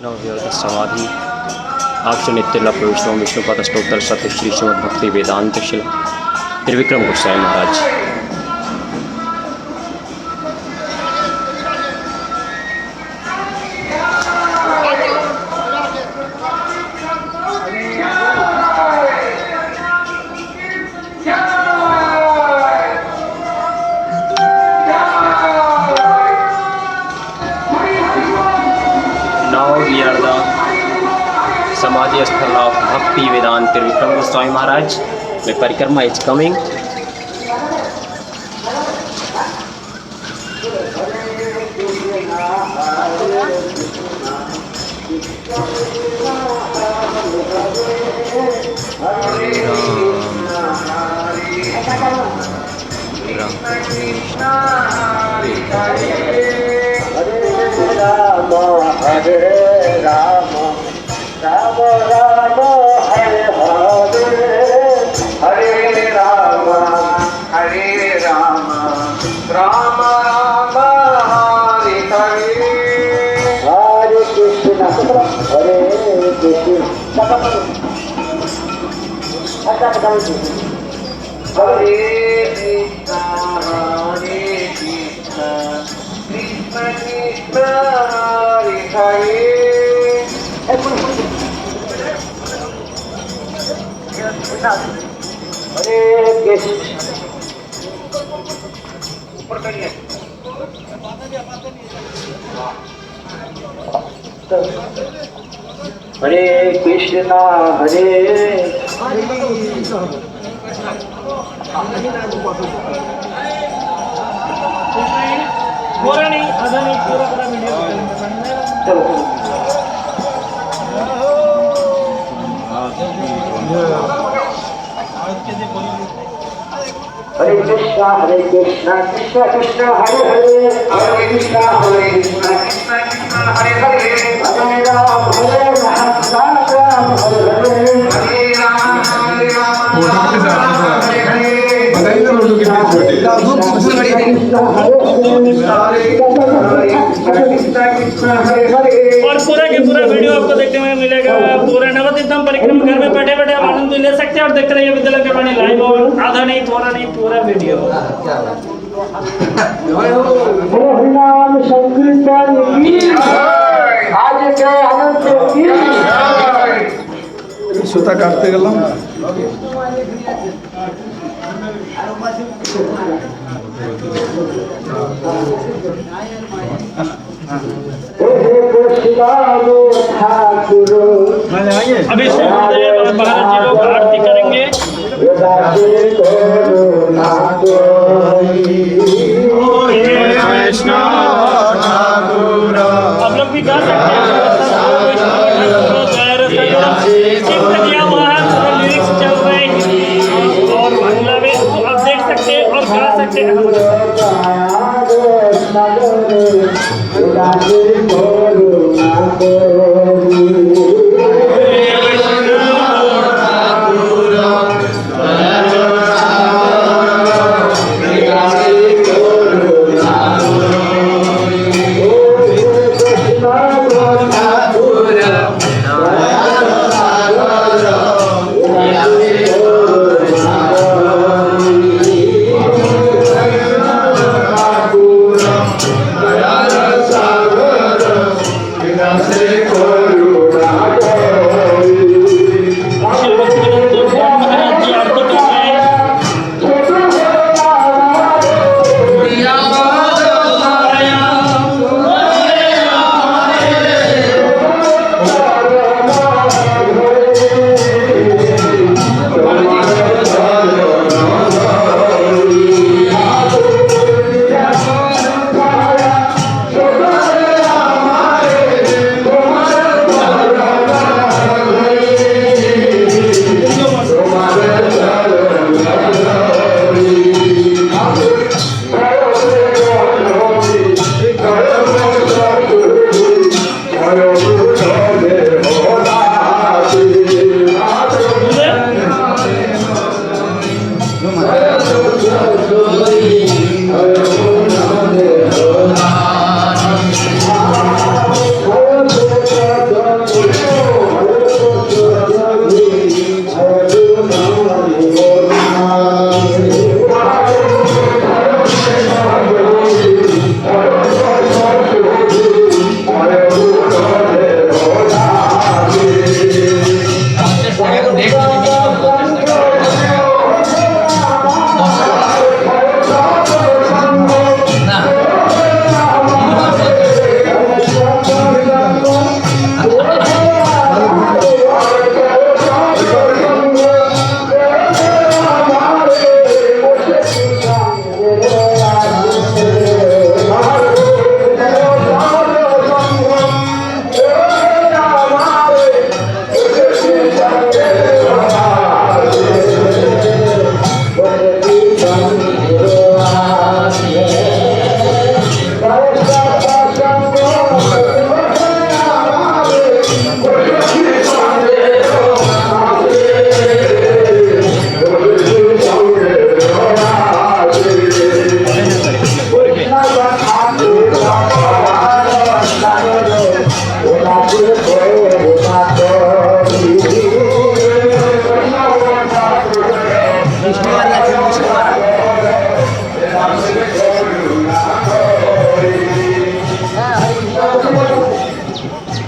नवव्यर्थ समाधि आपसे नित्य वैष्णव विष्णुपद अष्टोत्तर सत्य श्री श्रीमद् भक्ति वेदांत शिला त्रिविक्रम गोस्वामी महाराज। Samadhi स्थल of Bhakti Vedanta Trivikram Goswami Maharaj. The parikrama is coming. Ram Ram Hare Hare Hare Rama Hare Rama Rama Rama Hare Hare Hare Krishna Hare Krishna Hare Krishna Krishna Krishna Hare Hare हरे कृष्ण ऊपर करिए हरे कृष्णा हरे पूरा नहीं आधा नहीं पूरा पूरा video चलो हरे कृष्णा कृष्णा कृष्णा हरे हरे हरे कृष्णा कृष्णा कृष्णा हरे हरे हरे राम राम हरे हरे हरे राम हरे हरे और पूरा के पूरा वीडियो आपको देखने में मिलेगा। पूरा नवदीप धाम परिक्रमा घर में बैठे बैठे आप आनंद ले सकते हैं और देखते रहिए विद्यालय के वाणी लाइव। और आधा नहीं थोड़ा नहीं पूरा वीडियो। हरिनाम संकीर्तन की आज के अनंत की সুতা কাটতে গেলাম अभी से महाराज जी लोग आरती करेंगे। आप लोग भी गा सकते हैं। लिरिक्स चल रहे हैं और बांग्ला में आप देख सकते हैं और गा सकते हैं। Hare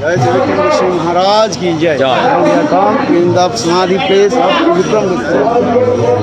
जय जय विक्रम श्री महाराज की जय। जय। काम इन द समाधि प्लेस ऑफ विक्रम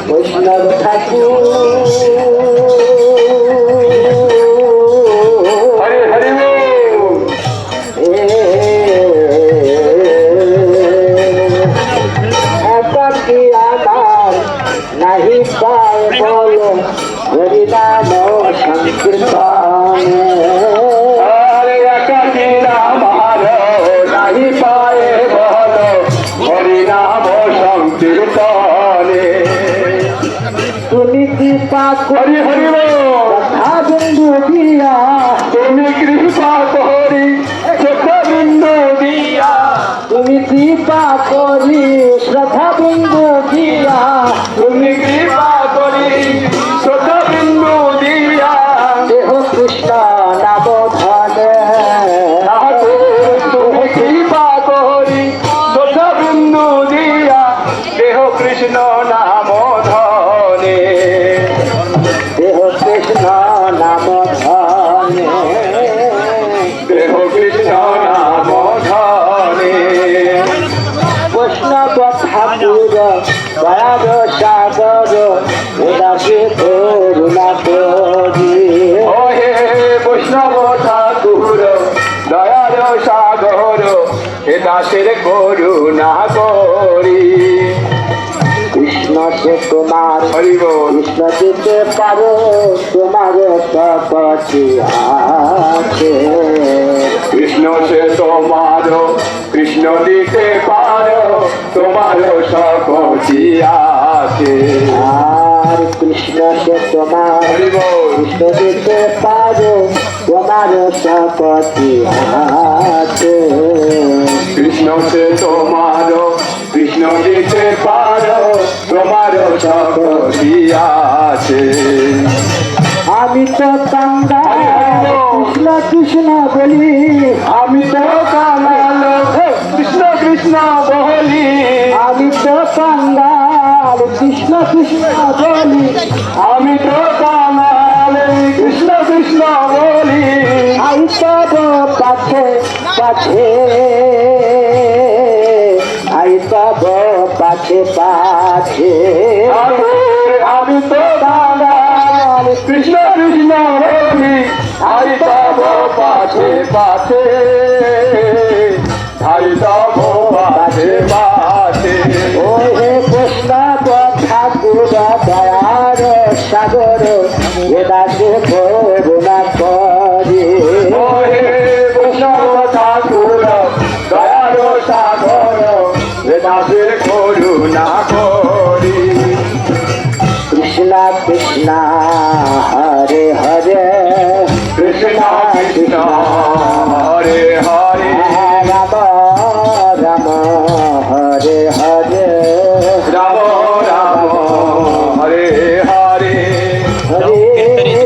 বৈষ্ণব ঠাকুর হরে হরে একাকি আমার নাহি পায় বলো হরিনাম সংকীর্তনে হরে একাকি আমার নাহি পায় বলো হরিনাম সংকীর্তনে তুমি কৃপা করি হরি কথা বন্ধু দিয়া তুমি কৃপা করি শ্রদ্ধা বিন্দু দিয়া তুমি কৃপা করি শ্রদ্ধা বিন্দু দিয়া তুমি কৃপা করি শ্রদ্ধা বিন্দু দিয়া দেহ কৃষ্ণ নাম ধনে তুমি কৃপা করি শ্রদ্ধা বিন্দু দিয়া দেহ কৃষ্ণ নাম ধনে দেহ কৃষ্ণ নাম ধনে দেহ কৃষ্ণ নাম ধনে বৈষ্ণব ঠাকুর দয়ার সাগর উদাসী করুণা করি ও হে বৈষ্ণব ঠাকুর দয়ার সাগর হে দাসের করুণা করি কৃষ্ণ সে তোমার হরিব কৃষ্ণ দিতে পারো তোমার তপতি আছে কৃষ্ণ সে তোমার কৃষ্ণ দিতে পারো তোমার শপথি আছে আর কৃষ্ণ সে তোমার হরিব কৃষ্ণ দিতে পারো তোমার শপথি আছে কৃষ্ণ সে তোমার কৃষ্ণ দিতে পারো তোমার শক্তি আছে আমি তো কাঙ্গাল কৃষ্ণ কৃষ্ণ বলি আমি তো কাঙ্গাল কৃষ্ণ কৃষ্ণ বলি আমি তো কাঙ্গাল কৃষ্ণ কৃষ্ণ বলি আমি তো কাঙ্গাল কৃষ্ণ কৃষ্ণ বলি আই তব পাছে পাছে আই তব পাছে পাছে আমি তো কাঙ্গাল কৃষ্ণ কৃষ্ণ বলি আই তব পাছে পাছে আই তব পাছে পাছে ও হে বৈষ্ণব ঠাকুর দয়ার সাগর বেদাসে করুণা করি ও হে বৈষ্ণব ঠাকুর দয়ার সাগর বেদাসে করুণা করি কৃষ্ণ কৃষ্ণ হরে হরে কৃষ্ণ কৃষ্ণ হরে হরে রাম রাম হরে হরে রাম রাম হরে হরে হরে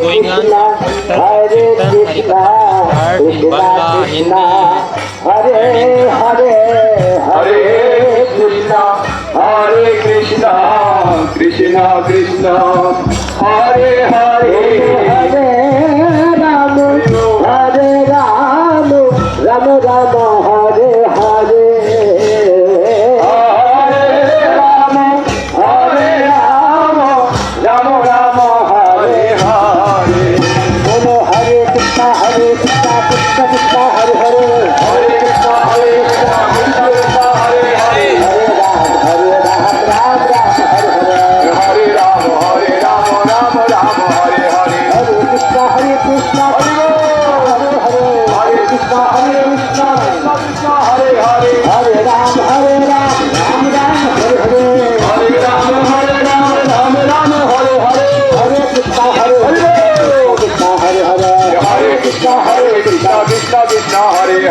কৃষ্ণ হরে কৃষ্ণ কৃষ্ণ কৃষ্ণ হরে হরে হরে কৃষ্ণ হরে কৃষ্ণ কৃষ্ণ কৃষ্ণ হরে হরে হরে রাম হরে রাম রাম রাম হরে হরে হরে রাম হরে রাম রাম রাম হরে হরে বলো হরে কৃষ্ণ কৃষ্ণ কৃষ্ণ হরে হরে হরে কৃষ্ণ কৃষ্ণ কৃষ্ণ হরে হরে হরে রাম রাম রাম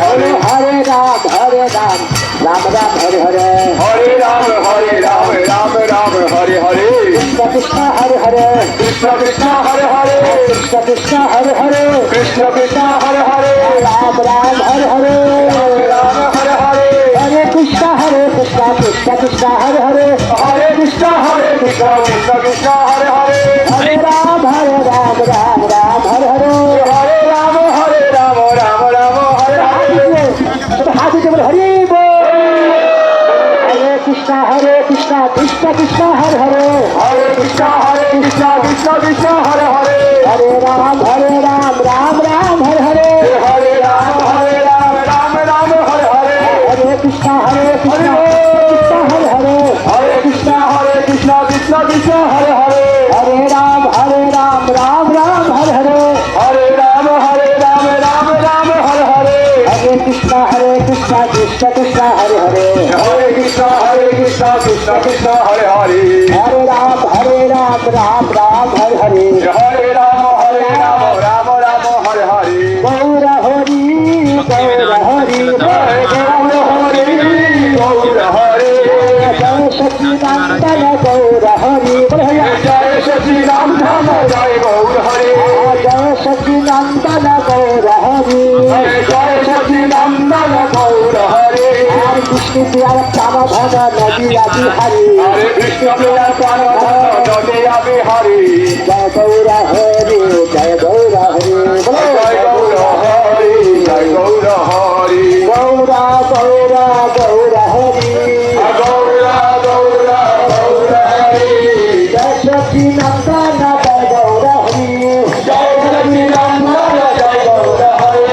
हरे हरे राम राम राम हरे हरे हरे राम राम राम हरे हरे कृष्ण कृष्ण हरे हरे कृष्ण कृष्ण हरे हरे कृष्ण कृष्ण हरे हरे कृष्ण कृष्ण हरे हरे राम राम हरे हरे राम हरे हरे हरे कृष्ण कृष्ण कृष्ण हरे हरे हरे कृष्ण कृष्ण कृष्ण हरे हरे हरे राम हरे राम हरे हरे हरे राम राम हरे हरे हाथ से बोले हरि बोल हरे कृष्ण कृष्ण कृष्ण हरे हरे हरे कृष्ण कृष्ण कृष्ण हरे हरे हरे राम हरे राम हरे हरे हरे राम हरे हरे हरे कृष्ण कृष्ण हरे हरे हरे कृष्ण कृष्ण कृष्ण हरे हरे हरे राम हरे राम हरे हरे हरे राम हरे राम हरे हरे हरे कृष्ण कृष्ण कृष्ण हरे हरे हरे कृष्ण कृष्ण कृष्ण हरे हरे हरे राम हरे राम हरे हरे हरे राम हरे हरे गौर हरि गौर हरि हरे गौर हरे जय सच्चिदानंद गौर हरि जय सच्चिदाम धाम जय गौर हरे जय सच्चिदानंद गौर हरि जय सच्चिदाम धाम गौर हरे हरे कृष्ण प्रिय प्राण धन नदी आदि हरि हरे कृष्ण प्रिय प्राण धन हरे जय गौर हरि जय गौर हरि जय गौर हरे जय गौर हरे गौर गौर गौर हरि गौर हरे जय सच्चिदानंद जय गौर हरि जय सच्चिदाम जय गौर हरे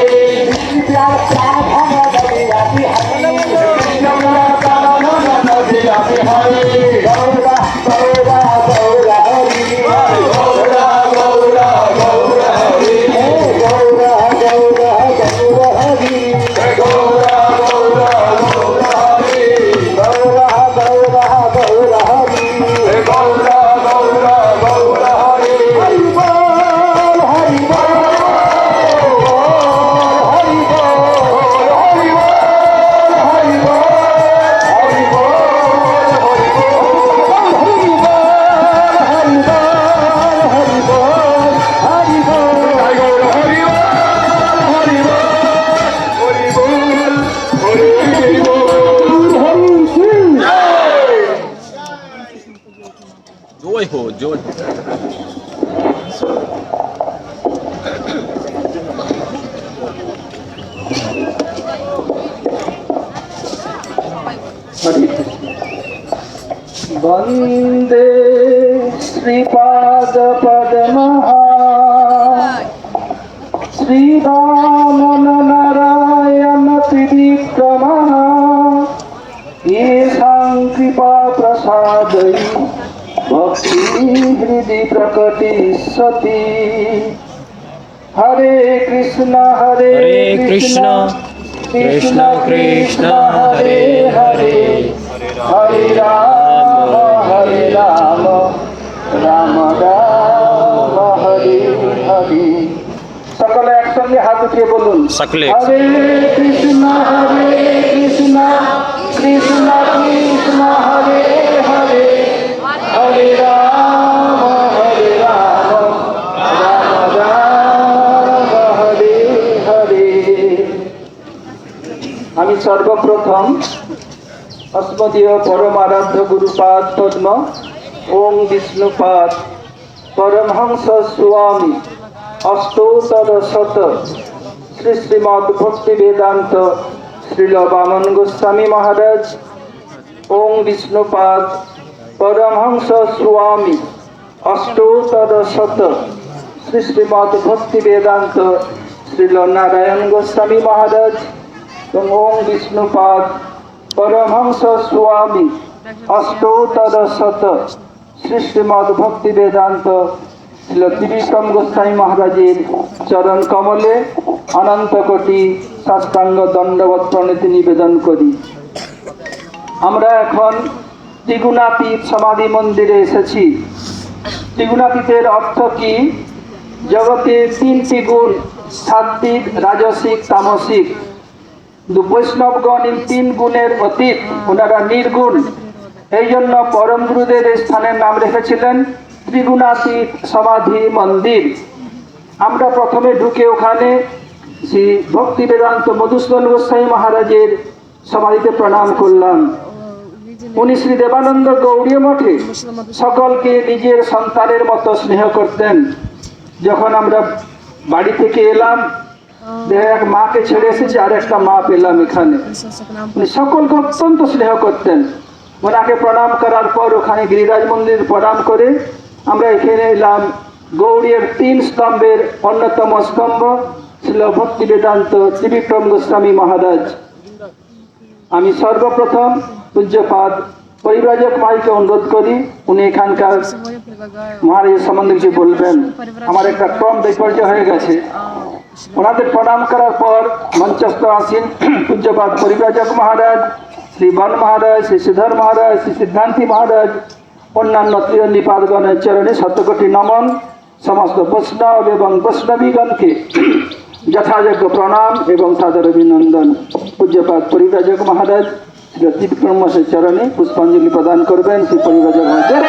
कृष्ण प्रिय प्राण धन नदी आदि हरि कृष्ण प्रिय प्राण धन हरे गौर गौर गौर हरि गौर हरे गौर गौर गौर हरि गौर हरे गौर गौर गौर हरि गौर हरे हरि बोल हरि बोल हरि बोल हरि बोल हरि बोल हरि बोल हरि बोल हरि बोल हरि बोल हरि बोल हरि बोल हरि सिंह জয় হো জয় वन्दे श्रीपादपद्मः श्रीरामनारायण त्रिविक्रमः येषां कृपा प्रसादै भक्ति हृदि प्रकटिष्यति हरे कृष्ण हरे कृष्ण कृष्ण कृष्ण हरे हरे हरे राम राम राम हरे हरे সকলে একসঙ্গে হাত উঠিয়ে বলুন সকলে হরে কৃষ্ণ কৃষ্ণ কৃষ্ণ হরে হরে হরে রাম রাম রাম হরে হরে আমি সর্বপ্রথম अस्मदीय परमाराध्य गुरुपाद पद्म ओम विष्णुपाद परमहंस स्वामी अष्टोत्तर शत श्री श्रीमद् भक्ति वेदांत श्रील वामन गोस्वामी महाराज ओम विष्णुपाद परमहंस स्वामी अष्टोत्तर शत श्री श्रीमद् भक्ति वेदांत श्रील नारायण गोस्वामी महाराज ओम विष्णुपाद परमहंस स्वामी अष्टोत्तर शत श्री श्रीमद् भक्ति वेदांत श्री त्रिविक्रम गोस्वामी महाराजेर चरण कमले अनंत कोटि साष्टांग दंडवत प्रणति निवेदन करी আমরা এখন ত্রিগুণাতীত সমাধি মন্দিরে এসেছি। ত্রিগুণাতীতের অর্থ কি? জগতে তিনটি গুণ, সাত্বিক, রাজসিক, তামসিক। বৈষ্ণবগণ এই 3 গুণের অতীত, ওনারা নির্গুণ। এই জন্য পরম গুরুদেব এই স্থানের নাম রেখেছিলেন ত্রিগুণাতীত সমাধি মন্দির। আমরা প্রথমে ঢুকে ওখানে শ্রী ভক্তি বেদান্ত মধুসূদন গোস্বামী মহারাজের সমাধিতে প্রণাম করলাম। উনি শ্রী দেবানন্দ গৌড়ীয় মঠে সকলকে নিজের সন্তানের মতো স্নেহ করতেন। যখন আমরা বাড়ি থেকে এলাম, এক মাকে ছেড়ে এসেছি, আর একটা মা পেলাম এখানে। উনি সকলকে অত্যন্ত স্নেহ করতেন। ওনাকে প্রণাম করার পর ওখানে গিরিরাজ মন্দির প্রণাম করে আমরা এখানে এলাম গৌড়ীর 3 স্তম্ভের অন্যতম স্তম্ভ ছিল ভক্তি বেদান্ত ত্রিবিক্রম গোস্বামী মহারাজ। আমি সর্বপ্রথম পূজ্যপাদ পরিব্রাজক মাইকে অনুরোধ করি উনি এখানকার মহারাজের সম্বন্ধে কিছু বলবেন। আমার একটা ক্রম বিপর্যয় হয়ে গেছে। ওনাদের প্রণাম করার পর মঞ্চস্থ আসীন পূজ্যপাদ পরিব্রাজক মহারাজ, শ্রী বন মহারাজ, শ্রী শ্রীধর মহারাজ, শ্রী সিদ্ধান্তি মহারাজ, অন্যান্য ত্রিনিপাদগণের চরণে শতকোটি নমন। সমস্ত বৈষ্ণব এবং বৈষ্ণবীগণকে যথাযোগ্য প্রণাম এবং সাদর অভিনন্দন। পূজ্যপাদ পরিব্রাজক মহারাজ শ্রী ত্রিবিক্রমের চরণে পুষ্পাঞ্জলি প্রদান করবেন। শ্রী পরিব্রাজক মহারাজ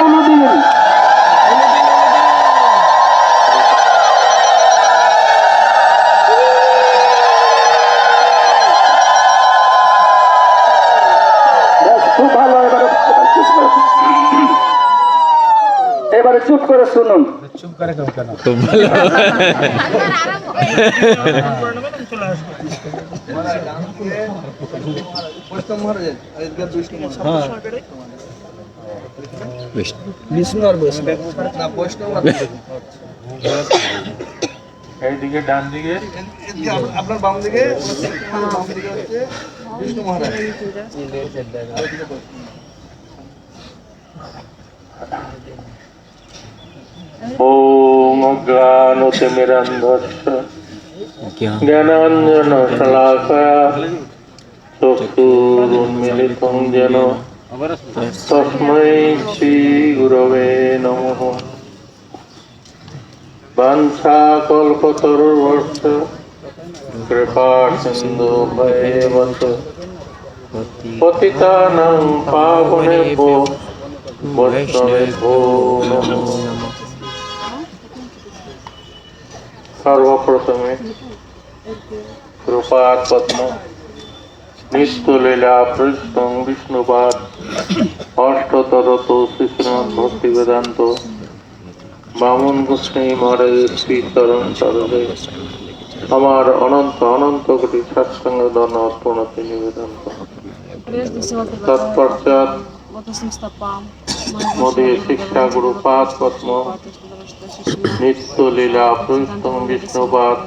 খুব ভালো। এবারে চুপ করে শুনুন। এইদিকে ডান দিকে আপনার বাম দিকে হচ্ছে বিষ্ণু মহারাজ। ওম অজ্ঞানতিমিরান্ধস্য জ্ঞানাঞ্জন শলাকয়া চক্ষুরুন্মিলিतं যেন তস্मै শ্রী গুরবে নমঃ। বাঞ্ছাকল্পতরুর্ভশ্চ কৃপা সিন্ধু ভৈবত পতিতানাং পাবনেভ্যো বৈষ্ণবেভ্যো নমো নমঃ। সর্বপ্রথমে রূপাত পদ্ম নিত্যলীলা পৃষ্ঠং বিষ্ণুপাদ অষ্টতরত শ্রী শ্রীমদ্ ভক্তি বেদান্ত বামন গোস্বামী মহারাজের শ্রী চরণ সরোজে আমার অনন্ত অনন্ত কোটি সৎসঙ্গ ধন অর্পণতে নিবেদন। তৎপশ্চাৎ মোদী শিক্ষা গুরুপাদ পদ্ম নিত্যলীলা পৃষ্ঠং বিষ্ণুপাদ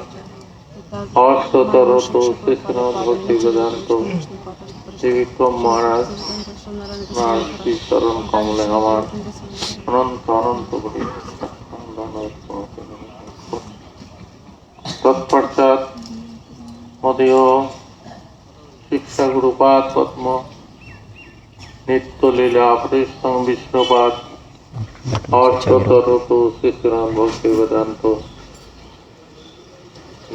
অষ্টতরত শ্রী শ্রীমদ্ ভক্তি বেদান্ত ত্রিবিক্রম মহারাজ শ্রী চরণ কমলে আমার অনন্ত অনন্ত কোটি তৎপশ্চাৎ মদীয় শিক্ষা গুরুপাদ পদ্ম নিত্যলীলা পৃষ্ঠং বিষ্ণুপাদ অষ্টতরত শ্রী শ্রীমদ্ ভক্তি বেদান্ত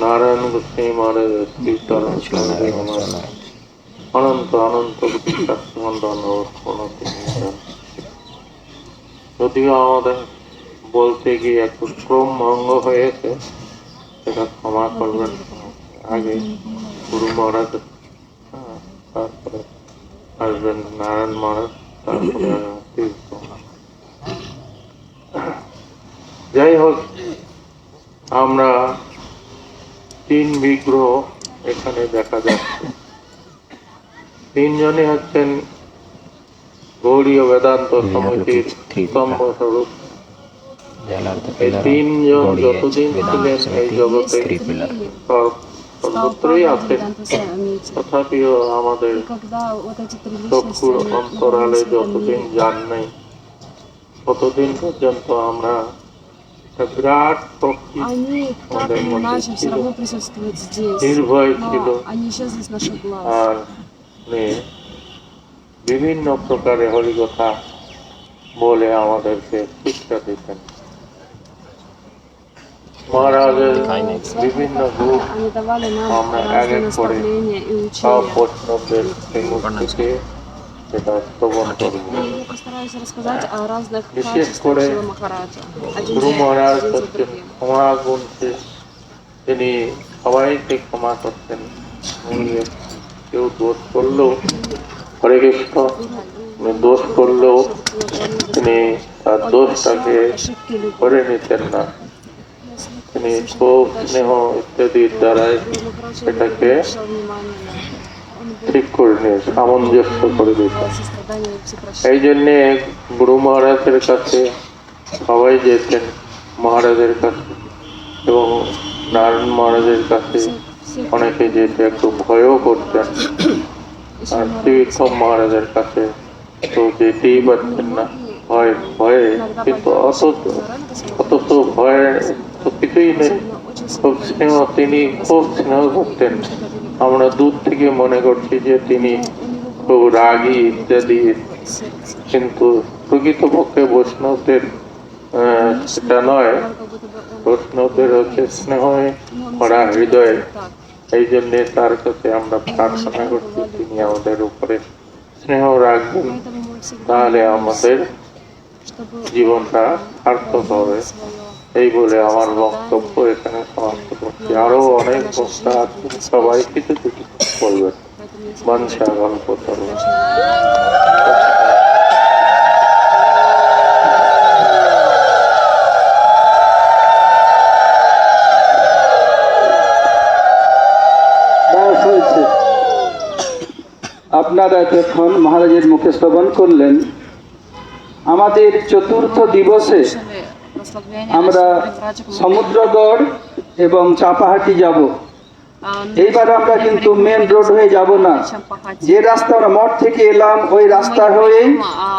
নারায়ণ গোস্বামী মহারাজের শ্রী চরণ কমলে আমার অনন্ত অনন্ত কোটি শাস্ত্রমন্ডল যদিও আমাদের বলতে গিয়ে একটু ক্রম ভঙ্গ হয়েছে, সেটা ক্ষমা করবেন। আগে গুরু মহারাজ, তারপরে আসবেন নারায়ণ মহারাজ, তারপরে যাই হোক, আমরা 3 বিগ্রহ এখানে দেখা যাচ্ছে। 3 জনই হচ্ছেন গৌড়ীয় বেদান্ত সমিতির স্তম্ভ স্বরূপ। এই 3 জন যতদিন ছিলেন এই জগতে সর্বত্রই আছেন, তথাপিও আমাদের চক্ষুর অন্তরালে যতদিন যান নাই ততদিন পর্যন্ত আমরা বিরাট শক্তি আমাদের মধ্যে ছিল, নির্ভয় ছিল। আর বিভিন্ন প্রকারে হরিকথা বলে আমাদেরকে শিক্ষা দিতেন। মহারাজের বিভিন্ন রূপ Они давали нам আমরা এক разные এক করে наставления и সব учения. বৈষ্ণবদের সেই মুখ থেকে সেটা শ্রবণ করব। Я постараюсь рассказать о разных বিশেষ качествах করে Шрила Махараджа. Один গুরু день, মহারাজ один за হচ্ছেন другим. ক্ষমা গুণকে, তিনি সবাইকে ক্ষমা করতেন। উনি কেউ দোষ করলেও, হরে কৃষ্ণ, উনি দোষ করলেও তিনি তার দোষটাকে Ошибки любят. করে নিতেন না। তিনি খুব স্নেহ ইত্যাদির দ্বারাই এটাকে Обращал внимание на ঠিক করে নিয়ে সামঞ্জস্য করে দিতেন। сострадание и всепрощение. এই জন্যে গুরু মহারাজের কাছে সবাই যেতেন, মহারাজের কাছে, এবং নারায়ণ মহারাজের কাছে অনেকে যেতে একটু ভয়ও করতেন। আর ত্রিবিক্রম মহারাজের কাছে তো যেতেই পারতেন না ভয়ে ভয়ে, কিন্তু অথচ ভয়ে তো কিছুই নেই, খুব স্নেহ, তিনি খুব স্নেহ করতেন। আমরা দূর থেকে মনে করছি যে তিনি খুব রাগী ইত্যাদি, কিন্তু প্রকৃতপক্ষে বৈষ্ণবদের সেটা নয়। বৈষ্ণবদের হচ্ছে স্নেহ ভরা হৃদয়। এই জন্যে তার কাছে আমরা প্রার্থনা করছি তিনি আমাদের উপরে স্নেহ রাখবেন, Поэтому мы всегда তাহলে আমাদের чтобы জীবনটা সার্থক হবে। свое. এই বলে আমার বক্তব্য এখানে সমাপ্ত করছি। আরো অনেক বক্তা আছেন, সবাই কিছু কিছু বলবেন। Поэтому я বাঞ্ছা গল্প তরুণ। ব্যাস হয়েছে। আপনারা এতক্ষণ মহারাজের মুখে শ্রবণ করলেন। আমাদের চতুর্থ দিবসে слушали прославление আমরা нашего Браджа সমুদ্রগড় এবং চাপাহাটি যাব। এইবার আমরা কিন্তু মেন রোড হয়ে যাব না, যে রাস্তা আমরা মঠ থেকে এলাম ওই রাস্তা হয়েই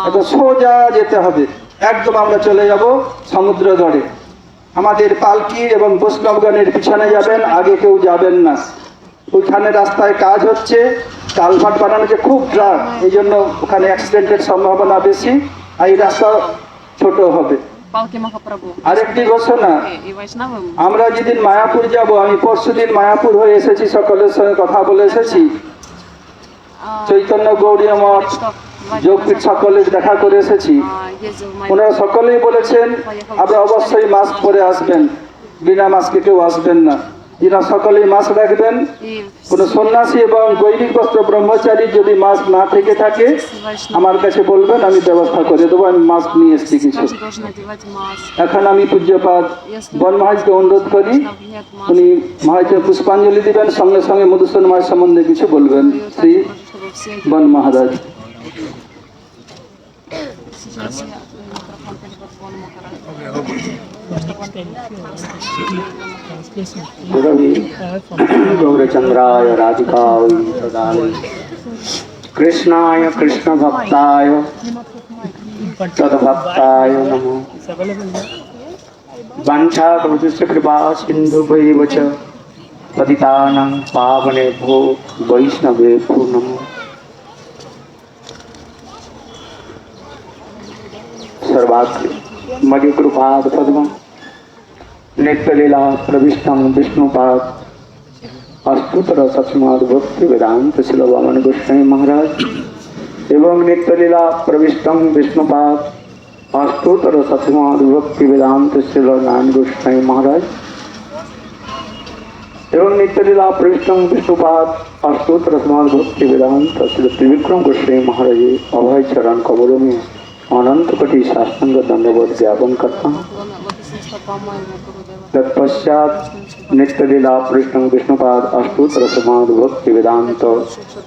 এটা সোজা যেতে হবে। একদম আমরা চলে যাব সমুদ্রগড়ে। আমাদের পালকি এবং বৈষ্ণবগণের পিছনে যাবেন, আগে কেউ যাবেন না। ওইখানে রাস্তায় কাজ হচ্ছে, কালভার্ট বানানো হচ্ছে, খুব ট্রাক, এই জন্য ওখানে অ্যাক্সিডেন্টের সম্ভাবনা বেশি। আর এই রাস্তা ছোট হবে। Палки Махапрабху. আরেকটি ঘোষণা, И Вайшнавы আমরা যেদিন মায়াপুর যাব, আমি পরশুদিন মায়াপুর হয়ে এসেছি, সকলের সঙ্গে কথা বলে এসেছি। চৈতন্য গৌড়ীয় মঠ, যোগপীঠ সকলের দেখা করে এসেছি। ездил в ওনারা Майдан. সকলেই বলেছেন আপনি অবশ্যই মাস্ক পরে আসবেন, বিনা মাস্কে কেউ আসবেন না। এরা সকলেই মাস্ক রাখবেন। И কোনো সন্ন্যাসী এবং গৈরিক বস্ত্র ব্রহ্মচারী যদি মাস্ক না থেকে থাকে আমার কাছে বলবেন, আমি ব্যবস্থা করে দেবো। আমি মাস্ক নিয়ে এসেছি কিছু। каждый должен одевать маску. এখন আমি পূজ্যপাদ বন মহাজকে অনুরোধ করি, Вайшнав нет маски. উনি মহারাজকে পুষ্পাঞ্জলি দিবেন, সঙ্গে সঙ্গে মধুসূদন মহারাজ সম্বন্ধে কিছু বলবেন। শ্রী Чтобы все বন মহারাজ। сейчас я микрофон передаю Бону Махараджу. रवि गौरचंद्राय राधिकाय सदाय कृष्णाय कृष्ण भक्ताय तद्भक्ताय नमो वंशा कवचस्य कृपा सिंधु वैव च पतितानां पावनेभ्यो वैष्णवेभ्यो नमो। सर्वाग्र मधु कृपाद पद्मम् नित्यलीला प्रविष्टं विष्णुपाद अस्तुतर सत्समाद भक्ति वेदांत शिल वामन गोस्वामी महाराज एवं नित्यलीला प्रविष्टं विष्णुपाद अस्तुतर सत्समाद भक्ति वेदांत शिल नारायण गोस्वामी महाराज एवं नित्यलीला प्रविष्टं विष्णुपाद अस्तुतर सत्समाद भक्ति वेदांत शिल त्रिविक्रम गोस्वामी महाराज अभय चरण कमलों में अनंत कोटि साष्टांग दंडवत ज्ञापन करता हूँ। तत्पश्चात नित्यलीला कृष्ण विष्णुपाद अष्टोत्तर समाध भक्ति वेदांत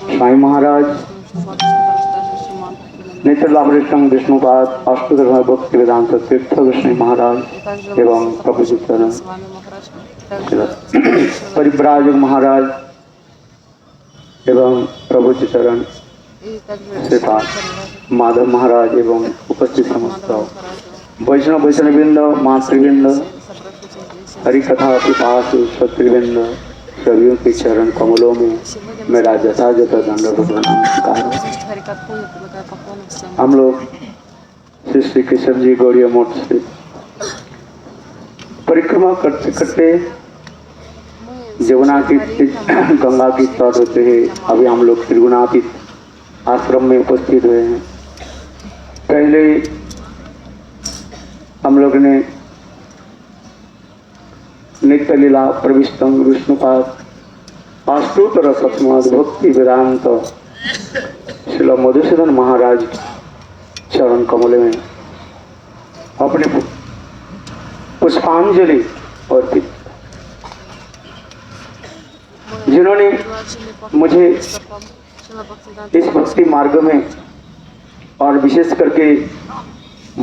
साई महाराज नित्यलीला कृष्ण विष्णुपाद अष्टोत्तर भक्ति वेदांत तीर्थ गोस्वामी महाराज एवं प्रभुजी चरण परिव्राजक महाराज एवं प्रभुजी चरण श्रीपाद माधव महाराज एवं उपस्थित समस्त वैष्णव वैष्णववृंद मातृवृंद हरिकथा पिपासु क्षत्रिवृंद सभी के चरण कमलों में मेरा यथायथ दंडवत नमस्कार। हम लोग श्री श्री कृष्ण जी गौड़ीय मठ से परिक्रमा करते करते Мы जमुना की говорили, गंगा की तट होते हैं अभी हम लोग त्रिगुणातीत आश्रम में उपस्थित हुए हैं। पहले हम लोग ने नित्य लीला प्रविष्टम विष्णुपाद अष्टोत्तर शतनाथ भक्ति वेदांत श्रील मधुसूदन महाराज चरण कमल में अपने पुष्पांजलि अर्पित, जिन्होंने मुझे इस भक्ति मार्ग में और विशेष करके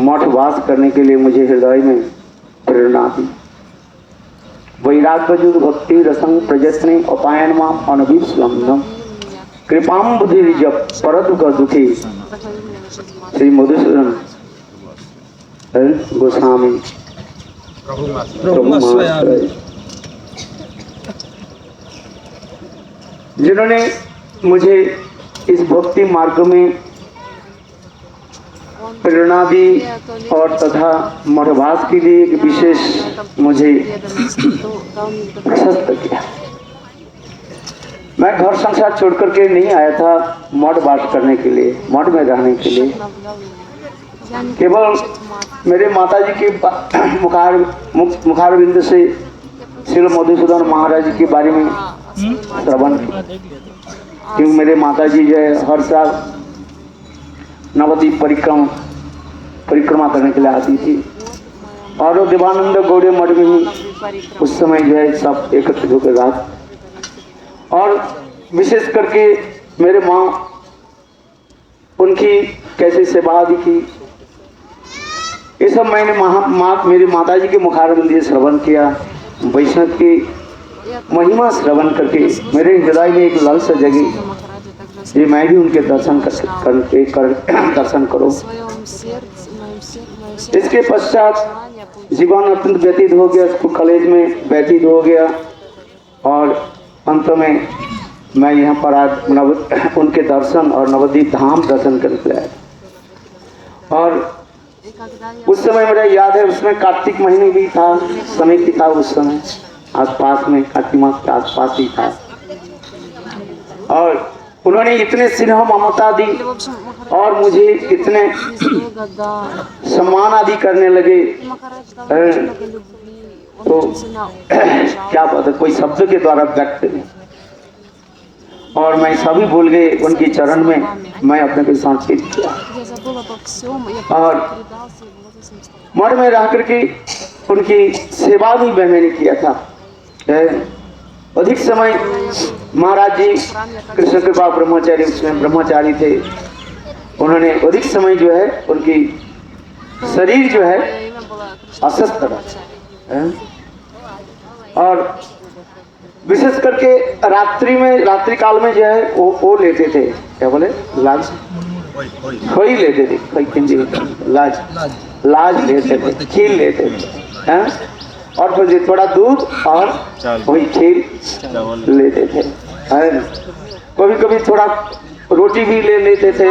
मठवास करने के लिए मुझे हृदय में प्रेरणा दी। वैराग्य भक्ति रसंग प्रजत्ने अपायन माम अनभिस्लम्भम कृपाम बुद्धि जब परदुख दुखी श्री मधुसूदन गोस्वामी प्रभु महाशय, जिन्होंने मुझे इस भक्ति मार्ग में प्रेरणा दी और तथा मठवास के लिए एक विशेष मुझे प्रशस्त किया। मैं घर संसार छोड़ करके नहीं आया था मठ वास करने के लिए, मठ में रहने के लिए। केवल मेरे माताजी के मुखारविंद से श्री मधुसूदन महाराज के बारे में श्रवण, क्योंकि मेरे माताजी जो है हर साल नवद्वीप परिक्रमा करने के लिए आती थी और वो देवानंद गौड़े मठ में ही उस समय जो है सब एकत्रित होकर रहा। और विशेष करके मेरे माँ, उनकी कैसे सेवा आदि की, ये सब मैंने मेरी माताजी के मुखारविंद से श्रवण किया। वैष्णव की महिमा श्रवण करके मेरे हृदय में एक लालसा जगी, ये मैं भी उनके दर्शन दर्शन करो। इसके पश्चात जीवन अत्यंत व्यतीत हो गया, स्कूल कॉलेज में व्यतीत हो गया और अंत में मैं यहाँ पर आज उनके दर्शन और नवद्वीप धाम दर्शन करके आया। और उस समय मेरा याद है, उसमें कार्तिक महीने भी था, समय भी था उस समय, आसपास में कार्तिक मास के आसपास ही था। और उन्होंने इतने स्नेह ममता दी और मुझे इतने सम्मान आदि करने लगे, तो क्या बात है, कोई शब्द के द्वारा व्यक्त नहीं। और मैं सभी भूल गए उनके चरण में मैं अपने को समर्पित किया। और मठ में रह करके उनकी सेवा भी मैंने किया था। अधिक समय महाराज जी कृष्ण कृपा ब्रह्मचारी, उसमें ब्रह्मचारी थे, उन्होंने अधिक समय जो है उनकी शरीर जो है अस्वस्थ रहा। और विशेष करके रात्रि काल में जो है वो लेते थे, क्या बोले, लाज, खोई लेते थे, लाज लेते थे, खीर लेते थे, और फिर थोड़ा दूध और वही खीर लेते थे। कभी कभी थोड़ा रोटी भी ले लेते थे।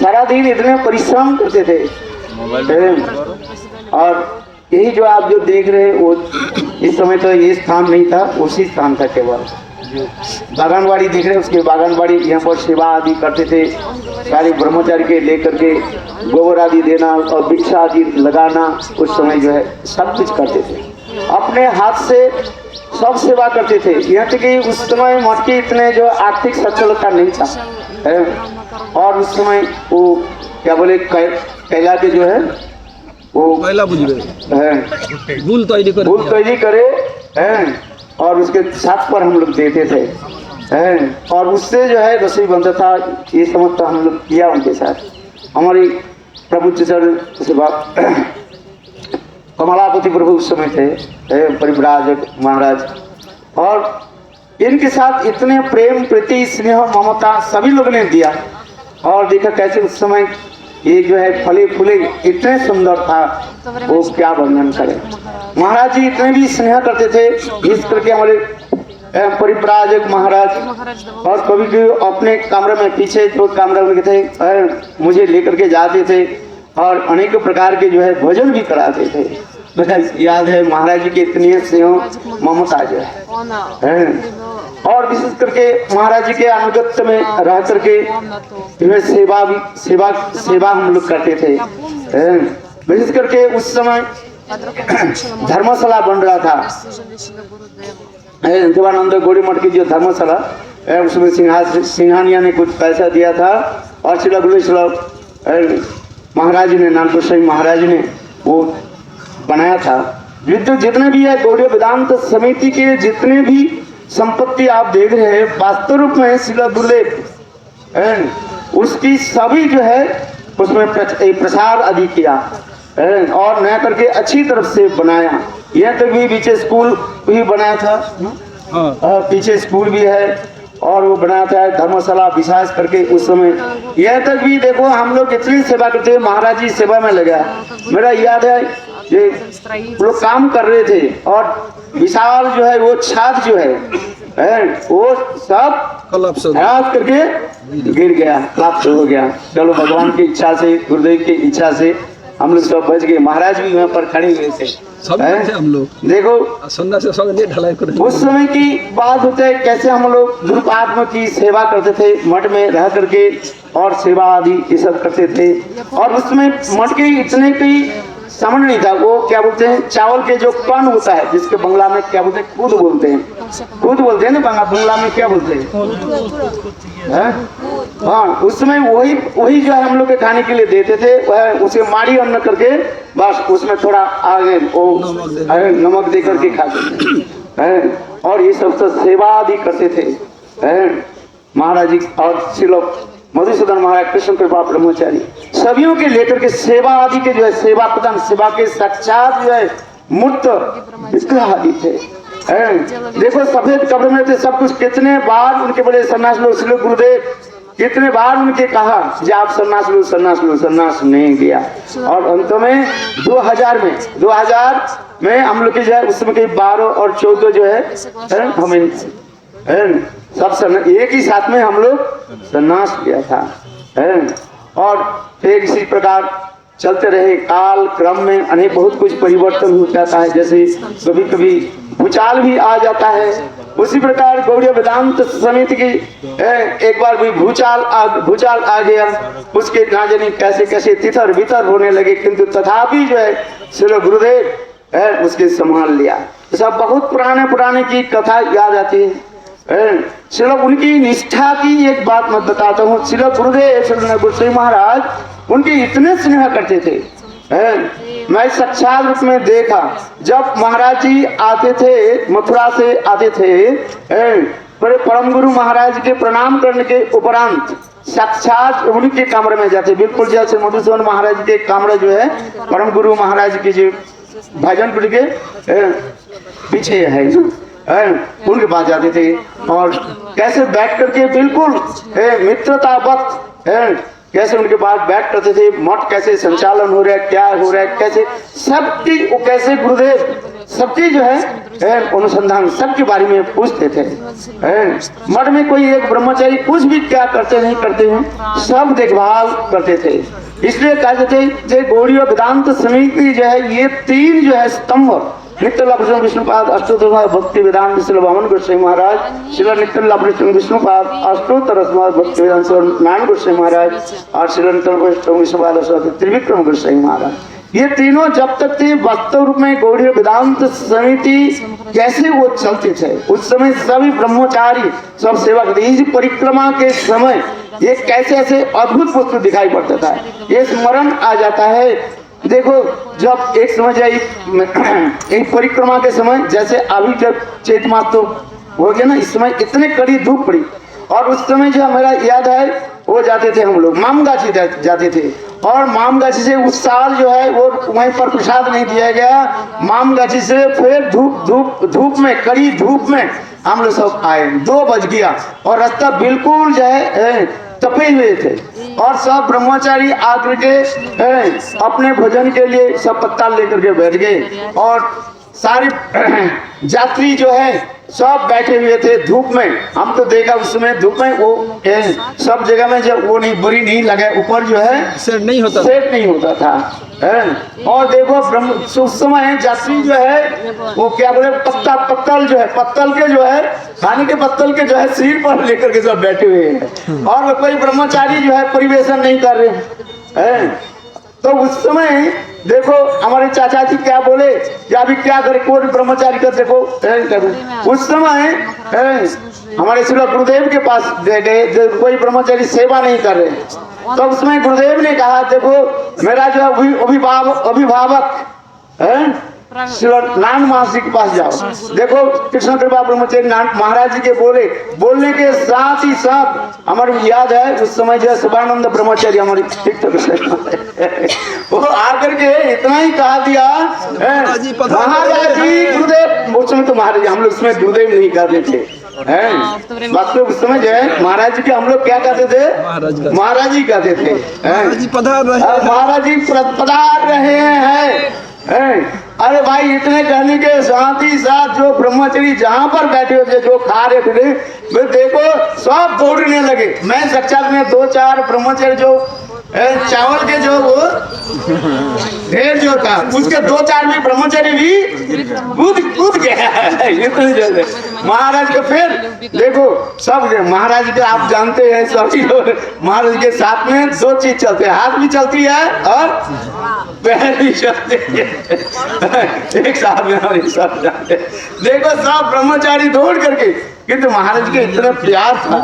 सारा दिन इतने परिश्रम करते थे। और यही जो आप जो देख रहे हैं, वो इस समय तो ये स्थान नहीं था, उसी स्थान था केवल। बागानबाड़ी देख रहे हैं, उसके बागानबाड़ी यहाँ पर सेवा आदि करते थे, सारे ब्रह्मचारी के लेकर के गोबर आदि देना और भिक्षा आदि लगाना, उस समय जो है सब कुछ करते थे, अपने हाथ से सब सेवा करते थे। यहाँ तक कि उस समय मठ के इतने जो आर्थिक सच्चलता नहीं था। और उस समय वो क्या बोले, कैला के जो है वो गुल तैयारी करे हैं, और उसके साथ पर हम लोग देते थे हैं, और उससे जो है रसोई बनता था। ये समझता हम लोग किया उनके साथ। हमारी प्रभु चरण कमलापति प्रभु उस समय थे, परिव्राजक महाराज, और इनके साथ इतने प्रेम प्रीति स्नेह ममता सभी लोगों ने दिया। और देखा कैसे उस समय ये जो है फले फूले इतने सुंदर था, वो क्या वर्णन करे। महाराज जी इतने भी स्नेह करते थे, इस करके हमारे परिव्राजक महाराज, और कभी भी अपने कमरे में पीछे जो कमरे में थे मुझे लेकर के जाते थे और अनेक प्रकार के जो है भोजन भी कराते थे। मेरा याद है महाराज जी के इतनी स्नेह ममता जो है। और विशेष करके महाराज जी के अनुगत्य में रह करके इनमें सेवा हम लोग करते थे। विशेष करके उस समय धर्मशाला बन रहा था, देवानंद गौड़ी मठ की जो धर्मशाला उसमें सिंघानिया ने कुछ पैसा दिया था और महाराज ने नानक गोसाई महाराज ने वो बनाया था। जितने भी है गौड़ीय वेदांत समिति के जितने भी संपत्ति आप देख रहे हैं वास्तव रूप में श्रील गुरुदेव उसकी सभी जो है उसमें प्रसार आदि किया और नया करके अच्छी तरफ से बनाया। यह तक भी पीछे स्कूल भी बनाया था, पीछे स्कूल भी है और वो बनाया था धर्मशाला विशेष करके उस समय। यह तक भी देखो हम लोग कितनी सेवा करते हैं, महाराज जी सेवा में लगा। मेरा याद है ये लोग काम कर रहे थे और विशाल जो है वो छात जो है वो सब खराब करके गिर गया, क्लाप्स हो गया। चलो भगवान की इच्छा से, गुरुदेव की इच्छा से हम लोग सब बच गए। महाराज भी वहाँ पर खड़े हुए थे, हम लोग देखो ढलाई कर। उस समय की बात होता है कैसे हम लोग गुरु आत्मा की सेवा करते थे, मठ में रह करके और सेवा आदि ये सब करते थे। और उसमें मठ के इतने की समझ नहीं था। वो क्या बोलते हैं, चावल के जो कण होता है जिसके बंगला में क्या बोलते हैं, कूद बोलते हैं, कूद बोलते हैं ना बंगला में क्या बोलते हैं, हाँ उसमें वही जो है हम लोग के खाने के लिए देते थे। वह उसे माड़ी अन्न करके बस उसमें थोड़ा आगे नमक दे करके खाते थे और ये सब तो सेवा आदि करते थे। महाराज जी और श्री मधुसूदन महाराज कृष्ण कृपा ब्रह्मचारी सभियों के लेकर के सेवा आदि के जो है सेवा प्रदान सेवा के साक्षात जो है मूर्त विग्रह आदि थे। देखो सफेद कब्र में थे सब कुछ। कितने बार उनके बड़े सन्यास लोग श्री गुरुदेव कितने बार उनके कहा कि आप सन्यास लो, सन्यास लो, सन्यास नहीं दिया। और अंत में 2000 में हम लोग की जो है उसमें कई 12 और 14 जो है हमें सब एक ही साथ में हम लोग सन्यास लिया था। और एक इसी प्रकार चलते रहे। काल क्रम में अनेक बहुत कुछ परिवर्तन हो जाता है, जैसे कभी कभी भूचाल भी आ जाता है। उसी प्रकार गौड़ीय वेदांत समिति की एक बार भी भूचाल आ गया। उसके ना जाने कैसे कैसे तितर बितर होने लगे, किंतु तथापि जो है श्री गुरुदेव उसके संभाल लिया। सब बहुत पुराने की कथा याद आती है। श्री उनकी निष्ठा की एक बात मैं बताता हूँ। श्री गुरुदेव श्री गोसाई महाराज उनके इतने स्नेह करते थे। मैं साक्षात रूप में देखा जब महाराज जी आते थे, मथुरा से आते थे, बड़े परम गुरु महाराज के प्रणाम करने के उपरांत साक्षात उनके कमरे में जाते। बिल्कुल जैसे मधुसूदन महाराज के कमरे जो है परम गुरु महाराज के जो भजनपुर के पीछे है उनके पास जाते थे और कैसे बैठ करके बिल्कुल मित्रता वक्त कैसे उनके पास बैठ करते थे। मठ कैसे संचालन हो रहा है, क्या हो रहा है, कैसे सबकी कैसे गुरुदेव सबकी जो है अनुसंधान सबके बारे में पूछते थे। मठ में कोई एक ब्रह्मचारी कुछ भी क्या करते नहीं करते हैं, सब देखभाल करते थे। इसलिए कहते थे जो गौड़ीय वेदांत समिति जो है ये 3 जो है स्तंभ नित्य विष्णुपाद अष्टोत्तर भक्ति वेदांत श्री वामन गोसाई महाराज, श्री नित्य विष्णुपाद अष्टोत्तर भक्ति वेदांत नारायण गोसाई महाराज और श्री नित्य विष्णुपाद त्रिविक्रम गोसाई महाराज, ये तीनों जब तक थे वास्तव रूप में गौड़ीय वेदांत समिति कैसे वो चलते थे। उस समय सभी ब्रह्मचारी सब सेवा करते। इस परिक्रमा के समय ये कैसे ऐसे अद्भुत वस्तु दिखाई पड़ता था, ये स्मरण आ जाता है। देखो जब एक समय एक परिक्रमा के समय जैसे अभी जब चैत मास तो हो गया ना, इस समय इतने कड़ी धूप पड़ी और उस समय जो मेरा याद है वो जाते थे हम लोग मामगाछी जाते थे। और मामगाछी से उस साल जो है वो वहीं पर प्रसाद नहीं दिया गया। मामगाछी से फिर धूप में कड़ी धूप में हम लोग सब आए। 2 बज गया और रास्ता बिल्कुल जो है तपे हुए थे और सब ब्रह्मचारी आकर के अपने भोजन के लिए सब पत्ता लेकर के बैठ गए और सारे यात्री जो है सब बैठे हुए थे धूप में। हम तो देखा उसमें धूप में वो सब जगह में जब वो नहीं बुरी नहीं लगे ऊपर जो है सेट नहीं होता था। हैं। और देखो उस समय यात्री जो है वो क्या बोले पत्तल जो है, पत्तल के जो है खाने के पत्तल के जो है सिर पर लेकर के सब बैठे हुए हैं और कोई ब्रह्मचारी जो है परिवेशन नहीं कर रहे हैं। तो उस समय देखो हमारे चाचा जी क्या बोले कि अभी क्या करे, कोई ब्रह्मचारी का देखो उस समय हमारे श्री गुरुदेव के पास गए, कोई ब्रह्मचारी सेवा नहीं कर रहे। तो उसमें गुरुदेव ने कहा देखो मेरा जो अभिभावक है नान महाराज के पास जाओ। देखो कृष्ण कृपा ब्रह्मचारी महाराज जी के बोलने के साथ ही साथ हमारे याद है उस समय जो शिवानंद ब्रह्मचारी हमारे वो आकर के इतना ही कहा दिया महाराज जी गुरुदेव। उस समय तो महाराज जी हम लोग उसमें गुरुदेव नहीं कहते थे हैं, वास्तव उस समय जो है महाराज जी के हम लोग क्या कहते थे, महाराज जी कहते थे। महाराज जी पधार रहे हैं। अरे भाई इतने कहने के साथ ही साथ जो ब्रह्मचारी जहाँ पर बैठे होते जो खा रहे थे देखो सब दौड़ने लगे। मैं साक्षात में 2-4 ब्रह्मचारी जो चावल के जो वो ढेर जो था उसके 2-4 भी ब्रह्मचारी भी कूद गया इतने जल्दी। महाराज के फिर देखो सब महाराज के आप जानते हैं सभी लोग महाराज के साथ में 2 चीज चलते हैं, हाथ भी चलती है और पैर भी चलते हैं एक साथ में और एक साथ जाते। देखो सब ब्रह्मचारी दौड़ करके, किंतु महाराज के इतना प्यार था।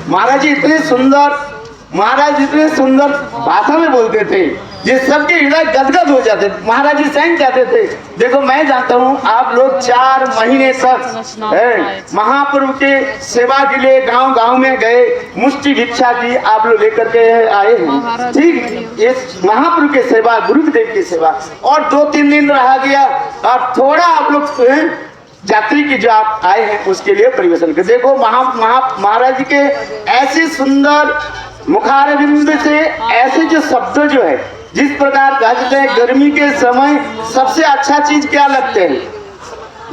महाराज जी इतने सुंदर भाषा में बोलते थे ये सबके हृदय गदगद हो जाते। महाराज जी स्वयं कहते थे देखो मैं जानता हूँ आप लोग 4 महीने तक महाप्रभु के सेवा के लिए गांव में गए, मुष्टि भिक्षा की आप लोग लेकर के आए हैं, ठीक। ये महाप्रभु के सेवा, गुरुदेव की सेवा, और 2-3 दिन रह गया और थोड़ा आप लोग यात्री की जो आप आए हैं उसके लिए परिवेशन कर। देखो महाराज जी के ऐसे सुंदर मुखारविंद से ऐसे जो शब्द जो है जिस प्रकार कहते हैं गर्मी के समय सबसे अच्छा चीज क्या लगते हैं,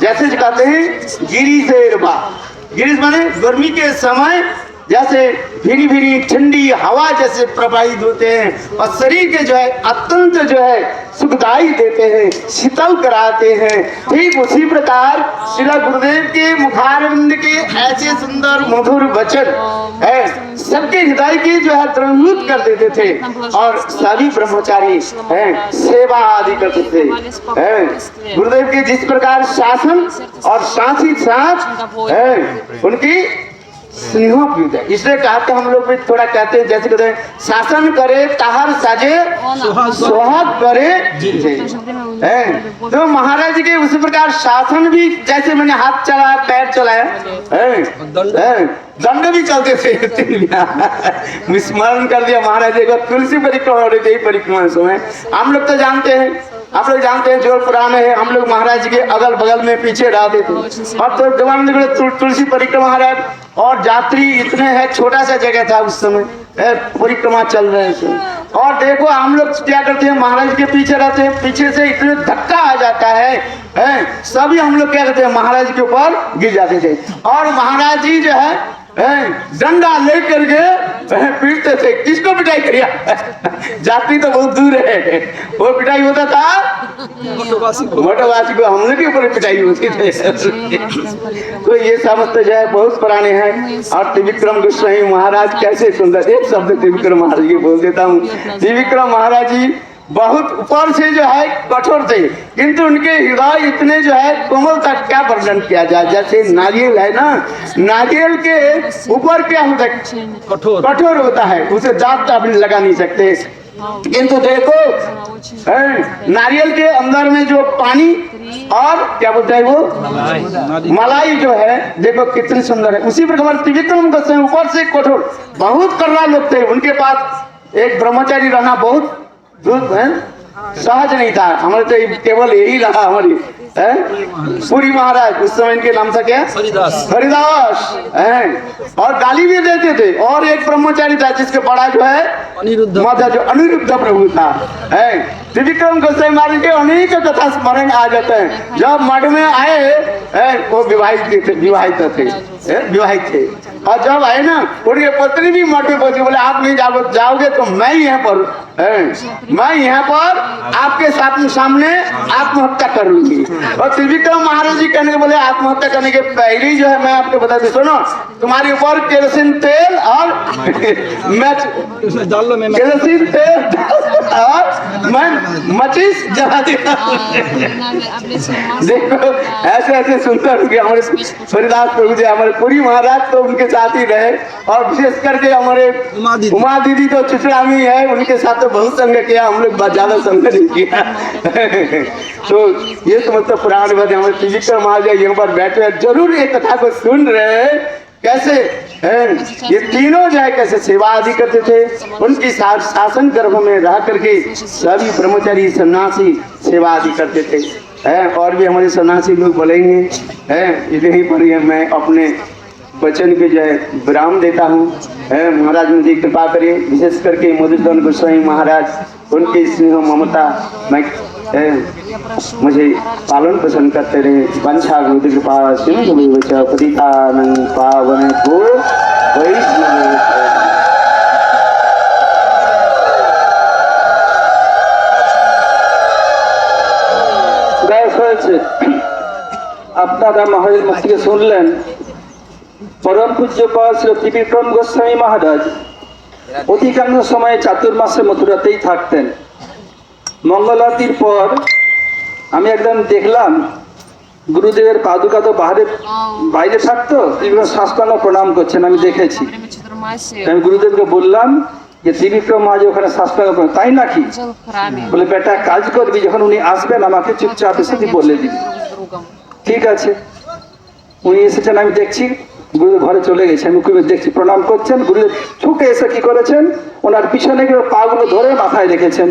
जैसे कहते हैं गिरीश माने गर्मी के समय जैसे भीरी ठंडी हवा जैसे प्रवाहित होते हैं और शरीर के जो है अत्यंत जो है सुखदायी देते हैं, शीतल कराते हैं। ठीक उसी प्रकार श्री गुरुदेव के मुखारविंद के ऐसे सुंदर मधुर वचन है सबके हृदय की जो है द्रवीभूत कर देते थे और सभी ब्रह्मचारी सेवा आदि करते थे। गुरुदेव के जिस प्रकार शासन और साथ ही साथ उनकी स्नेह प्रीत है, इसलिए कहते हम लोग भी थोड़ा कहते हैं जैसे कहते हैं शासन करे ताहर साजे सुहाग करे तो महाराज जी के उसी प्रकार शासन भी जैसे मैंने हाथ चलाया पैर चलाया दंड भी चलते थे। स्मरण कर दिया महाराज जी को तुलसी परिक्रमा हो रही थी परिक्रमा समय हम लोग तो जानते हैं, आप लोग जानते हैं जो पुराने हैं हम लोग महाराज जी के अगल बगल में पीछे रहते थे और तो जवान तुलसी परिक्रमा महाराज और यात्री इतने हैं, छोटा सा जगह था उस समय परिक्रमा चल रहे थे। और देखो हम लोग क्या करते हैं महाराज के पीछे रहते हैं, पीछे से इतने धक्का आ जाता है सभी हम लोग क्या करते हैं महाराज के ऊपर गिर जाते थे और महाराज जी जो है डंडा लेकर के पीटते थे। किसको पिटाई करिए जाति तो बहुत दूर है, वो पिटाई होता था मोटोवासी को, हम लोग के ऊपर पिटाई होती थी। तो ये समझते जो है बहुत पुराने हैं। और त्रिविक्रम गोस्वामी महाराज कैसे सुंदर, एक शब्द त्रिविक्रम महाराज जी बोल देता हूँ। त्रिविक्रम महाराज जी बहुत ऊपर से जो है कठोर थे किंतु उनके हृदय इतने जो है कोमल तक क्या वर्णन किया जाए। जैसे नारियल है ना, नारियल के ऊपर क्या होता है कठोर होता है, उसे दांत आप लगा नहीं सकते। किंतु देखो नारियल के अंदर में जो पानी और क्या बोलता है वो मलाई जो है देखो कितनी सुंदर है। उसी प्रकार त्रिविक्रम गोस्वामी ऊपर से कठोर बहुत कड़वा लोग थे, उनके पास एक ब्रह्मचारी रहना बहुत सहज नहीं था। हमारे तो केवल यही रहा हमारी पूरी महाराज उस समय इनके नाम था क्या हरिदास और गाली भी देते थे। और एक ब्रह्मचारी था जिसके बड़ा जो है अनिरुद्ध प्रभु था। त्रिविक्रम गोस्वामी महाराज के अनेक कथा स्मरण आ जाते हैं। जब मठ में आए वो विवाहित थे और जब है ना उनकी पत्नी भी मठ में पहुंची, बोले आप नहीं जाओगे तो मैं यहाँ पर मैं यहाँ पर आपके सामने आत्महत्या कर लूंगी। और त्रिविक्रम महाराज जी कहने के बोले आत्महत्या करने के पहले ही जो है मैं आपको बता दूं, सुनो तुम्हारे ऊपर केरोसिन तेल और डाल लो, मैं केरोसिन तेल और मैं मचिस जला दिया। देखो ऐसे ऐसे सुंदर हो गया हमारे हरिदास प्रभु जी, हमारे पूरी महाराज तो उनके साथ ही रहे, और विशेष करके हमारे उमा दीदी तो चिचड़ामी है, उनके साथ तो बहुत संग किया, हम लोग ज्यादा संग नहीं किया। तो ये तो मतलब पुराण बात है। हमारे त्रिविक्रम महाराज यहाँ पर बैठे जरूर एक कथा को सुन रहे हैं, कैसे ये तीनों जो है कैसे सेवा आदि करते थे, उनकी शासन गर्भ में रह करके सभी ब्रह्मचारी सन्यासी सेवा आदि करते थे। और भी हमारे सन्यासी लोग बोलेंगे, यहीं पर ही मैं अपने वचन के जो है विराम देता हूँ। महाराज मुझे कृपा करिए, विशेष करके मधुसूदन गोस्वामी महाराज, उनकी स्नेह ममता मैं मुझे पालन पोषण करते रहे। वंशा गुरु कृपा सिंधु पतितानं पावन को वैष्णव। আপনারা মহারাজ মুখ থেকে শুনলেন পরম পূজ্যপাদ শ্রী ত্রিবিক্রম গোস্বামী মহারাজ অধিকাংশ সময় চাতুর্মাসে মথুরাতেই থাকতেন। মঙ্গলারতির পর আমি একদম দেখলাম গুরুদেবের পাদুকা তো বাইরে থাকতো, সাষ্টাঙ্গ প্রণাম করছেন, আমি দেখেছি। আমি গুরুদেবকে বললাম যে ত্রিবিক্রম মহারাজ ওখানে সাষ্টাঙ্গ প্রণাম, তাই নাকি? বলে বেটা কাজ করবি, যখন উনি আসবেন আমাকে চুপচাপ এসে বলে দিবি। ঠিক আছে, উনি এসেছেন, আমি দেখছি গুরুদেব ঘরে চলে গেছে, আমি গুরুদেব দেখছি প্রণাম করছেন। গুরুদেব ছুটে এসে কি করেছেন, ওনার পিছনে গিয়ে পাগুলো ধরে মাথায় রেখেছেন।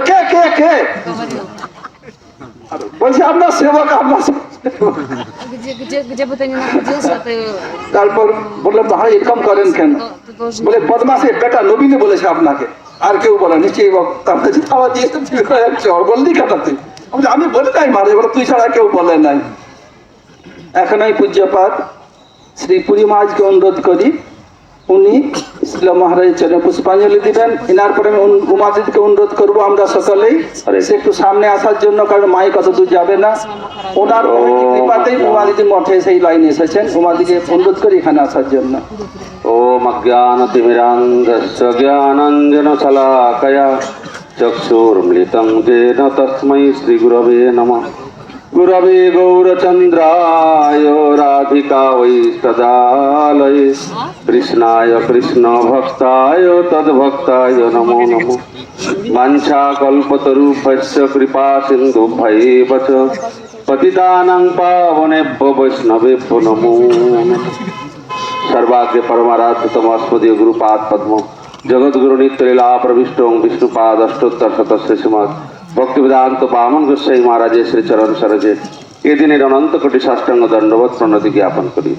কে কে কে বলছে আপনার সেবক, আপনার Где бы ты ни находился, ты তারপর বললাম মহারাজ এরকম করেন কেন? должен... বলে বদমাসে বেটা নবীনে বলেছে আপনাকে, আর কেউ বলে নিশ্চয়ই খাওয়া দিয়ে বললি কাটাতে। আমি বলি নাই মহারাজ, বলে তুই ছাড়া কেউ বলে নাই। এখন আমি পূজ্যপাদ শ্রী পুরী মহারাজকে অনুরোধ করি, উনি শিল মহারাজের চরণে পুষ্পাঞ্জলি দিবেন। এনার পরে আমি উমাদিদিকে অনুরোধ করবো আমরা সকলেই সে একটু সামনে আসার জন্য, কারণ মাই কত দূর যাবে না। ওনার কৃপাতেই উমাদিদি মঠে সেই লাইনে এসেছেন। উমাদিকে অনুরোধ করি এখানে আসার জন্য। ओम अज्ञानतिमिरान्धस्य ज्ञानाञ्जनशलाकया चक्षुर्मृतं येन तस्मै श्रीगुरवे नमः। गुरवे गौरचन्द्राय राधिकावै सदालये कृष्णाय कृष्णभक्ताय तद्भक्ताय नमो नमः। वाञ्छाकल्पतरुभ्यश्च कृपासिन्धुभ्यैव च पतितानां पावनेभ्यो वैष्णवेभ्यो नमो नमः। सर्वाग्रे परमाराध्य तमस्मदीय गुरुपाद पद्म जगद्गुरु नित्यलीला प्रविष्ट विष्णुपाद अष्टोत्तर शतश्री श्रीमद भक्ति वेदांत बामन गोसाई महाराज श्री चरण सरोजे ए दिन अनंत कोटि साष्टांग दंडवत प्रणति ज्ञापन करी।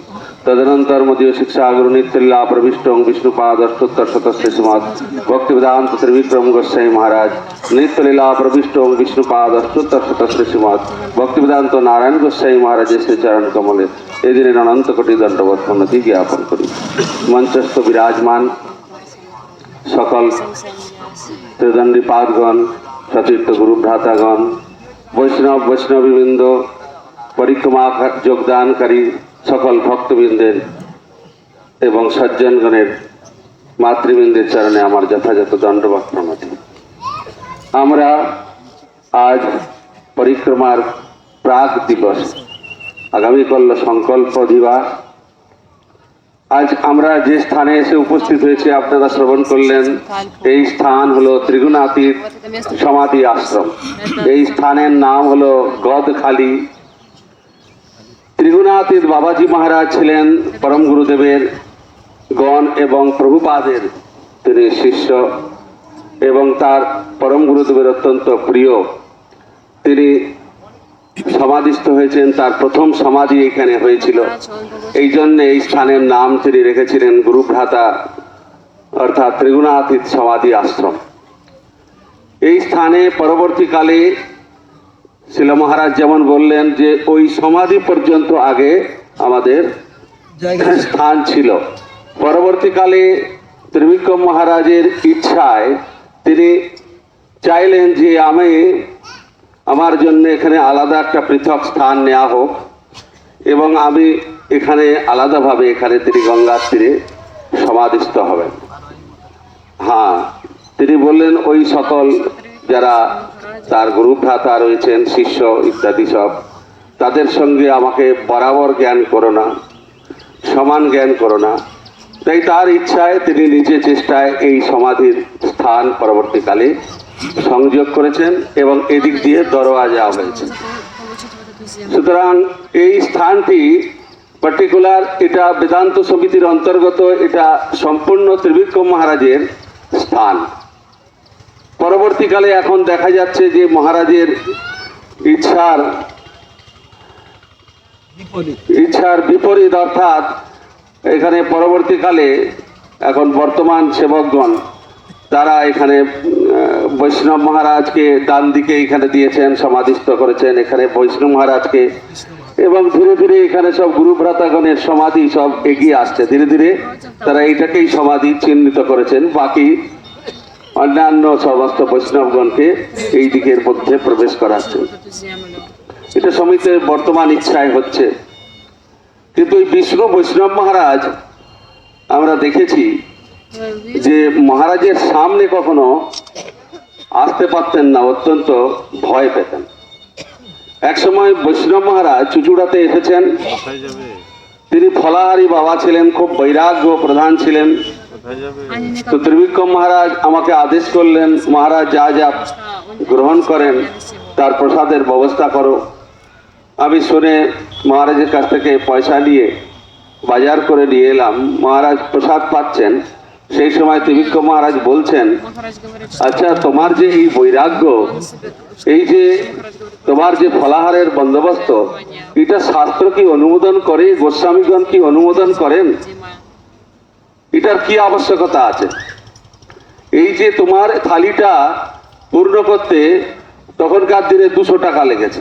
तदनंतर मदीय शिक्षा गुरु नित्यलीला प्रविष्ट विष्णुपाद अष्टोत्तर शतश्री श्रीमद भक्ति वेदांत त्रिविक्रम गोसाई महाराज नित्यलीला प्रविष्ट विष्णुपाद अष्टोत्तर शतश्री श्रीमद भक्ति वेदांत नारायण गोसाई महाराज श्री चरण कमले ए दिन अनंत कोटि दंडवत प्रणति ज्ञापन करी। मंचस्थ विराजमान सकल त्रिदंडीपादगण सतीर्थ गुरु भ्रातागण वैष्णवीवृंद परिक्रमा योगदानकारी सकल भक्तबृंदेर एवं सज्जनगणेर मातृबृंदेर चरणे आमार यथायथ दंडवत प्रणति। आमरा आज परिक्रमार प्राक दिवस आगामीकाल संकल्प दिवस। आज আমরা যে স্থানে এসে উপস্থিত হয়েছে আপনারা শ্রবণ করলেন, এই স্থান হলো ত্রিগুণাতীত সমাধি আশ্রম। এই স্থানের নাম হলো গদখালি। ত্রিগুণাতীত বাবাজি মহারাজ ছিলেন পরম গুরুদেবের গণ এবং প্রভুপাদের তিনি শিষ্য এবং তার পরম গুরুদেবের অত্যন্ত প্রিয়। তিনি সমাধিস্থ হয়েছেন, তার প্রথম সমাধি এখানে হয়েছিল। এই জন্য এই স্থানের নাম তিনি রেখেছিলেন গুরুভ্রাতা অর্থাৎ ত্রিগুণাতীত সমাধি আশ্রম। এই স্থানে পরবর্তীকালে শিল মহারাজ যেমন বললেন যে ওই সমাধি পর্যন্ত আগে আমাদের জায়গা স্থান ছিল। পরবর্তীকালে ত্রিবিক্রম মহারাজের ইচ্ছায় তিনি চাইলেন যে আমার জন্য এখানে আলাদা একটা পৃথক স্থান নেওয়া হোক এবং আমি এখানে আলাদাভাবে এখানে তিনি গঙ্গার তীরে সমাধিস্থ হবেন। হ্যাঁ, তিনি বললেন ওই সকল যারা তার গুরু ভ্রাতা রয়েছেন, শিষ্য ইত্যাদি সব, তাদের সঙ্গে আমাকে বরাবর জ্ঞান করো না, সমান জ্ঞান করো না। তাই তার ইচ্ছায় তিনি নিজে চেষ্টায় এই সমাধির স্থান পরবর্তীকালে সংযোগ করেছেন এবং এদিক দিয়ে দরওয়াজা হয়েছে। সুতরাং এই স্থানটি পার্টিকুলার, এটা বেদান্ত সমিতির অন্তর্গত, এটা সম্পূর্ণ ত্রিবিক্রম মহারাজের স্থান। পরবর্তীকালে এখন দেখা যাচ্ছে যে মহারাজের ইচ্ছার বিপরীত, অর্থাৎ এখানে পরবর্তীকালে এখন বর্তমান সেবকগণ তারা এখানে বৈষ্ণব মহারাজকে ডান দিকে এখানে দিয়েছেন, সমাধিস্থ করেছেন এখানে বৈষ্ণব মহারাজকে, এবং ধীরে ধীরে এখানে সব গুরু ভ্রাতাগণের সমাধি সব এগিয়ে আসছে। ধীরে ধীরে তারা এইটাকেই সমাধি চিহ্নিত করেছেন, বাকি অন্যান্য সমস্ত বৈষ্ণবগণকে এই দিকের মধ্যে প্রবেশ করাচ্ছেন। এটা সমিতির বর্তমান ইচ্ছায় হচ্ছে। কিন্তু এই বিষ্ণু বৈষ্ণব মহারাজ আমরা দেখেছি যে মহারাজের সামনে কখনো আসতে পারতেন না, অত্যন্ত ভয় পেতেন। এক সময় বৈষ্ণব মহারাজ চুচুড়াতে এসেছেন, তিনি ফলাহারি বাবা ছিলেন, খুব বৈরাগ্য প্রধান ছিলেন। তো ত্রিবিক্রম মহারাজ আমাকে আদেশ করলেন, মহারাজ যা যা গ্রহণ করেন তার প্রসাদের ব্যবস্থা করো। আমি শুনে মহারাজের কাছ থেকে পয়সা নিয়ে বাজার করে নিয়ে এলাম। মহারাজ প্রসাদ পাচ্ছেন, সেই সময় ত্রিবিক্রম মহারাজ বলছেন, আচ্ছা তোমার যে এই বৈরাগ্য, এই যে তোমার যে ফলাহারের বন্দোবস্ত, এটা শাস্ত্র কি অনুমোদন করে? গোস্বামীগণ কি অনুমোদন করেন? এটার কি আবশ্যকতা আছে? এই যে তোমার থালিটা পূর্ণ করতে তখনকার দিনে 200 টাকা লেগেছে,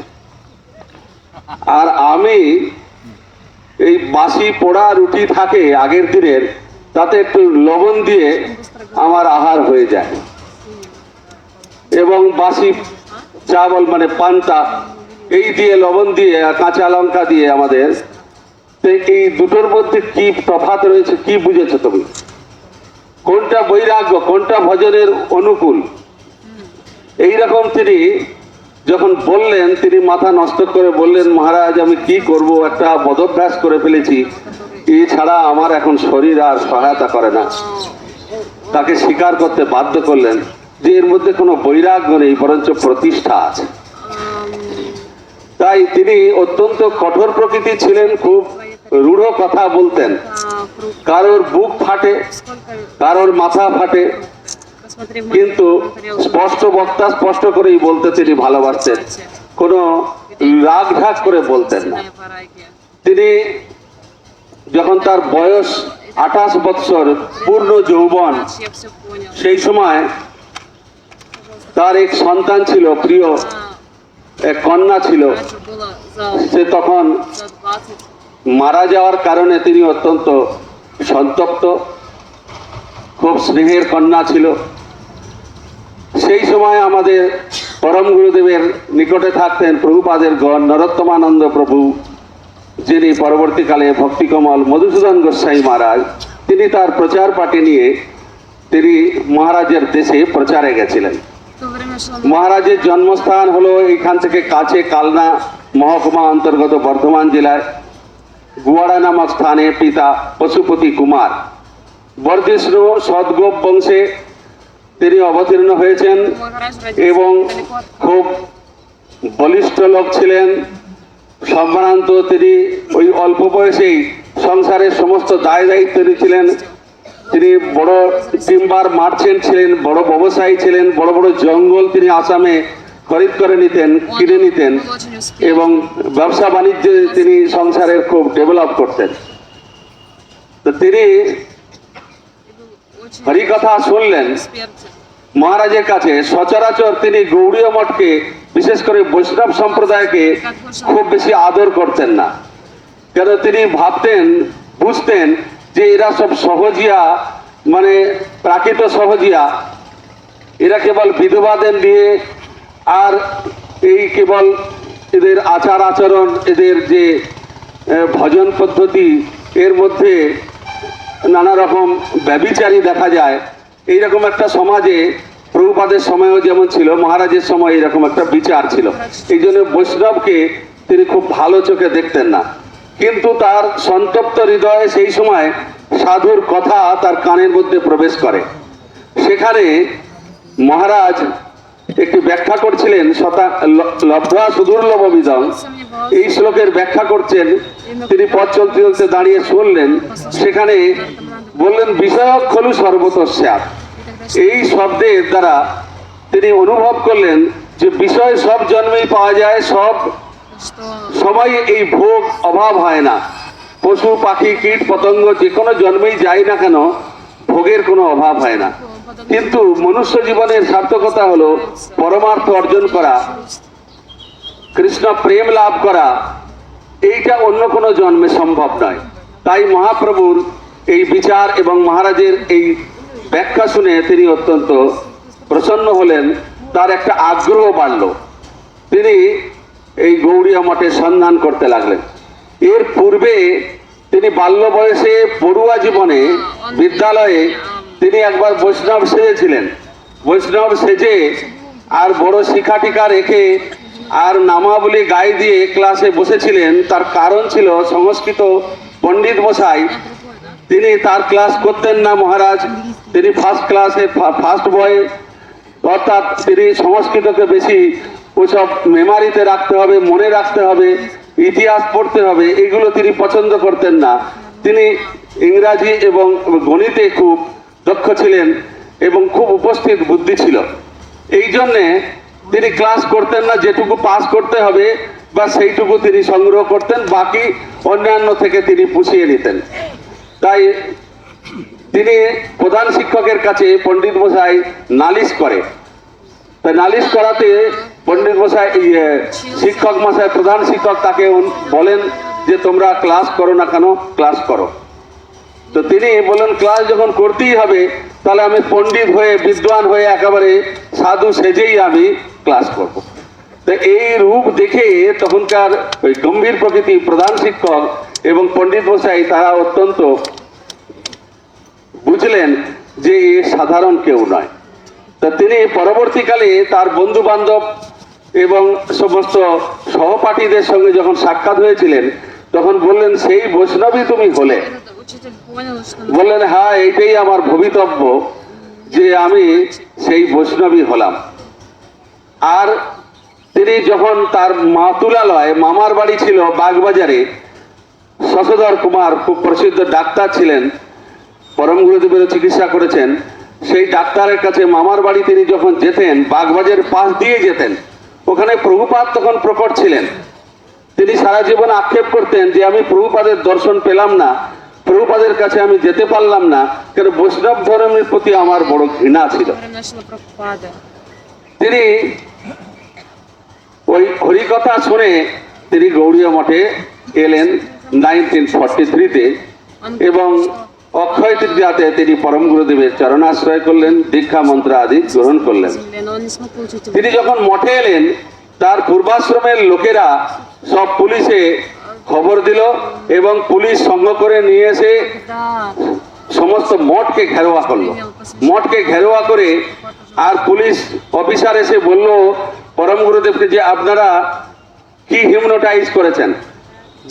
আর আমি এই বাসি পোড়া রুটি থাকে আগের দিনের, তাতে একটু লবণ দিয়ে আমার আহার হয়ে যায়, এবং বাসি চাবল মানে পান্তা এই দিয়ে লবণ দিয়ে কাঁচা লঙ্কা দিয়ে আমাদের, এই দুটোর মধ্যে কি তফাৎ রয়েছে? কি বুঝেছো তুমি? কোনটা বৈরাগ্য, কোনটা ভজনের অনুকূল? এইরকম তিনি যখন বললেন, তিনি মাথা নষ্ট করে বললেন, মহারাজ আমি কি করব, একটা বদভ্যাস করে ফেলেছি, এছাড়া আমার এখন শরীর আর সহায়তা করে না। তাকে স্বীকার করতে বাধ্য করলেন যে এর মধ্যে কোনো বৈরাগ্য নেই, বরঞ্চ প্রতিষ্ঠা আছে। তাই তিনি অত্যন্ত কঠোর প্রকৃতি ছিলেন, খুব রূঢ় কথা বলতেন। কারোর বুক ফাটে, কারোর মাথা ফাটে, কিন্তু স্পষ্ট বক্তা স্পষ্ট করেই বলতে তিনি ভালোবাসতেন, কোনো রাগ ঢাক করে বলতেন না। তিনি যখন তার বয়স 28 বৎসর, পূর্ণ যৌবন, সেই সময় তার এক সন্তান ছিল, প্রিয় এক কন্যা ছিল। সে তখন মারা যাওয়ার কারণে তিনি অত্যন্ত সন্তপ্ত, খুব স্নেহের কন্যা ছিল। সেই সময় আমাদের পরম গুরুদেবের নিকটে থাকতেন প্রভুপাদের গণ নরোত্তমানন্দ প্রভু, যিনি পরবর্তীকালে ভক্তিকমল মধুসূদন গোস্বামী মহারাজ। তিনি তার প্রচার পার্টি নিয়ে তিনি মহারাজের দেশে প্রচারে গেছিলেন। মহারাজের জন্মস্থান হলো এইখান থেকে কাছে কালনা মহকুমা অন্তর্গত বর্ধমান জেলায় গুয়াড়া নামক স্থানে পিতা পশুপতি কুমার বর্ধিষ্ণু সদগোপ বংশে তিনি অবতীর্ণ হয়েছেন এবং খুব বলিষ্ঠ লোক ছিলেন। সম্ভ্রান্ত তিনি ওই অল্প বয়সেই সংসারের সমস্ত দায় দায়িত্ব নিয়েছিলেন। তিনি বড় টিম্বার মার্চেন্ট ছিলেন, বড় ব্যবসায়ী ছিলেন। বড় বড় জঙ্গল তিনি আসামে খরিদ করে নিতেন, কিনে নিতেন, এবং ব্যবসা বাণিজ্যে তিনি সংসারের খুব ডেভেলপ করতেন। তো তিনি হরিকথা শুনলেন মহারাজের কাছে। সচরাচর তিনি গৌড়ীয় মঠকে, বিশেষ করে বৈষ্ণব সম্প্রদায়কে খুব বেশি আদর করতেন না, কেন তিনি ভাবতেন বুঝতেন যে এরা সব সহজিয়া, মানে প্রাকৃত সহজিয়া, এরা কেবল বিধবাদের নিয়ে আর এই কেবল এদের আচার আচরণ, এদের যে ভজন পদ্ধতি, এর মধ্যে নানা রকম ব্যভিচারী দেখা যায়। এইরকম একটা সমাজে প্রভুপাদের সময়ও যেমন ছিল, মহারাজের সময় এরকম একটা বিচার ছিল। এই জন্য বৈষ্ণবকে তিনি খুব ভালো চোখে দেখতেন না। কিন্তু তার সন্তপ্ত হৃদয়ে সেই সময় সাধুর কথা তার কানের মধ্যে প্রবেশ করে। সেখানে মহারাজ একটি ব্যাখ্যা করছিলেন, লব্ধা সুদুর্লভবিদং, এই শ্লোকের ব্যাখ্যা করছেন। তিনি পথ চলতে চলতে দাঁড়িয়ে শুনলেন, সেখানে বললেন বিষয়ক খলু সর্বতস্যাৎ। এই শব্দের দ্বারা তিনি অনুভব করলেন যে বিষয় সব জন্মেই পাওয়া যায়, সব সময় এই ভোগ অভাব হয় না। পশু পাখি কীট পতঙ্গ যে কোনো জন্মেই যায় না কেন, ভোগের কোনো অভাব হয় না। কিন্তু মনুষ্য জীবনের সার্থকতা হলো পরমার্থ অর্জন করা, কৃষ্ণ প্রেম লাভ করা। এইটা অন্য কোনো জন্মে সম্ভব নয়। তাই মহাপ্রভুর এই বিচার এবং মহারাজের এই ব্যাখ্যা শুনে তিনি অত্যন্ত প্রসন্ন হলেন, তার একটা আগ্রহ বাড়ল। তিনি এই গৌড়ীয় মঠের সন্ধান করতে লাগলেন। এর পূর্বে তিনি বাল্য বয়সে পড়ুয়া জীবনে বিদ্যালয়ে তিনি একবার বৈষ্ণব সেজেছিলেন। বৈষ্ণব সেজে আর বড় শিখা টিকা রেখে আর নামাবলী গায়ে দিয়ে ক্লাসে বসেছিলেন। তার কারণ ছিল সংস্কৃত পণ্ডিত মশাই, তিনি তার ক্লাস করতেন না মহারাজ। তিনি ফার্স্ট ক্লাসে ফার্স্ট বয়, অর্থাৎ তিনি সংস্কৃতকে বেশি ওসব মেমারিতে রাখতে হবে, মনে রাখতে হবে, ইতিহাস পড়তে হবে, এগুলো তিনি পছন্দ করতেন না। তিনি ইংরাজি এবং গণিতে খুব দক্ষ ছিলেন এবং খুব উপস্থিত বুদ্ধি ছিল। এই জন্যে তিনি ক্লাস করতেন না। যেটুকু পাস করতে হবে বা সেইটুকু তিনি সংগ্রহ করতেন, বাকি অন্যান্য থেকে তিনি পুষিয়ে নিতেন। তাই তিনি প্রধান শিক্ষকের কাছে পণ্ডিত মশাই নালিশ করে। তাই নালিশ করাতে পণ্ডিত মশাই, শিক্ষক মশাই, প্রধান শিক্ষক তাকে বলেন যে তোমরা ক্লাস করো না কেন, ক্লাস করো। তো তিনি বলেন ক্লাস যখন করতেই হবে, তাহলে আমি পণ্ডিত হয়ে, বিদ্বান হয়ে, একেবারে সাধু সেজেই আমি ক্লাস করব। তো এই রূপ দেখে তখনকার ওই গম্ভীর প্রকৃতি প্রধান শিক্ষক এবং পণ্ডিত মশাই তারা অত্যন্ত বুঝলেন যে এ সাধারণ কেউ নয়। তা তিনি পরবর্তীকালে তার বন্ধু বান্ধব এবং সমস্ত সহপাঠীদের সঙ্গে যখন সাক্ষাৎ হয়েছিলেন, তখন বললেন সেই বৈষ্ণবী তুমি হলে? বললেন হ্যাঁ, এইটাই আমার ভবিতব্য, যে আমি সেই বৈষ্ণবী হলাম। আর তিনি যখন তার মাতুলালয়, মামার বাড়ি ছিল বাগবাজারে, শশধর কুমার খুব প্রসিদ্ধ ডাক্তার ছিলেন, পরম গুরুদেবের চিকিৎসা করেছেন। সেই ডাক্তারের কাছে মামার বাড়ি তিনি যখন যেতেন, বাগবাজারের পাশ দিয়ে যেতেন। ওখানে প্রভুপাদ তখন প্রকট ছিলেন। তিনি সারা জীবন আক্ষেপ করতেন যে আমি প্রভুপাদের দর্শন পেলাম না, প্রভুপাদের কাছে আমি যেতে পারলাম না, কারণ বৈষ্ণব ধর্মের প্রতি আমার বড় ঘৃণা ছিল। তিনি ওই হরিকথা শুনে তিনি গৌড়ীয় মঠে এলেন 1943-তে এবং অক্ষয় তৃতীয়াতে তিনি পরম গুরুদেবের চরণাশ্রয় করলেন, দীক্ষা মন্ত্র আদি গ্রহণ করলেন। তিনি যখন মঠে এলেন, তার পূর্বাশ্রমের লোকেরা সব পুলিশে খবর দিল এবং পুলিশ সঙ্গ করে নিয়ে এসে সমস্ত মঠকে ঘেরোয়া করলো। মঠকে ঘেরোয়া করে আর পুলিশ অফিসার এসে বলল পরম গুরুদেবকে যে আপনারা কি হিপনোটাইজ করেছেন,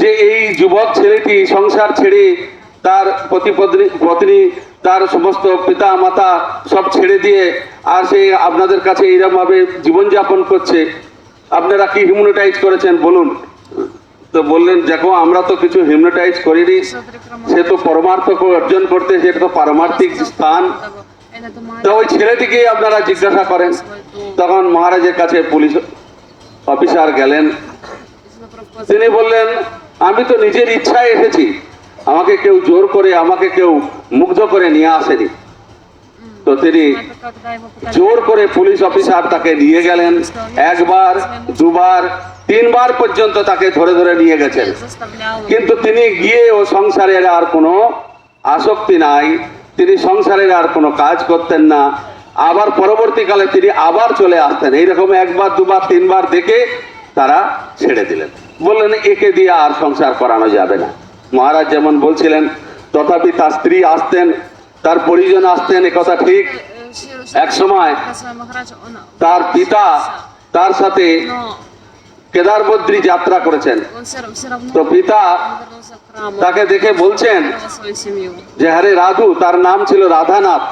যে এই যুবক ছেলেটি সংসার ছেড়ে তার পত্নী, তার সমস্ত পিতা মাতা সব ছেড়ে দিয়ে আর সে আপনাদের কাছে এইরকম ভাবে জীবনযাপন করছে, আপনারা কি হিপনোটাইজ করেছেন বলুন। তো বললেন দেখো আমরা তো কিছু হিপনোটাইজ করিনি, সে তো পরমার্থ অর্জন করতে, সেটা তো পারমার্থিক স্থান, তো ওই ছেলেটিকে আপনারা জিজ্ঞাসা করেন। তখন মহারাজের কাছে পুলিশ অফিসার গেলেন। তিনি বললেন আমি তো নিজের ইচ্ছায় এসেছি, আমাকে কেউ জোর করে, আমাকে কেউ মুগ্ধ করে নিয়ে আসেনি। তো তিনি জোর করে পুলিশ অফিসার তাকে নিয়ে গেলেন, একবার দুবার 3 বার পর্যন্ত তাকে ধরে ধরে নিয়ে গেছেন, заставлял কিন্তু তিনি গিয়ে ও সংসারের আর কোনো আসক্তি নাই, তিনি সংসারের আর কোনো কাজ করতেন না। আবার পরবর্তীকালে তিনি আবার চলে আসতেন, এইরকম 1 বার 2 বার 3 বার দেখে তারা ছেড়ে দিলেন, বললেন একে দিয়ে আর সংসার করানো যাবে না। মহারাজ যেমন বলছিলেন, তথাপি তার স্ত্রী আসতেন, তার পরিজন আসতেন, একথা ঠিক। এক সময় свой Махарадж, он তার পিতা তার সাথে но কেদারবদ্রী যাত্রা করেছেন, он все равно তো পিতা вернулся к храму, তাকে দেখে বলছেন вернулся в свою семью. যে হরে রাধু, তার নাম ছিল রাধানাথ।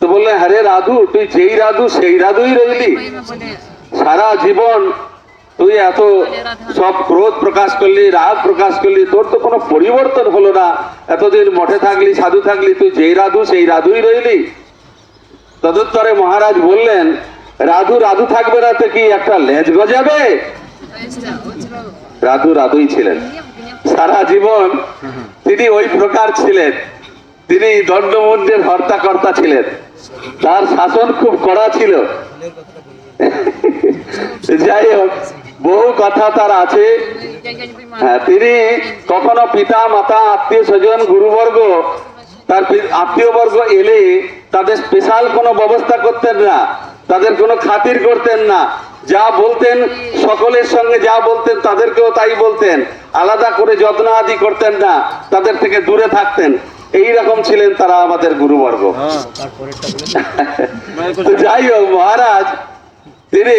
তো বললেন, হরে রাধু, তুই যেই রাধু সেই রাধুই রইলি, Его имя были সারা জীবন তুই এত সব ক্রোধ প্রকাশ করলি, রাগ প্রকাশ করলি, তোর তো কোনো পরিবর্তন হলো না, এতদিন মঠে থাকলি, সাধু থাকলি, তুই যেই রাধু সেই রাধুই রইলি। তদুত্তরে মহারাজ বললেন, রাধু রাধু থাকবে না তো কি একটা লেজ গজাবে? то есть у тебя রাধু রাধুই ছিলেন гнев, সারা জীবন, তিনি ওই প্রকার ছিলেন। তিনি দণ্ডমুণ্ডের হর্তাকর্তা ছিলেন, তার শাসন খুব কড়া ছিল। যাই হোক, বহু কথা তার আছে। я не понимаю. হ্যাঁ, তিনি কখনো পিতা মাতা আত্মীয় স্বজন গুরুবর্গ, তার আত্মীয়বর্গ এলে তাদের স্পেশাল কোনো ব্যবস্থা করতেন না, তাদের কোনো খাতির করতেন না, যা বলতেন সকলের সঙ্গে যা বলতেন তাদেরকেও তাই বলতেন, আলাদা করে যত্ন আদি করতেন না, তাদের থেকে দূরে থাকতেন। এই রকম ছিলেন তারা আমাদের গুরুবর্গ। তো যাই হোক, মহারাজ তিনি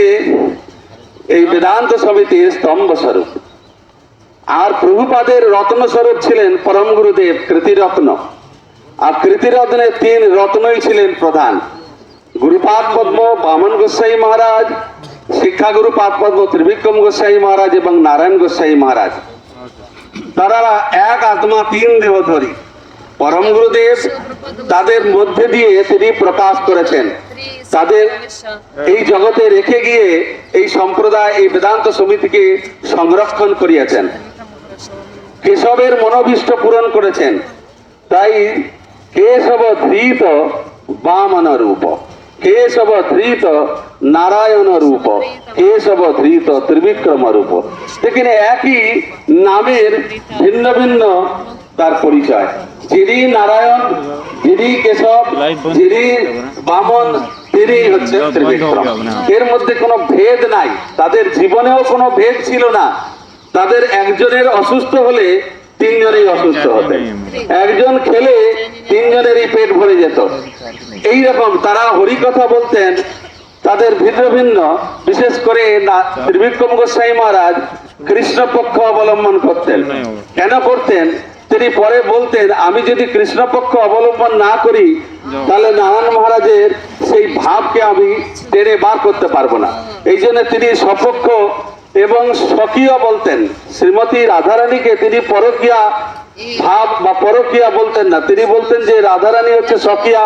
এই বেদান্ত সমিতির স্তম্ভ স্বরূপ, আর প্রভুপাদের রত্ন স্বরূপ ছিলেন পরম গুরুদেব কৃতিরত্ন। আর কৃতিরত্নের 3 রত্নই ছিলেন প্রধান, গুরুপাদ পদ্ম বামন গোসাই মহারাজ, শিক্ষাগুরু পাদ পদ্ম ত্রিবিক্রম গোসাই মহারাজ এবং নারায়ণ গোসাই মহারাজ। তারা এক আত্মা 3 দেহধরী। পরম গুরুদেব তাদের মধ্যে দিয়ে তিনি প্রকাশ করেছেন, তাদের এই জগতে রেখে গিয়ে এই সম্প্রদায়, এই বেদান্ত সমিতিকে সংরক্ষণ করিয়াছেন, কেশবের মনোভীষ্ট পূরণ করেছেন। তাই কেশব ধৃত বামন রূপ, কেশব ধৃত নারায়ণ রূপ, কেশব ধৃত ত্রিবিক্রম রূপ। দেখেন, একই নামের ভিন্ন ভিন্ন তার পরিচয়। যিনি নারায়ণ, যিনি কেশব, যিনি বামন, তিনি হচ্ছে ত্রিবিক্রম। এর মধ্যে কোনো ভেদ নাই, তাদের জীবনেও কোনো ভেদ ছিল না। তাদের একজনের অসুস্থ হলে 3 জনেই অসুস্থ হতেন, একজন খেলে 3 জনেরই পেট ভরে যেত। এইরকম তারা হরিকথা বলতেন, তাদের ভিন্ন ভিন্ন। বিশেষ করে ত্রিবিক্রম গোস্বামী মহারাজ কৃষ্ণ পক্ষ অবলম্বন করতেন। কেন করতেন? তিনি পরে বলতেন, আমি যদি কৃষ্ণ পক্ষ অবলম্বন না করি তাহলে নারায়ণ মহারাজের সেই ভাবকে আমি টেনে বার করতে পারবো না। এই জন্য তিনি সপক্ষ এবং স্বকীয় বলতেন। শ্রীমতী রাধারানীকে তিনি পরকীয়া ভাব বা পরকীয়া বলতেন না, তিনি বলতেন যে রাধারানী হচ্ছে স্বকীয়া।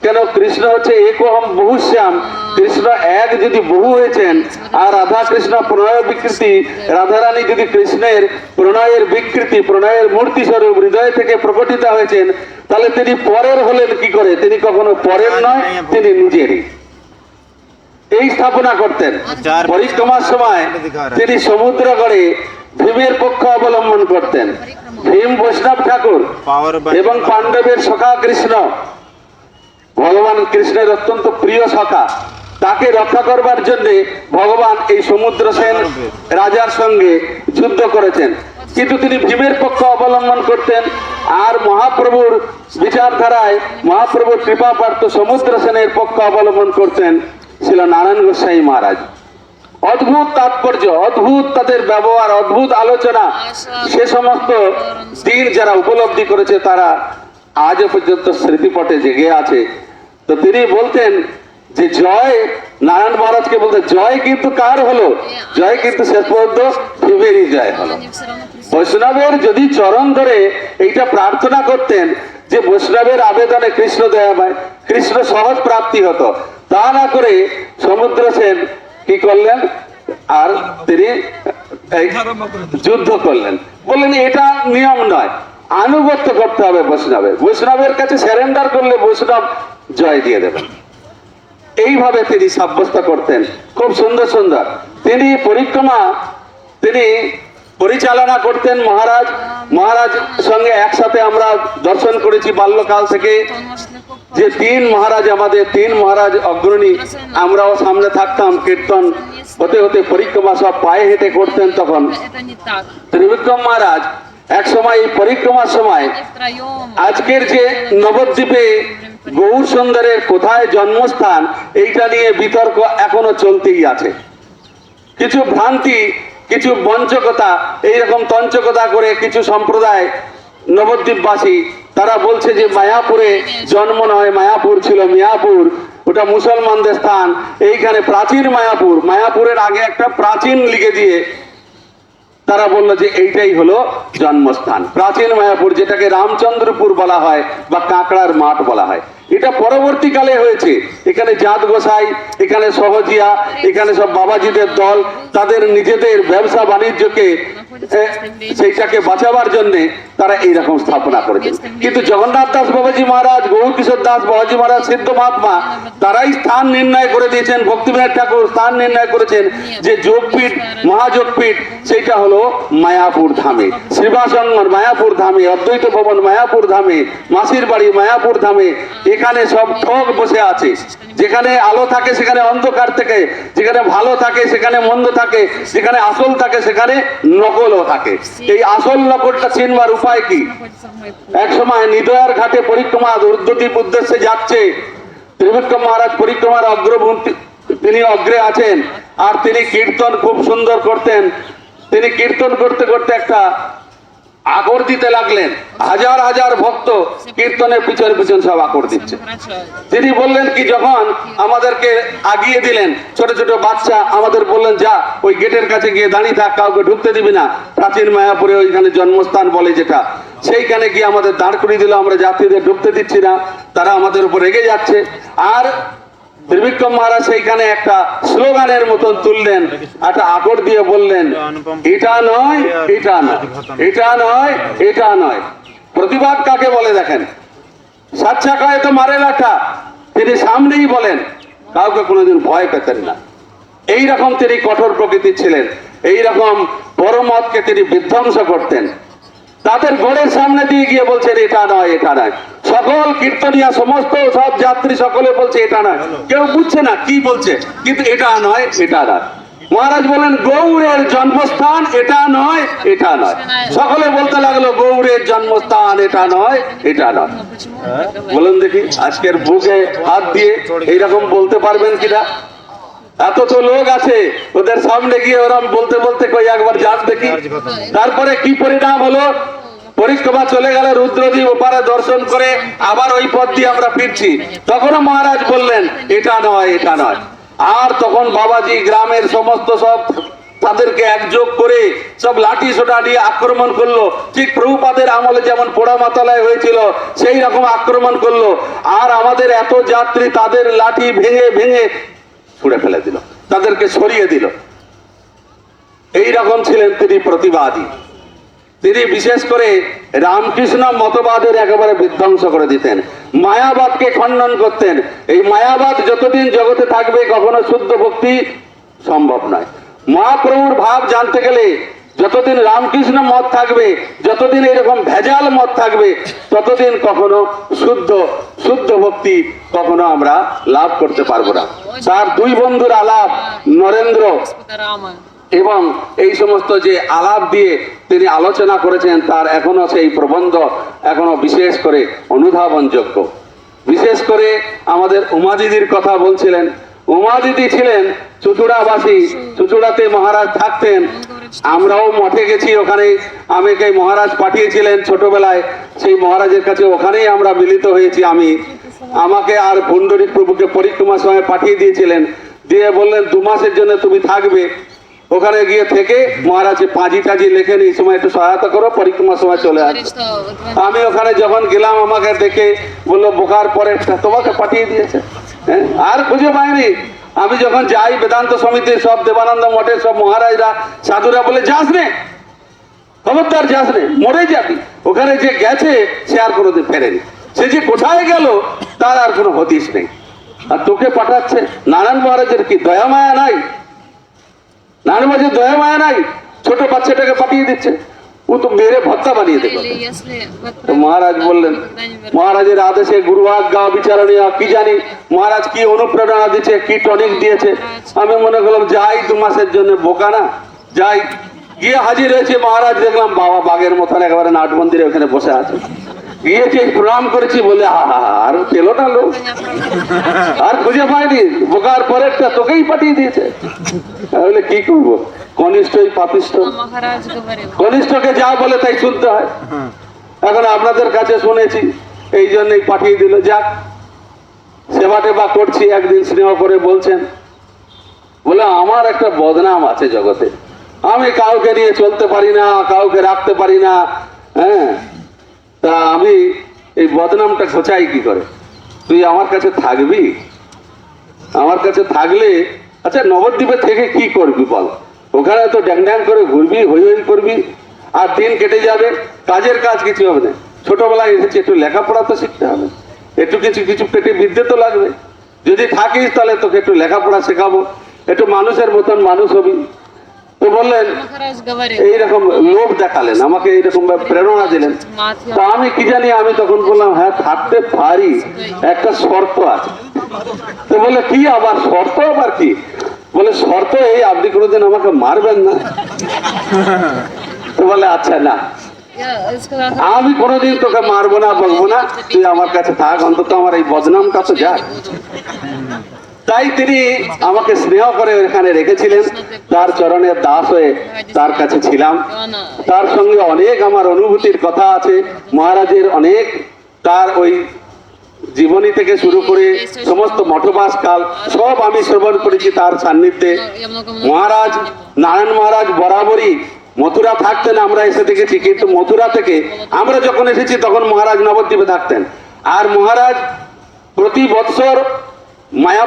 কেন? কৃষ্ণ হচ্ছে একোহম বহুশ্যাম, কৃষ্ণ এক যদি বহু হয়েছেন, আর রাধা কৃষ্ণ প্রণয় বিকৃতি, রাধারানী যদি কৃষ্ণের প্রণয়ের বিকৃতি, প্রণয়ের মূর্তি স্বরূপ হৃদয় থেকে প্রকটিত হয়েছেন, তাহলে তিনি পরের হলেন কি করে? তিনি কখনো পরের নয়, তিনি নিজেরই। এই স্থাপনা করতেন। পরিক্রমার সময় তিনি সমুদ্র গড়ে ভীমের পক্ষ অবলম্বন করতেন। ভীম বৈষ্ণব ঠাকুর এবং পাণ্ডবের সখা কৃষ্ণ, ভগবান কৃষ্ণের অত্যন্ত প্রিয় সখা, তাকে রক্ষা করবার জন্য ভগবান এই সমুদ্র সেন রাজার সঙ্গে যুদ্ধ করেছেন, কিন্তু তিনি ভীমের পক্ষ অবলম্বন করতেন। আর মহাপ্রভুর বিচারধারায় মহাপ্রভুর কৃপা প্রাপ্ত সমুদ্র সেনের পক্ষ অবলম্বন করতেন ছিল নারায়ণ গোস্বামী মহারাজ। অদ্ভুত তাৎপর্য, অদ্ভুত তাদের ব্যবহার, অদ্ভুত আলোচনা, সে সমস্ত দিন যারা উপলব্ধি করেছে তারা আজও পর্যন্ত স্মৃতিপটে জেগে আছে। তো তিনি বলতেন যে জয়, নারায়ণ মহারাজকে বলতেন, জয় কিন্তু কার হলো? জয় কিন্তু শেষ পর্যন্ত ভীমেরই জয় হলো। Они все равно присутствуют. বৈষ্ণবের যদি চরণ ধরে এইটা প্রার্থনা করতেন যে বৈষ্ণবের আবেদনে কৃষ্ণ দয়াময়, কৃষ্ণ সহজ প্রাপ্তি হতো, তা না করে সমুদ্র সেন কি করলেন? আর তিনি এই যুদ্ধ করলেন। বললেন এটা নিয়ম নয়, আনুগত্য করতে হবে বৈষ্ণবের। বৈষ্ণবের কাছে স্যারেন্ডার করলে বৈষ্ণব জয় দিয়ে দেবেন। এইভাবে তিনি সাব্যস্ত করতেন, খুব সুন্দর সুন্দর। তিনি তিনি পরিচালনা করতেন মহারাজ সঙ্গে একসাথে আমরা দর্শন করেছি বাল্যকাল থেকে, যে তিন মহারাজ অগ্রণী, আমরাও সামনে থাকতাম, কীর্তন হতে হতে পরিক্রমা সব পায়ে হেঁটে করতেন। তখন Это не так. ত্রিবিক্রম মহারাজ এক সময় এই পরিক্রমার সময় Они втроем. আজকের যে নবদ্বীপে গৌর সুন্দরের কোথায় জন্মস্থান, এইটা নিয়ে বিতর্ক এখনো চলতেই আছে। কিছু ভ্রান্তি, কিছু বঞ্চকতা, এইরকম তঞ্চকতা করে কিছু সম্প্রদায় নবদ্বীপবাসী তারা বলছে যে মায়াপুরে জন্ম নয়, মায়াপুর ছিল মিয়াপুর, ওটা মুসলমানদের স্থান। এইখানে প্রাচীন মায়াপুরের আগে একটা প্রাচীন লিখে দিয়ে তারা বললো যে এইটাই হলো জন্মস্থান, প্রাচীন মায়াপুর, যেটাকে রামচন্দ্রপুর বলা হয় বা কাঁকড়ার মাঠ বলা হয়। এটা পরবর্তীকালে হয়েছে। এখানে জাত গোসাই, এখানে সহজিয়া, এখানে সব বাবাজিদের দল তাদের নিজেদের ব্যবসা বাণিজ্যকে সেইটাকে বাঁচাবার জন্য তারা এইরকম স্থাপনা করেছে। কিন্তু জগন্নাথ দাস বাবাজি মহারাজ, গৌর কিশোর দাস বাবাজি মহারাজ, সিদ্ধ মহাত্মা তারাই স্থান নির্ণয় করে দিয়েছেন। ভক্তিবিনোদ ঠাকুর স্থান নির্ণয় করেছেন যে যোগপীঠ, মহাযোগপীঠ সেইটা হলো মায়াপুর ধামে, শ্রীবাসঙ্গন মায়াপুর ধামে, অদ্বৈত ভবন মায়াপুর ধামে, মাসির বাড়ি মায়াপুর ধামে। এখানে সব ঠক বসে আছে। যেখানে আলো থাকে সেখানে অন্ধকার থাকে, যেখানে ভালো থাকে সেখানে মন্দ থাকে, যেখানে আসল থাকে সেখানে নকলও থাকে। এই আসল নকলটা চিনবার উপায় কি? Находится в моей এক সময় নিদয়ার ঘাটে পরিক্রমা উর্ধ্বদ্বীপ উদ্দেশ্যে যাচ্ছে, ত্রিবিক্রম মহারাজ পরিক্রমার তিনি অগ্রে আছেন, আর তিনি কীর্তন খুব সুন্দর করতেন। তিনি কীর্তন করতে করতে একটা আকর দিতে লাগলেন। হাজার হাজার ভক্ত কীর্তনের পিছনে পিছনে সব আকর দিচ্ছে। хорошо. তিনি বললেন কি, যখন আমাদেরকে আগিয়ে দিলেন, ছোট ছোট বাচ্চা, আমাদের বললেন যা ওই গেটের কাছে গিয়ে দাঁড়িয়ে থাক, কাউকে ঢুকতে দিবি না। প্রাচীন মায়াপুরে ওইখানে জন্মস্থান বলে যেটা, সেইখানে গিয়ে আমাদের দাঁড় করিয়ে দিল। আমরা যাত্রীদের ঢুকতে দিচ্ছি না, তারা আমাদের উপর রেগে যাচ্ছে। আর ত্রিবিক্রম মহারাজ সেইখানে একটা স্লোগানের মতন তুললেন, একটা আকর দিয়ে বললেন, এটা নয়, এটা নয়, এটা নয়, এটা নয়। প্রতিবাদ কাকে বলে দেখেন, সাচ্চা কয় তো মারে লাঠা। তিনি সামনেই বলেন, কাউকে কোনোদিন ভয় পেতেন না। এইরকম তিনি কঠোর প্রকৃতির ছিলেন। এইরকম পরমতকে তিনি বিধ্বংস করতেন। তাদের গড়ের সামনে দিয়ে গিয়ে বলছেন এটা নয়, এটা নয়। সকল কীর্তনিয়া, সমস্ত সব যাত্রী সকলে বলছে এটা নয়, কেউ বুঝছে না কি বলছে, কিন্তু এটা নয়, এটা নয়। মহারাজ বলেন গৌড়ের জন্মস্থান এটা নয়, এটা নয়। সকলে বলতে লাগলো গৌড়ের জন্মস্থান এটা নয়, এটা নয়। Но почему он так говорит? বলুন দেখি, আজকের বুকে হাত দিয়ে এইরকম বলতে পারবেন কিনা? এত তো লোক আছে, ওদের সামনে গিয়ে ওরম বলতে বলতে কই একবার যান দেখি। তারপরে কি পরিণাম হলো? পরিক্রমা চলে গেল, রুদ্রদ্বীপ ওপারে দর্শন করে আবার ওই পথ দিয়ে আমরা ফিরছি। তখনও মহারাজ বললেন এটা নয়, এটা নয়। আর তখন বাবাজি গ্রামের সমস্ত সব তাদেরকে একযোগ করে সব লাঠি সোটা দিয়ে আক্রমণ করলো। ঠিক প্রভুপাদের আমলে যেমন পোড়ামাতলায় হয়েছিল সেই রকম আক্রমণ করলো। আর আমাদের এত যাত্রী তাদের লাঠি ভেঙে ভেঙে ছুঁড়ে ফেলে দিল, তাদেরকে সরিয়ে দিল। এইরকম ছিলেন তিনি প্রতিবাদী। তিনি বিশেষ করে রামকৃষ্ণ মতবাদের একেবারে বিধ্বংস করে দিতেন, মায়াবাদকে খণ্ডন করতেন। এই মায়াবাদ যতদিন জগতে থাকবে কখনো শুদ্ধ ভক্তি সম্ভব নয়। মহাপ্রভুর ভাব জানতে গেলে যতদিন রামকৃষ্ণ মত থাকবে, যতদিন এরকম ভেজাল মত থাকবে, ততদিন কখনো শুদ্ধ ভক্তি কখনো আমরা লাভ করতে পারবো না। তার দুই বন্ধুর আলাপ, নরেন্দ্র Господа Рама. এবং এই সমস্ত যে আলাপ দিয়ে তিনি আলোচনা করেছেন, তার এখনো সেই প্রবন্ধ এখনো বিশেষ করে অনুধাবনযোগ্য। বিশেষ করে আমাদের উমাদিদির কথা বলছিলেন। উমাদিদি ছিলেন চুচুড়াবাসী, চুচুড়াতে মহারাজ থাকতেন। আমরাও মঠে গেছি, ওখানে আমাকে মহারাজ পাঠিয়েছিলেন ছোটবেলায়, সেই মহারাজের কাছে ওখানেই আমরা মিলিত হয়েছি। আমাকে আর পুণ্ডরীক প্রভুকে পরিক্রমার সময় পাঠিয়ে দিয়েছিলেন, দিয়ে বললেন 2 মাসের জন্য তুমি থাকবে ওখানে, গিয়ে থেকে মহারাজ পাঁজি টাজি লেখেন, এই সময় একটু সহায়তা করো, পরিক্রমার সময় চলে আসবে। Говорит, что вот আমি ওখানে যখন গেলাম, আমাকে দেখে বললো বোকার পরে তোমাকে পাঠিয়ে দিয়েছে। হ্যাঁ, আর খুঁজে পাইনি। আমি যখন যাই, বেদান্ত সমিতির সব দেবানন্দ মঠের সব মহারাজরা, সাধুরা বলে যাস নে, খবরদার যাস নে, মরে যাবি। ওখানে যে গেছে সে আর কোনোদিন ফেরেনি। সে যে কোথায় গেল তার আর কোনো হদিস নেই। আর তোকে পাঠাচ্ছে। নারায়ণ মহারাজের কি দয়া মায়া নাই? নারায়ণ মহারাজের দয়া মায়া নাই? ছোট বাচ্চাটাকে পাঠিয়ে দিচ্ছে, ও তো মেরে ভত্তা বানিয়ে দেবে। Или если вот তো মহারাজ বললেন, когда они вернутся, মহারাজের আদেশে গুরু আজ্ঞা বিচারণীয় কি জানি মহারাজ কি অনুপ্রেরণা দিচ্ছে, কি টনিক দিয়েছে। আমি মনে করলাম যাই 2 মাসের জন্য, বোকা না, যাই। গিয়ে হাজির হয়েছে মহারাজ, দেখলাম বাবা বাঘের মতন একেবারে নাট মন্দিরে ওখানে বসে আছে। গিয়েছে, প্রণাম করেছি, বলে আর পেলোটা লোক আর খুঁজে পাইনি, বোকার পরেরটা তোকেই পাঠিয়ে দিয়েছে। বলে কি করবো, কনিষ্ঠই পাপিষ্ঠ, Махарадж говорил, কনিষ্ঠকে যা বলে তাই শুনতে হয়। এখন আপনাদের কাছে শুনেছি, এই জন্যই পাঠিয়ে দিল। যাক, সেবা টেবা করছি। একদিন স্নেহ করে বলছেন, বলে আমার একটা বদনাম আছে জগতে, আমি কাউকে নিয়ে চলতে পারি না, কাউকে রাখতে পারি না। হ্যাঁ, তা আমি এই বদনামটা ঘোচাই কি করে? তুই আমার কাছে থাকবি? আমার কাছে থাকলে, আচ্ছা নবদ্বীপে থেকে কি করবি বল? ওখানে তো ড্যাং ড্যাং করে ঘুরবি, হই হই করবি, আর দিন কেটে যাবে, কাজের কাজ কিছু হবে না। ছোটবেলায় এসেছি, একটু লেখাপড়া তো শিখতে হবে, একটু কিছু কিছু পেটে বিদ্যে তো লাগবে। যদি থাকিস তাহলে তোকে একটু লেখাপড়া শেখাবো, একটু মানুষের মতন মানুষ হবি। তো বললেন, Махарадж говорил, এইরকম লোভ দেখালেন, আমাকে এইরকম প্রেরণা দিলেন। তা আমি কি জানি, আমি তখন বললাম হ্যাঁ থাকতে পারি, একটা শর্ত আছে। তো বলে কি আবার শর্ত? আবার কি? বলে শর্ত এই, আপনি কোনোদিন আমাকে মারবেন না। তো বলে আচ্ছা না, я сказала, আমি কোনোদিন তোকে মারবো না, বলবো না, তুই আমার কাছে থাক, অন্তত আমার এই বদনামটা তো যাক। তাই তিনি আমাকে স্নেহ করে এখানে রেখেছিলেন, তার চরণের দাস হয়ে তার কাছে ছিলাম। তার সঙ্গে অনেক আমার অনুভূতির কথা আছে, মহারাজের অনেক, তার ওই জীবনী থেকে শুরু করে সমস্ত মঠবাস কাল সব আমি শ্রবণ করেছি তার সান্নিধ্যে। я много মহারাজ নারায়ণ মহারাজ বরাবরই মথুরা থাকতেন, আমরা এসে দেখেছি, কিন্তু মথুরা থেকে আমরা যখন এসেছি তখন মহারাজ নবদ্বীপে থাকতেন। আর মহারাজ প্রতি বৎসর মায়া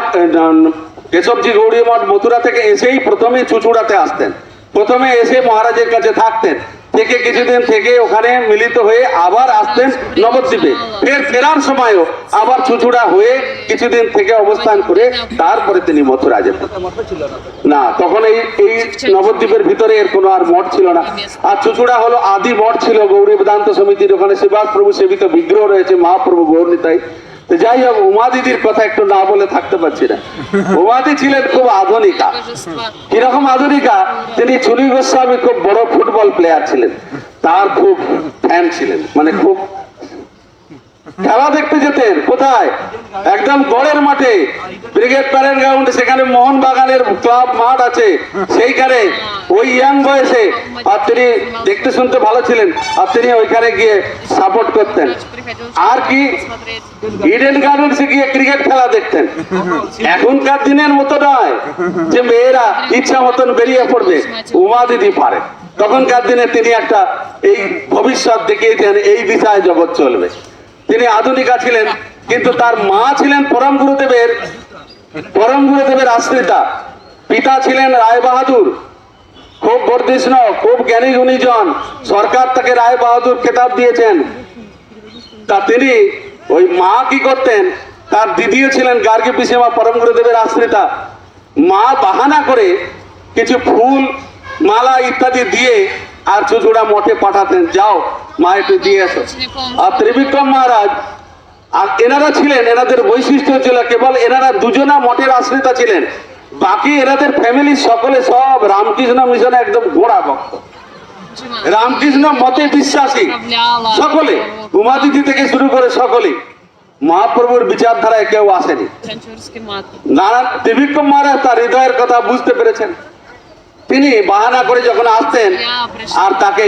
কেশবজি গৌরী মঠ মথুরা থেকে এসেই প্রথমে চুচুড়াতে আসতেন, প্রথমে এসে মহারাজের কাছে থাকতেন, থেকে কিছুদিন থেকে ওখানে মিলিত হয়ে আবার আসতেন নবদ্বীপে, ফের ফেরার সময়ও আবার চুচুড়া হয়ে কিছুদিন থেকে অবস্থান করে তারপরে তিনি মথুরা যেতেন। না, তখন এই নবদ্বীপের ভিতরে এর কোনো আর মঠ ছিল না। আর চুচুড়া হলো আদি মঠ ছিল গৌরী বেদান্ত সমিতির, ওখানে শিবাস প্রভু সেবিত বিগ্রহ রয়েছে, মহাপ্রভু গৌরনীতাই। তো যাই হোক, উমা দিদির কথা একটু না বলে থাকতে পারছি না। উমাদি ছিলেন খুব আধুনিকা। божества. কিরকম আধুনিকা? তিনি চুনি গোস্বামী খুব বড় ফুটবল প্লেয়ার ছিলেন, তার খুব ফ্যান ছিলেন, মানে খুব খেলা দেখতে যেতেন। কোথায়? একদম গড়ের মাঠে, ব্রিগেড প্যারেড গ্রাউন্ডে, সেখানে মোহনবাগানের ক্লাব মাঠ আছে, সেইখানে ওই ইয়াং বয়সে। আর তিনি দেখতে শুনতে ভালো ছিলেন, আর তিনি ওইখানে গিয়ে সাপোর্ট করতেন। আর কি, ইডেন গার্ডেন্সে গিয়ে ক্রিকেট খেলা দেখতেন। এখনকার দিনের মতো নয় যে মেয়েরা ইচ্ছা মতন বেরিয়ে পড়বে, উমা দিদি পারে। তখনকার দিনে তিনি একটা এই ভবিষ্যৎ দেখিয়েছেন, এই দিশায় জগৎ চলবে। তিনি আধুনিকা ছিলেন, কিন্তু তার মা ছিলেন পরম গুরুদেবের আশ্রিতা। পিতা ছিলেন রায় বাহাদুর, খুব বর্ধিষ্ণু, খুব জ্ঞানী গুণীজন, সরকার তাকে রায় বাহাদুর খেতাব দিয়েছেন। তা তিনি ওই মা কি করতেন, তার দিদিও ছিলেন গার্গী পিসিমা পরম গুরুদেবের আশ্রিতা। মা বাহানা করে কিছু ফুল মালা ইত্যাদি দিয়ে আর চুচুড়া মঠে পাঠাতেন, যাও মা একটু দিয়ে এসো। আর ত্রিবিক্রম মহারাজ আর এনারা ছিলেন, এনাদের বৈশিষ্ট্য ছিল কেবল এনারা দুজনা মঠের আশ্রিতা ছিলেন, বাকি এনাদের ফ্যামিলি সকলে সব রামকৃষ্ণ মিশনে একদম গোড়া ভক্ত, রামকৃষ্ণ মতে বিশ্বাসী সকলে, উমাদিদি থেকে শুরু করে সকলে। মহাপ্রভুর বিচারধারায় কেউ আসেনি। Чанчурский мат. নারায়ণ ত্রিবিক্রম মহারাজ তার হৃদয়ের কথা বুঝতে পেরেছেন। তিনি বাহানা করে যখন আসতেন, আর তাকে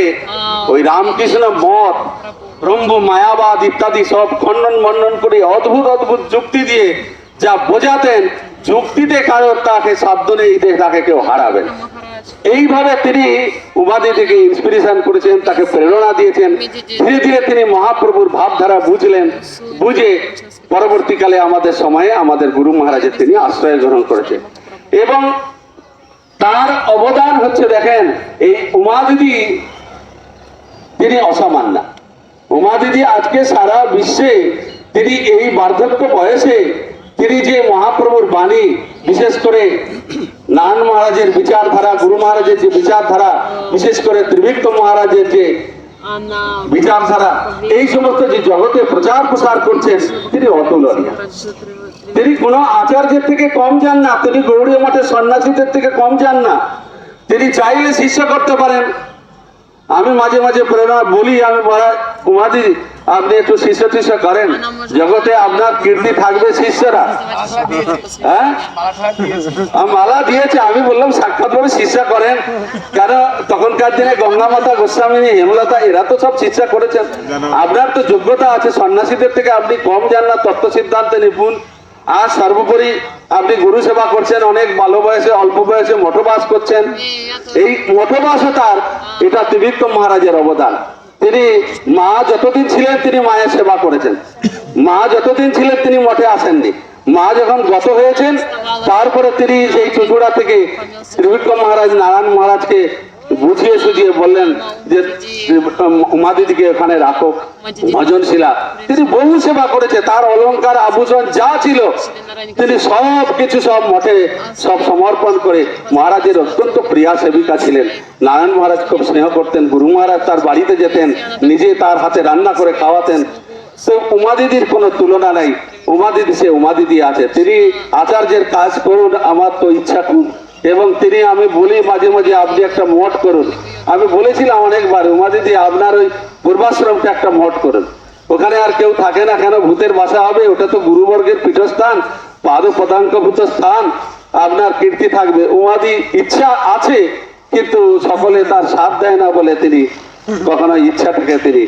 ওই রামকৃষ্ণ মত, ব্রহ্ম মায়াবাদ ইত্যাদি সব খণ্ডন মন্ডন করে অদ্ভুত অদ্ভুত যুক্তি দিয়ে যা বোঝাতেন, যুক্তিতে কারোর তাকে শব্দ নেই, তাকে কেউ হারাবেন। এইভাবে তিনি উমাদি থেকে ইন্সপিরেশন করেছেন, তাকে প্রেরণা দিয়েছেন। ধীরে ধীরে তিনি মহাপ্রভুর ভাবধারা বুঝলেন, বুঝে পরবর্তীকালে আমাদের সময়ে আমাদের গুরু মহারাজের তিনি আশ্রয় গ্রহণ করেছেন। এবং তার অবদান হচ্ছে, দেখেন, এই উমা দিদি তিনি অসামান্য। উমা দিদি আজকে সারা বিশ্বে তিনি এই বার্ধক্য বয়সে তিনি যে মহাপ্রভুর বাণী, বিশেষ করে নারায়ণ মহারাজের বিচারধারা, গুরু মহারাজের যে বিচারধারা, বিশেষ করে ত্রিবিক্রম মহারাজের যে Она বিচারধারা, এই সমস্ত যে জগতে প্রচার প্রসার করছেন, তিনি অতুলনীয়। তিনি কোনো আচার্যের থেকে কম যান না, তিনি গৌড়ীয় মঠের সন্ন্যাসীদের থেকে কম যান না। তিনি চাইলে শিষ্য করতে পারেন। আমি মাঝে মাঝে প্রেরণা বলি, আমি উমাদি আপনি একটু শিষ্য টিষ্য করেন, জগতে আপনার কীর্তি থাকবে শিষ্যরা। হ্যাঁ, মালা দিয়েছে, আমি বললাম সাক্ষাৎ ভাবে শিষ্য করেন, কেন তখনকার দিনে গঙ্গা মাতা, গোস্বামিনী, হেমলতা এরা তো সব শিষ্য করেছেন। আপনার তো যোগ্যতা আছে, সন্ন্যাসীদের থেকে আপনি কম যান না, তত্ত্ব সিদ্ধান্তে নিপুণ। আর সর্বোপরি আপনি গুরু সেবা করছেন, অনেক ভালো বয়সে, অল্প বয়সে মঠবাস করছেন। এই মঠবাসও তার, এটা ত্রিবিক্রম মহারাজের অবদান। তিনি মা যতদিন ছিলেন তিনি মায়ের সেবা করেছেন, মা যতদিন ছিলেন তিনি মঠে আসেননি। মা যখন গত হয়েছেন তারপরে তিনি সেই চুচুড়া থেকে ত্রিবিক্রম মহারাজ নারায়ণ মহারাজকে বুঝিয়ে সুঝিয়ে বললেন যে উমাদিদিকে এখানে রাখো, ভজনশীলা। তিনি বহু সেবা করেছে, তার অলংকার আভূষণ যা ছিল তিনি সব কিছু সব মঠে সব সমর্পণ করে মহারাজের অত্যন্ত প্রিয়া সেবিকা ছিলেন। নারায়ণ মহারাজ খুব স্নেহ করতেন, গুরু মহারাজ তার বাড়িতে যেতেন, নিজে তার হাতে রান্না করে খাওয়াতেন। তো উমাদিদির কোনো তুলনা নাই, উমাদিদি সে উমাদিদি আছে। তিনি আচার্যের কাজ করুন, আমার তো ইচ্ছা খুব। এবং তিনি, আমি বলি মাঝে মাঝে আপনি একটা মঠ করুন। আমি বলেছিলাম অনেকবার, উমাদিদি আপনার ওই পূর্বাশ্রমটা একটা মঠ করুন, ওখানে আর কেউ থাকে না কেন, ভূতের বাসা হবে, ওটা তো গুরুবর্গের পীঠস্থান, পাদ পদাঙ্কভূত স্থান, আপনার কীর্তি থাকবে। উমাদি ইচ্ছা আছে, কিন্তু সকলে তার সাথ দেয় না বলে তিনি কখনো ইচ্ছাটাকে তিনি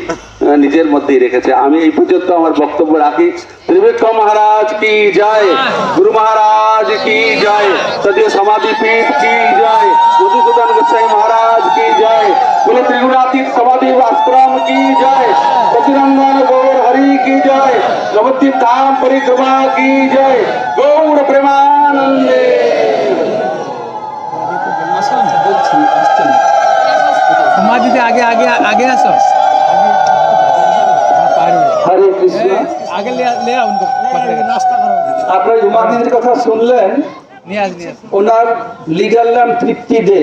নিজের মধ্যেই রেখেছে। আমি এই পর্যন্ত আমার বক্তব্য রাখি। ত্রিবিক্রম মহারাজ কি জয়, গুরু মহারাজ কি জয়, সদীয় সমাধি পীঠ কি জয়, মধুসূদন গোস্বামী মহারাজ কি জয়, বলে ত্রিগুণাতীত সমাধি আশ্রম কি জয়, সচিনন্দন গৌর হরি কি জয়, নবদ্বীপ ধাম পরিক্রমা কি জয়, গৌর প্রেমানন্দে। समाधि आगे आगे आगे आसो, হরে কৃষ্ণ। आगे ले आओ उनको पकड़ के नाश्ता करो। আপনার উমাদিদির কথা শুনলেন, नियाज ওনার লিগাল নাম তৃপ্তি দে।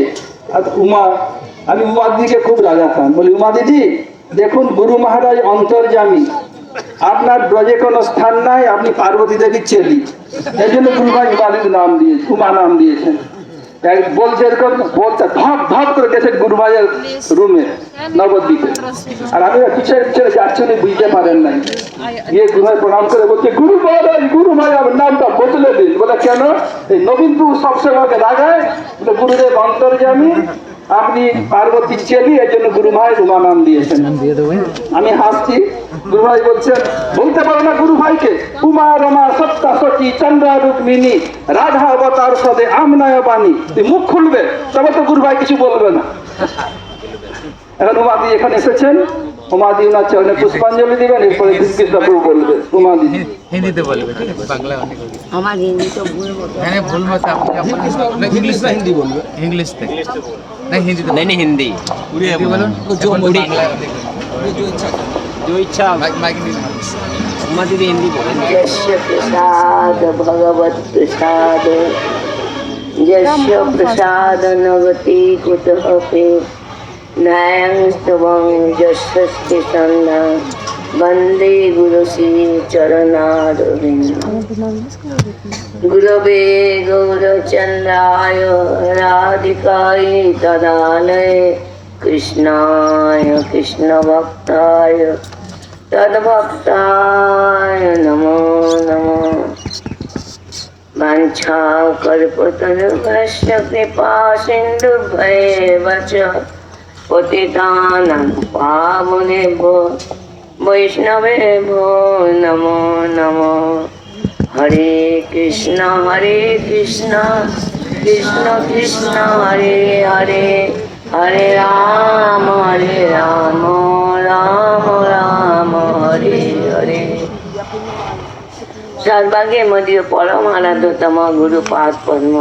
আর আমি উমাদিদিকে খুব রাগাতাম, বলি উমাদিদি দেখুন গুরু মহারাজ অন্তর্যামী, আপনার ব্রজে কোনো স্থান নাই, আপনি পার্বতী দেবীর চেলি, এই জন্য গুরু মহারাজ উমাদিদির নাম দিয়েছে, উমা নাম দিয়েছেন। বলছে এরকম বলতে ধপ ধপ করে গেছে গুরু মহারাজের রুমে নবদ্বীপে। আর আমি পিছনে পিছনে যাচ্ছি, উনি বুঝতে পারেন নাই, গিয়ে গুরু মহারাজ প্রণাম করে বলছে গুরু মহারাজ আমার নামটা বদলে দিন। বলে কেন? এই নবীনপুর সবসময় আমাকে রাগায়, গুরুদেব অন্তর্যামী, আপনি পার্বতীর চেলি, এই জন্য গুরু মহারাজ উমা নাম দিয়েছেন। আমি হাসছি, গুরু মহারাজ বলছেন বলতে পারো না গুরু ভাইকে, উমা রমা সত্তা সচি চন্দ্রা রুক্মিণী রাধা অবতার সদে আমনয় বাণী, তুই মুখ খুলবে তবে তো গুরু ভাই কিছু বলবে না। এখন উমাদি এখানে এসেছেন, উমাদি ওনার চরণে পুষ্পাঞ্জলি দিবেন, এরপরে কৃষ্ণ প্রভু বলবে। উমাদি हिंदी बोलबे, बांग्ला আমার হিন্দি তো ভুল মতো नहीं भूल मत, आप इंग्लिश में हिंदी बोलबे, इंग्लिश से नहीं हिंदी नहीं हिंदी हिंदी बोलो जो जो इच्छा माइक माइक हिंदी बोलो। यस्य प्रसाद भगवत प्रसाद, यस्य प्रसाद नवति कुतः पे, न्यायं स्तवं यस्य सन्ना, वन्दे गुरुश्री चरणारविन्दं। गुरवे गौरचन्द्राय राधिकाय तदालये, कृष्णाय कृष्णभक्ताय तद्भक्ताय नमो नमः। वाञ्छाकल्पतरुभ्यश्च कृपा सिन्धुभ्येव च पतितानां पावनेभ्यो वैष्णवेभ्यो नमो नमः। हरे कृष्ण कृष्ण कृष्ण हरे हरे, हरे राम राम राम हरे हरे। सर्वांगे मध्य परम आराध्यतम गुरुपाद पद्म,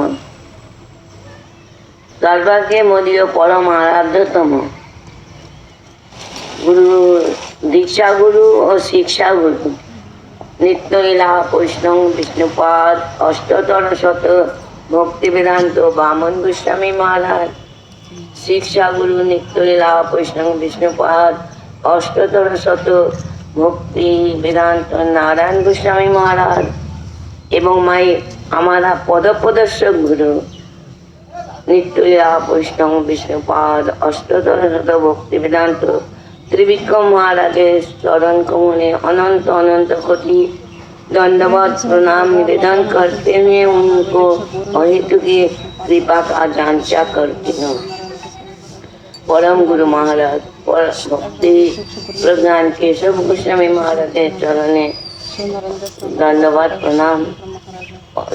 सर्वांगे मध्य परम आराध्यतम गुरु, दीक्षा गुरु और शिक्षा गुरु नित्यलीला कृष्णं विष्णुपाद अष्टोत्तर शत भक्ति वेदांत बामन गोस्वामी महाराज शिक्षा गुरु नित्यलीला कृष्णं विष्णुपाद अष्टोत्तर शत भक्ति वेदांत नारायण गोस्वामी महाराज एवं माई हमारा पदप्रदर्शक गुरु नित्यलीला कृष्णं विष्णुपाद अष्टोत्तर शत भक्ति वेदांत त्रिविक्रम महाराजेर चरण कमले अनंत अनंत कोटि दंडवत प्रणाम निवेदन करते हुए उनको अहेतु की कृपा का जांचा करती हूँ। परम गुरु महाराज पर भक्ति प्रज्ञान केशव गोस्वामी महाराज के चरणे दंडवत प्रणाम।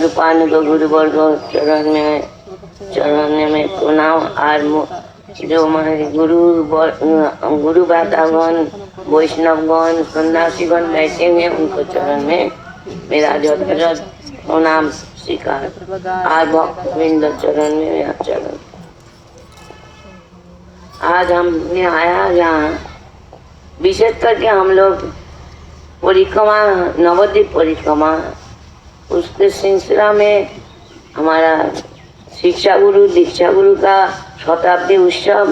रूपानुग गुरुवर्ग चरण में प्रणाम। और जो हमारे गुरु बातागण वैष्णवगण सन्यासीगण बैठे हुए उनको चरण में मेरा जगत प्रणाम स्वीकार। आज भक्तवृंद चरण में मेरा चरण। आज हमने आया यहाँ विशेष करके हम लोग परिक्रमा नवद्वीप परिक्रमा उसके सिलसिला में हमारा शिक्षा गुरु दीक्षा गुरु का शताब्दी उत्सव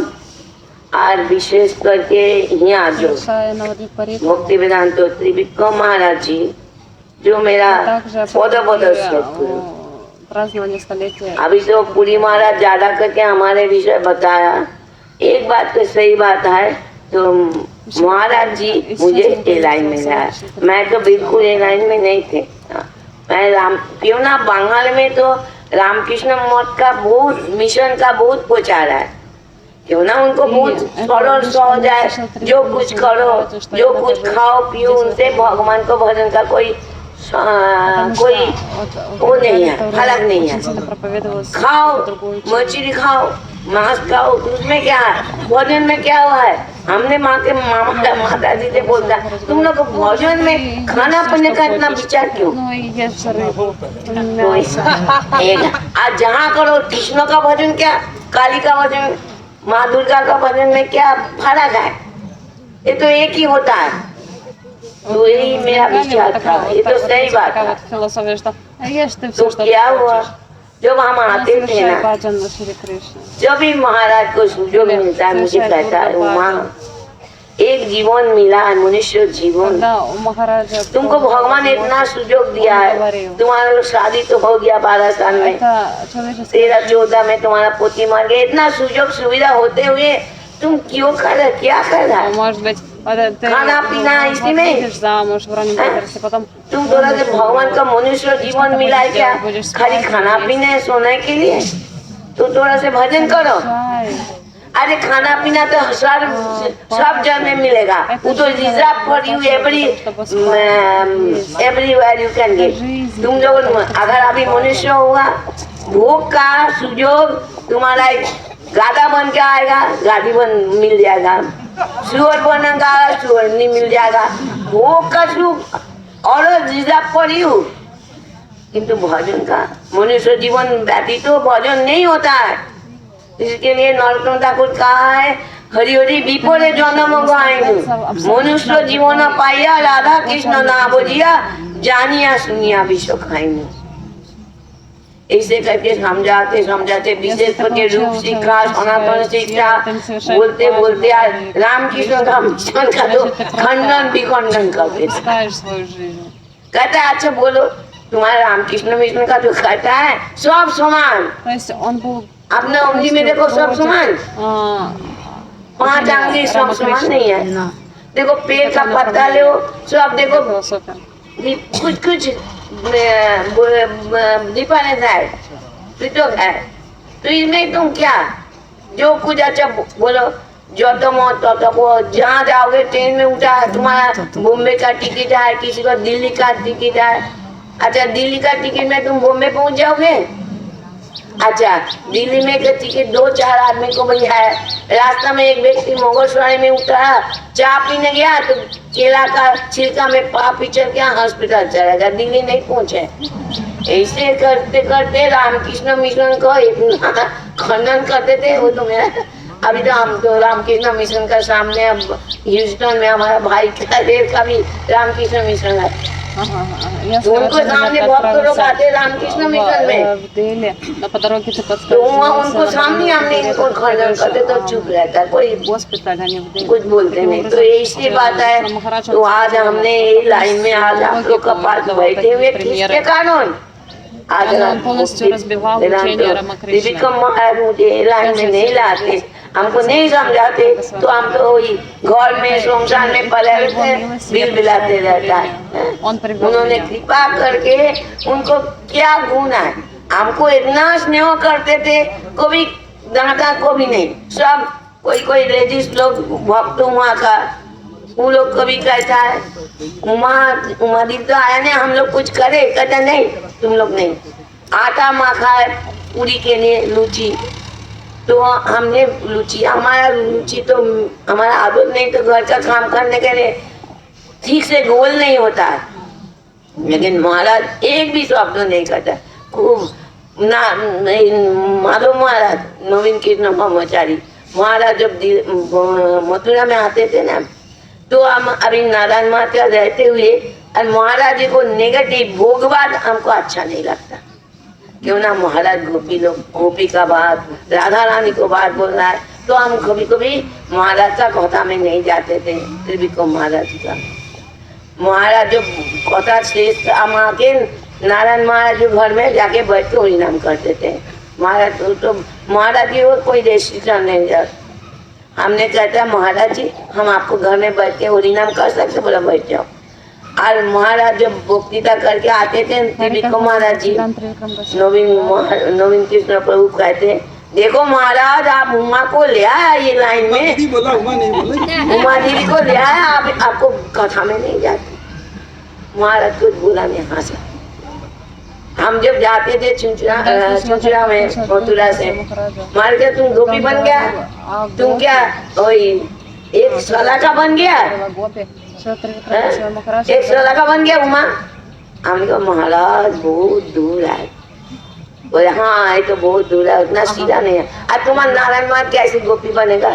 और विशेष करके यहाँ जो भक्ति वेदांत त्रिविक्रम महाराज जी जो मेरा पदप्रदर्शक गुरु। अभी तो पुरी महाराज ज्यादा करके हमारे विषय बताया। एक बात तो सही बात है तो महाराज जी मुझे ए लाइन में लाया। मैं तो बिल्कुल ए लाइन में नहीं थे। मैं क्यों ना बंगाल में तो रामकृष्ण मठ का बहुत मिशन का बहुत प्रचार है। क्यों ना उनको बहुत सरल सहज है। जो कुछ करो जो कुछ खाओ पियो उनसे भगवान को भजन का कोई वो नहीं है फर्क नहीं है। खाओ मछली खाओ मांस खाओ उसमें क्या है भोजन में क्या हुआ है। हमने माँ के माता जी से बोलता तुम लोग भोजन में खाना पीने का इतना विचार क्यों। आज जहाँ करो कृष्ण का भजन क्या काली का भजन माँ दुर्गा का भजन में क्या फर्क है। ये तो एक ही होता है। तो यही मेरा विचार था। ये तो सही बात है। तो क्या हुआ जब हम आते थे ना जब भी महाराज को सुजोग मिलता है मुझे कहता है माँ एक जीवन मिला है मनुष्य जीवन तुमको भगवान इतना सुजोग दिया है। तुम्हारा शादी तो हो गया 12 साल में 13-14 में तुम्हारा पोती मर गया। इतना सुजोग सुविधा होते हुए तुम क्यों कर रहे क्या कर रहा है खाना पीना इसी में। तुम थोड़ा से भगवान का मनुष्य जीवन मिला है क्या खाली खाना पीने सोने के लिए। तो थोड़ा से भजन करो। अरे खाना पीना तो सब जगह में मिलेगा। वो तो reserve for you everywhere you can get. तुम लोग अगर अभी मनुष्य होगा भोग का सुजोग तुम्हारा गादा बन के आएगा गाड़ी बन मिल जाएगा। सुअर बनेगा सुअर नहीं मिल जाएगा। भोग का सुख और रिजर्व फॉर यू। किंतु भजन का मनुष्य जीवन व्यतीत तो भजन नहीं होता है। इसके लिए नरोत्तम ठाकुर कहा है हरि हरि विपरे जन्म गायनु मनुष्य जीवन पाइया राधा कृष्ण ना बोलिया जानिया सुनिया विश्व खाइनु। ऐसे करके समझाते विशेष करके रूप शिक्षा सनातन शिक्षा बोलते बोलते रामकृष्ण का मिशन का तो खंडन विखंडन करते। कहता है अच्छा बोलो तुम्हारा रामकृष्ण मिशन का जो कहता है सब समान अपने उंगली में देखो सब समान 5 आंगली सब समान नहीं है। देखो पेड़ का पत्ता ले सब देखो कुछ डिफरेंस है पृथक है। तो इसमें तुम क्या जो कुछ अच्छा बोलो जो तुम जहाँ जाओगे ट्रेन में उठा तुम्हारा बॉम्बे का टिकट है किसी को दिल्ली का टिकट है। अच्छा दिल्ली का टिकट में तुम बॉम्बे पहुँच जाओगे। अच्छा दिल्ली में का टिकट 2-4 आदमी को भैया है। रास्ता में एक व्यक्ति मोगलसराय में उतरा चाय पीने गया तो केला का छिलका में पाप चल के हॉस्पिटल चला गया दिल्ली नहीं पहुंचे। ऐसे करते करते रामकृष्ण मिशन को इतना खंडन करते थे। वो तो मेरा अभी तो हम तो रामकृष्ण मिशन का सामने अब ह्यूस्टन में हमारा भाई का भी रामकृष्ण मिशन है। उनको सामने भक्त लोग आते रामकृष्ण मिशन में, но по дороге ты तो подскажешь. वहाँ उनको सामने हमने इनको खंडन करते तो चुप रहता है, कोई Госпиталь, они в Дели. कुछ बोलते नहीं। तो ऐसी बात है, तो आज हमने ये लाइन में आज आप लोग का पास बैठे हुए किसके कारण आज Он полностью разбивал учение Рамакришны. दीपिका महाराज मुझे लाइन में नहीं लाते, हमको नहीं समझाते, तो हम तो वही घर में संसार में पले रहते बिल बिलाते रहता है। उन्होंने कृपा करके उनको क्या गुण है, हमको इतना स्नेह करते थे, कभी डांटा कभी नहीं। सब कोई लेडीज लोग भक्त वहाँ का, वो लोग कभी कहता है उमा दी तो आया नहीं, हम लोग कुछ करे, कहता नहीं तुम लोग नहीं। आटा माखा है पूरी के लिए लूची, तो हमने लूची, हमारा लूची तो हमारा आदत नहीं, तो घर का काम करने के लिए ठीक से गोल नहीं होता है। लेकिन महाराज एक भी शब्द नहीं कहता, खूब ना माधव महाराज नवीन कृष्ण ब्रह्मचारी महाराज जब मथुरा में आते थे ना, तो हम अभी नारायण माता रहते हुए और महाराज जी को नेगेटिव भोगवाद हमको अच्छा नहीं लगता। क्यों ना महाराज गोपी का बात, राधा रानी को बात बोल रहा है, तो हम कभी कभी महाराज का कथा में नहीं जाते थे। फिर भी को महाराज का महाराज जो कथा श्रेष्ठ हम आके नारायण महाराज जो घर में जाके बैठ के हरिनाम करते थे। महाराज तो महाराज जी और कोई रेस्ट्रिक्शन नहीं था। हमने कहता महाराज जी हम आपको घर में बैठ के हरिनाम कर सकते, बोला बैठ जाओ। और महाराज जब वक्तृता करके आते थे दीपिका महाराज जी नवीन कृष्ण प्रभु कहते, देखो महाराज आप उमा को ले आया ये लाइन में, उमा देवी को ले आया, आपको कथा में नहीं जाते। महाराज कुछ बोला नहीं, हंसा। हम जब जाते थे चुचुरा में मथुरा से, मार के तुम गोपी बन गया, तुम क्या वही एक सला का बन गया, एक सला का बन गया उमा। हमने कहा महाराज बहुत दूर है, बोले हाँ ये तो बहुत दूर है, उतना सीधा नहीं है। आज तुम्हारा नारायण मार कैसे गोपी बनेगा,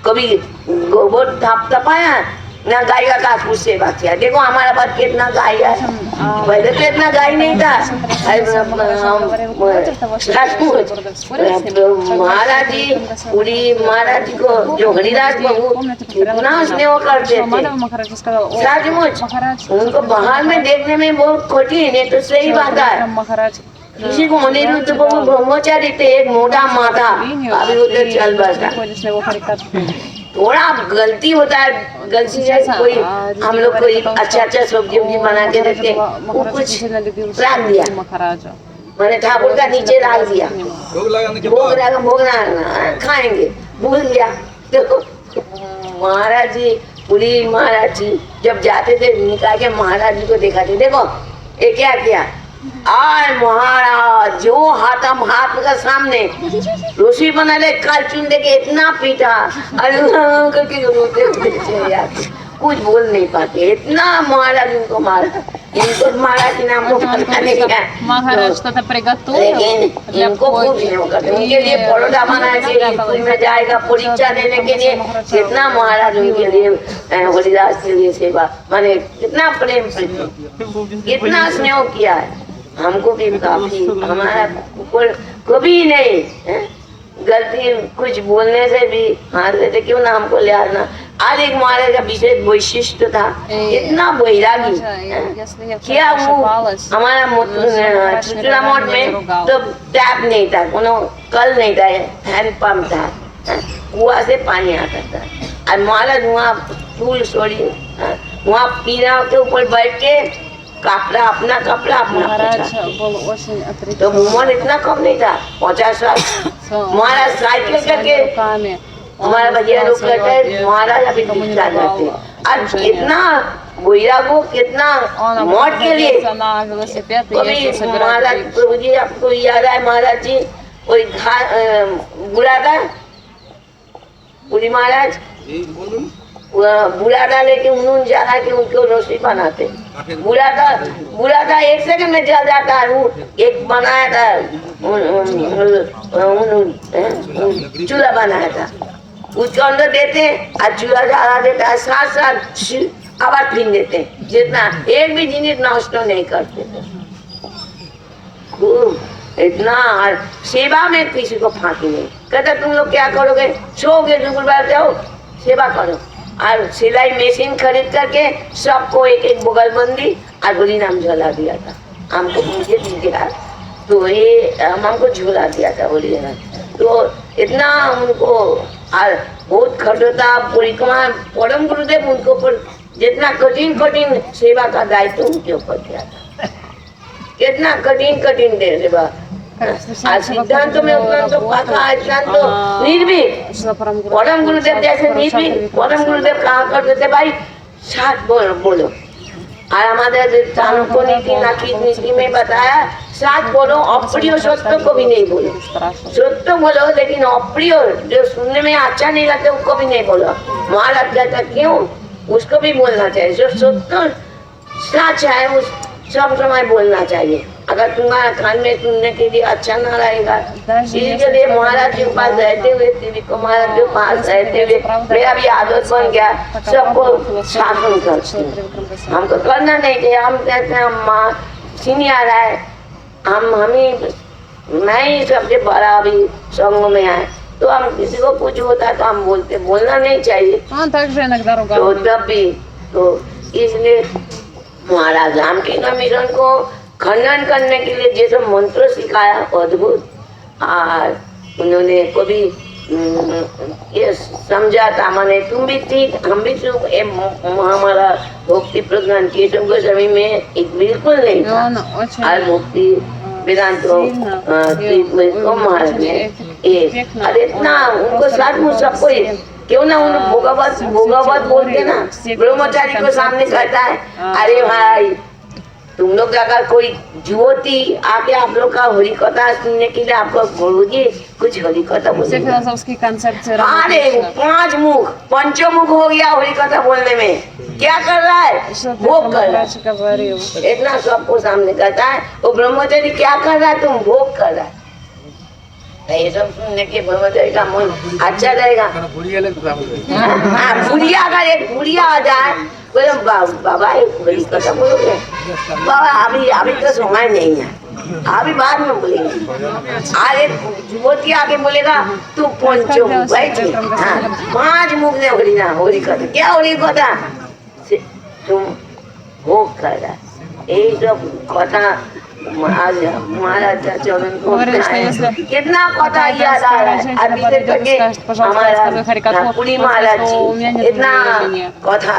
कभी गोबर तपाया ना, गाय का कुछ सेवा किया। देखो हमारा पास कितना गाय है, पहले तो इतना गाय नहीं था। महाराज जी पूरी महाराज जी को जो हरिदास प्रभु कितना स्नेह करते थे, सचमुच उनको बाहर में देखने में बहुत कठिन है, तो सही बात है। किसी को अनिरुद्ध प्रभु ब्रह्मचारी थे, एक मोटा माथा, अभी उधर चल बसा। थोड़ा गलती होता है, गलती से कोई हम लोग कोई अच्छा सब्जी बना के देते, वो कुछ रख दिया, मैंने ठाकुर का नीचे रख दिया, भोग लगाना खाएंगे, भूल गया। तो महाराज जी पूरी महाराज जी जब जाते थे निकाल के महाराज जी को दिखाते, देखो ये क्या किया। आय महाराज जो हाथम हाथ का सामने रोशी बना ले, काल चुन दे के इतना पीटा, अरे करके रोते रोते कुछ बोल नहीं पाते, इतना महाराज उनको मारा। इनको महाराज के नाम को पता नहीं है, लेकिन इनको खूब स्नेह करते। उनके लिए परोठा बनाया कि स्कूल में जाएगा परीक्षा देने के लिए, कितना महाराज उनके लिए हरिदास के लिए सेवा, माने कितना प्रेम कितना स्नेह किया है। हमको भी काफी, हमारा कभी नहीं गलती कुछ बोलने से भी हाथ लेते, क्यों ना हमको ले आना। आज एक महाराज का विशेष वैशिष्ट था, इतना बैरागी क्या वो हमारा चुचुरा मठ में तो टैप नहीं था, कल नहीं था, हैंड पंप था, कुआ से पानी आता था। और महाराज वहाँ फूल सोड़ी वहाँ पीना के ऊपर बैठ के कपड़ा अपना तो उम्र इतना कम नहीं था, 50 साल। महाराज साइकिल करके हमारा भैया लोग कहते हैं महाराज अभी दिखा जाते। आज कितना बोईरा को कितना मौत के लिए कभी महाराज प्रभु जी आपको याद है, महाराज जी कोई बुरा था पूरी महाराज बुरा था, लेकिन उन्होंने जाना कि उनको रोटी बनाते। बुरा था 1 सेकंड में जल जाता है। वो एक बनाया था चूल्हा बनाया था, उच्चंद देते और चूल्हा जला देते और साथ साथ आवाज फिर देते, जितना एक भी जिनिस नष्ट नहीं करते थे। खूब इतना, और सेवा में किसी को फांकी नहीं। कहते तुम लोग क्या करोगे, सोओगे शुक्रवार जाओ सेवा करो। और सिलाई मशीन खरीद करके सबको एक एक बगलबंदी और हरि नाम झोला दिया था। हमको मुझे दीजिए तो ये हमको झोला दिया था बोलिए ना। तो इतना उनको और बहुत खटता परिक्रमा, परम गुरुदेव उनको पर जितना कठिन कठिन सेवा का दायित्व उनके ऊपर दिया था, कितना कठिन कठिन दे सेवा। आज सिद्धांत में उतना तो पाका, इतना तो निर्भीक। परम गुरुदेव जैसे निर्भीक परम गुरुदेव कहा करते थे भाई साथ बोलो। और हमारे चाणक्य नीति नाकी नीति में बताया साथ बोलो, अप्रिय सत्य को भी नहीं बोलो। सत्य बोलो लेकिन अप्रिय जो सुनने में अच्छा नहीं लगता उसको भी नहीं बोलो। महाराज कहता क्यों, उसको भी बोलना चाहिए। जो सत्य सच है उस सब समय बोलना चाहिए। अगर तुम्हारा कान में सुनने के लिए अच्छा ना रहेगा, इसके लिए महाराज के पास रहते हुए, देवी को महाराज के पास रहते हुए मेरा भी आदत बन गया सबको शासन करते। हमको करना नहीं चाहिए। हम कहते हैं हम माँ सीनियर है, हम ही मैं ही सबसे बड़ा अभी संघ में आए, तो हम किसी को कुछ होता है तो हम बोलते, बोलना नहीं चाहिए। तो तब भी तो इसलिए महाराज रामकृष्ण मिशन को खंडन करने के लिए जैसे मंत्र सिखाया अद्भुत, और उन्होंने कभी ये समझा था, माने तुम भी ठीक हम भी ठीक। हमारा भक्ति प्रज्ञान केशव गोस्वामी में एक बिल्कुल नहीं था, और भक्ति वेदांत को महाराज ने एक, अरे इतना उनको सचमुच सबको क्यों ना उन भोगावत बोलते ना, ब्रह्मचारी को सामने कहता है अरे भाई तुम लोग अगर कोई जुवती आके आप लोग का हरि कथा सुनने के लिए आपको गुरुजी कुछ हरि कथा बोले, अरे 5 मुख पंचमुख हो गया हरि कथा बोलने में, क्या कर रहा है भोग कर रहा है। इतना सबको सामने कहता है वो ब्रह्मचारी क्या कर रहा है, तुम भोग कर रहा है। ये सब सुनने के ब्रह्मचारी का मन अच्छा रहेगा। बुढ़िया अगर एक बुढ़िया आ जाए बोले बाबा एक बड़ी कथा बोलोगे, बाबा अभी तो समय नहीं है, अभी बाद में बोलेंगे। अरे युवती आके बोलेगा तू पंचो बैठे 5 मुख ने होली ना होली कथा, क्या होली कथा तुम भोग कर रहा, यही सब कथा आज महाराज चरण को कितना कथा याद आ रहा है। अभी तक हमारा पुरी महाराज जी इतना कथा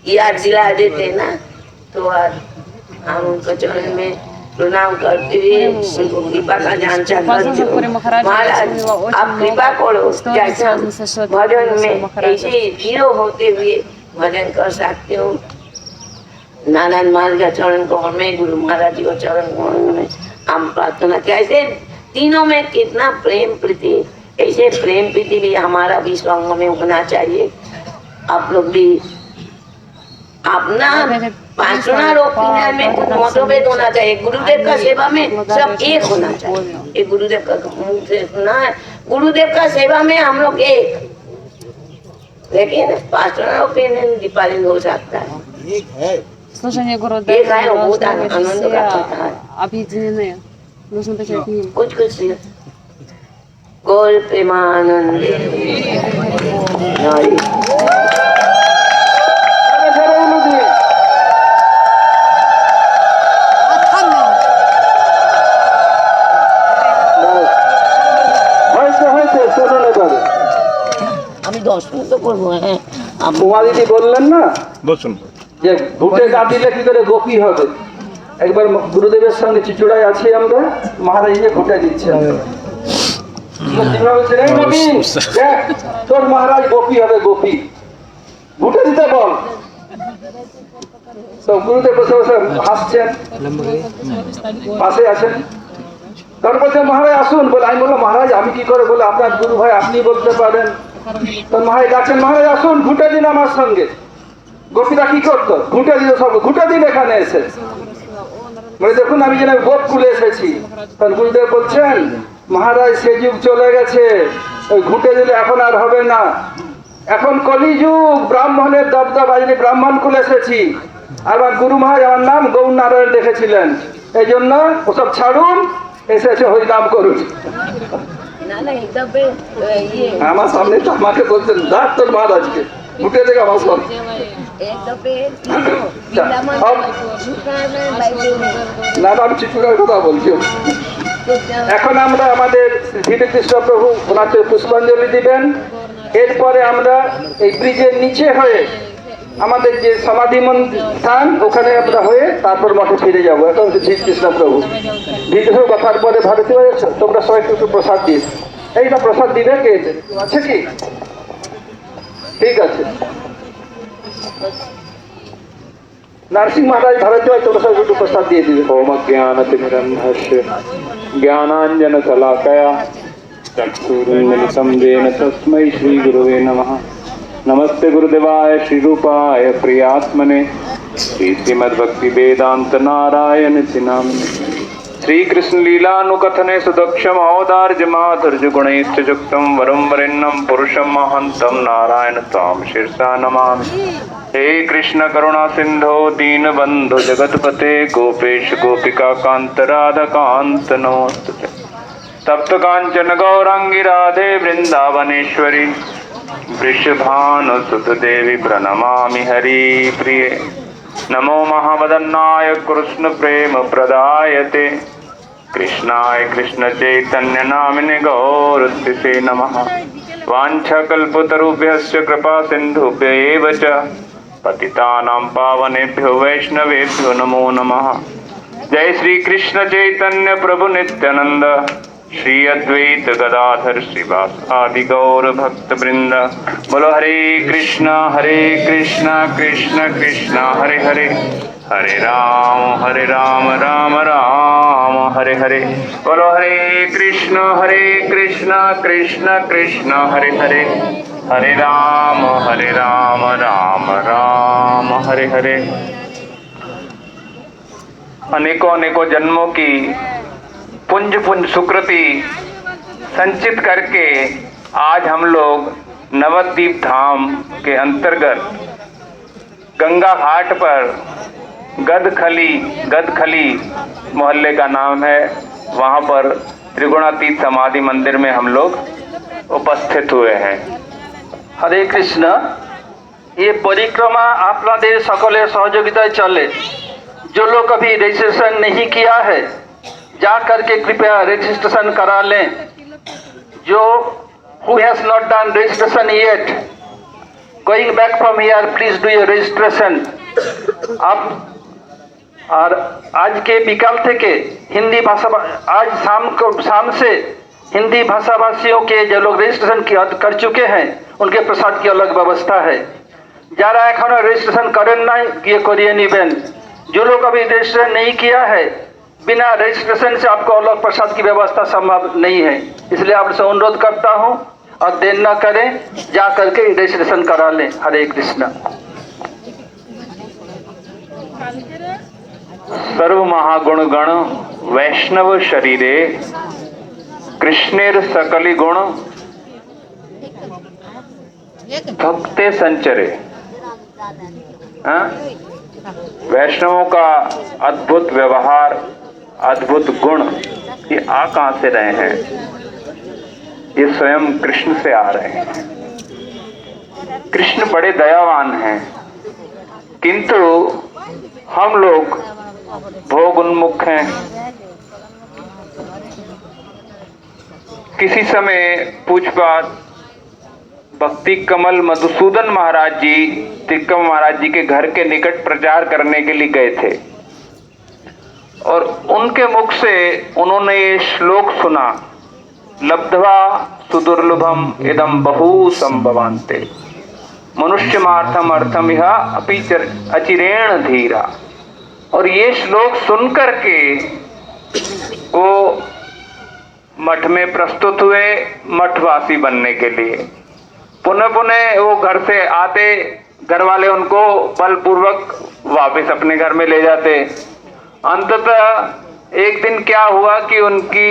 याद दिला देते ना, तो आज हम उनको चरण में प्रणाम करते हुए उनको कृपा का जान चाहते महाराज आप कृपा करो, जैसा भजन में ऐसे हीरो होते हुए भजन कर सकते हो। नारायण महाराज का चरण कमल में, गुरु महाराज जी का चरण कमल में हम प्रार्थना कैसे तीनों में कितना प्रेम प्रीति, ऐसे प्रेम प्रीति भी हमारा भी संग में होना चाहिए। आप लोग भी अपना पर्सनल ओपिनियन में कुछ मतभेद होना चाहिए, गुरुदेव का सेवा में सब एक होना चाहिए। एक गुरुदेव का मुंह से सुना है, गुरुदेव का सेवा में हम लोग एक, लेकिन पर्सनल ओपिनियन डिफरेंट हो सकता है। Служение Гурудева объединены. Нужно начать к ним. कुछ गोल प्रेमानंद আমি 10 মিনিট তো করবো। হ্যাঁ উমা দিদি বললেন না যে ভুটে গা দিলে কি করে গোপী হবে। একবার গুরুদেবের সঙ্গে চিচুড়ায় আছি আমরা, মহারাজ যে ভুটে দিচ্ছেন, তোর মহারাজ গোপী হবে, গোপী ভুটে দিতে বল। তো গুরুদেব বসে বসে হাসছেন, পাশে আছেন। তারপর বলছে মহারাজ আসুন, বলে আমি বললাম মহারাজ আমি কি করে, বলে আপনার গুরু ভাই আপনি বলতে পারেন। তো মহারাজ ডাকছেন, মহারাজ আসুন ঘুটে দিন আমার সঙ্গে। গোপীরা কি করতো, ঘুটে দিল, সব ঘুটে দিন এখানে এসে। বলে দেখুন আমি যেন গোপ খুলে এসেছি। তখন গুরুদেব বলছেন মহারাজ সে যুগ চলে গেছে, ওই ঘুঁটে দিলে এখন আর হবে না। এখন কলিযুগ, ব্রাহ্মণের দবদবা, যিনি ব্রাহ্মণ কুলে এসেছি। আমার গুরু মহারাজ আমার নাম গৌর নারায়ণ রেখেছিলেন, এই জন্য ওসব ছাড়ুন, এসে হরিনাম করুন। না না একদম ইয়ে আমার সামনে তো আমাকে বলছেন ডাক তোর মহারাজকে, ঘুঁটে দেখে আমার সামনে। একদম না আমি চিত্রকার কথা বলছি। এখন আমরা আমাদের ধীরে কৃষ্ণ প্রভু ওনাকে পুষ্পাঞ্জলি দিবেন। এরপরে আমরা এই ব্রিজের নিচে হয়ে আমাদের যে সমাধি স্থান ওখানে আমরা হয়ে তারপর মঠে ফিরে যাবো। এখন ধীর কৃষ্ণ প্রভু বিদ্রোহ কথার পরে ভারতীয় তোমরা সবাই একটু প্রসাদ দিস। এইটা প্রসাদ দিবে কে আছে কি? ঠিক আছে। नरसिंह महाराज भारत थोड़ा सा प्रसाद दिए दिए। ओम ज्ञानतिमिरन्धस्य ज्ञानाञ्जनशलाकया चक्षुरुन्मिलितं येन तस्मै श्रीगुरुवे नमः। नमस्ते गुरुदेवाय श्रीरूपाय प्रियात्मने श्रीमद्भक्तिवेदान्त नारायण नामिने। श्री कृष्ण लीलानुकथने सुदक्षम औदार्य माधुर्य गुणैश्च युक्तं वरं वरेण्यं पुरुषं महन्तं नारायण तां शीर्षा नमामि। हे कृष्ण करुणा सिंधो दीनबंधु जगतपते गोपेश गोपिका कांत राधा कांत नमोस्तुते। तप्त कांचन गौरांगी राधे वृंदावनेश्वरी वृषभानुसुत देवी प्रणमामि हरि प्रिये। नमो महावदन्नाय कृष्ण प्रेम प्रदायते कृष्णाय कृष्ण चैतन्य नामिने गौरस्तिसे नमः। वाञ्छाकल्पतरुभ्यश्च कृपा सिन्धुभ्यैव च पतितानां पावनेभ्यो वैष्णवेभ्यो नमो नमः। जय श्री कृष्ण चैतन्य प्रभु नित्यानंद श्री अद्वैत गदाधर श्रीवासादि गौर भक्त वृंद। बोलो हरे कृष्ण कृष्ण कृष्ण हरे हरे, हरे राम राम राम हरे हरे। बोलो हरे कृष्ण कृष्ण कृष्ण हरे हरे, हरे राम राम राम हरे हरे। अनेकों अनेकों जन्मों की पुंज पुंज सुकृति संचित करके आज हम लोग नवद्वीप धाम के अंतर्गत गंगा घाट पर गदखली मोहल्ले का नाम है, वहाँ पर त्रिगुणातीत समाधि मंदिर में हम लोग उपस्थित हुए हैं। हरे कृष्ण। ये परिक्रमा आपनादेर सकलेर सहयोगिताय चले। जो लोग अभी रजिस्ट्रेशन नहीं किया है जा करके कृपया रजिस्ट्रेशन करा लें। जो who has not done registration yet, going back from here, please do your registration। आप और आज के विकल থেকে हिंदी भाषा आज शाम से हिंदी भाषा भाषियों के जो लोग रजिस्ट्रेशन कर चुके हैं उनके प्रसाद की अलग व्यवस्था है। যারা এখনো রেজিস্ট্রেশন করেন নাই গিয়ে করিয়ে নেবেন। जो लोग अभी रजिस्ट्रेशन नहीं किया है बिना रजिस्ट्रेशन से आपको अलग प्रसाद की व्यवस्था संभव नहीं है, इसलिए आपसे अनुरोध करता हूं और देर न करें, जा करके रजिस्ट्रेशन करा लें। हरे कृष्ण। सर्व महागुण गण वैष्णव शरीरे कृष्णेर सकली गुण भक्ते संचरे। वैष्णवों का अद्भुत व्यवहार, अद्भुत गुण ये आ कहां से रहे हैं? ये स्वयं कृष्ण से आ रहे हैं। कृष्ण बड़े दयावान हैं, किंतु हम लोग भोग उन्मुख हैं। किसी समय पूछपात भक्ति कमल मधुसूदन महाराज जी तिक्कम महाराज जी के घर के निकट प्रचार करने के लिए गए थे और उनके मुख से उन्होंने ये श्लोक सुना, लब्ध्वा सुदुर्लभम इदम बहु संभवान्ते मनुष्यमार्थम अर्थम इह अपि अचिरेण धीरा। और ये श्लोक सुनकर के वो मठ में प्रस्तुत हुए मठवासी बनने के लिए। पुनः वो घर से आते, घर वाले उनको बलपूर्वक वापस अपने घर में ले जाते। अंततः एक दिन क्या हुआ कि उनकी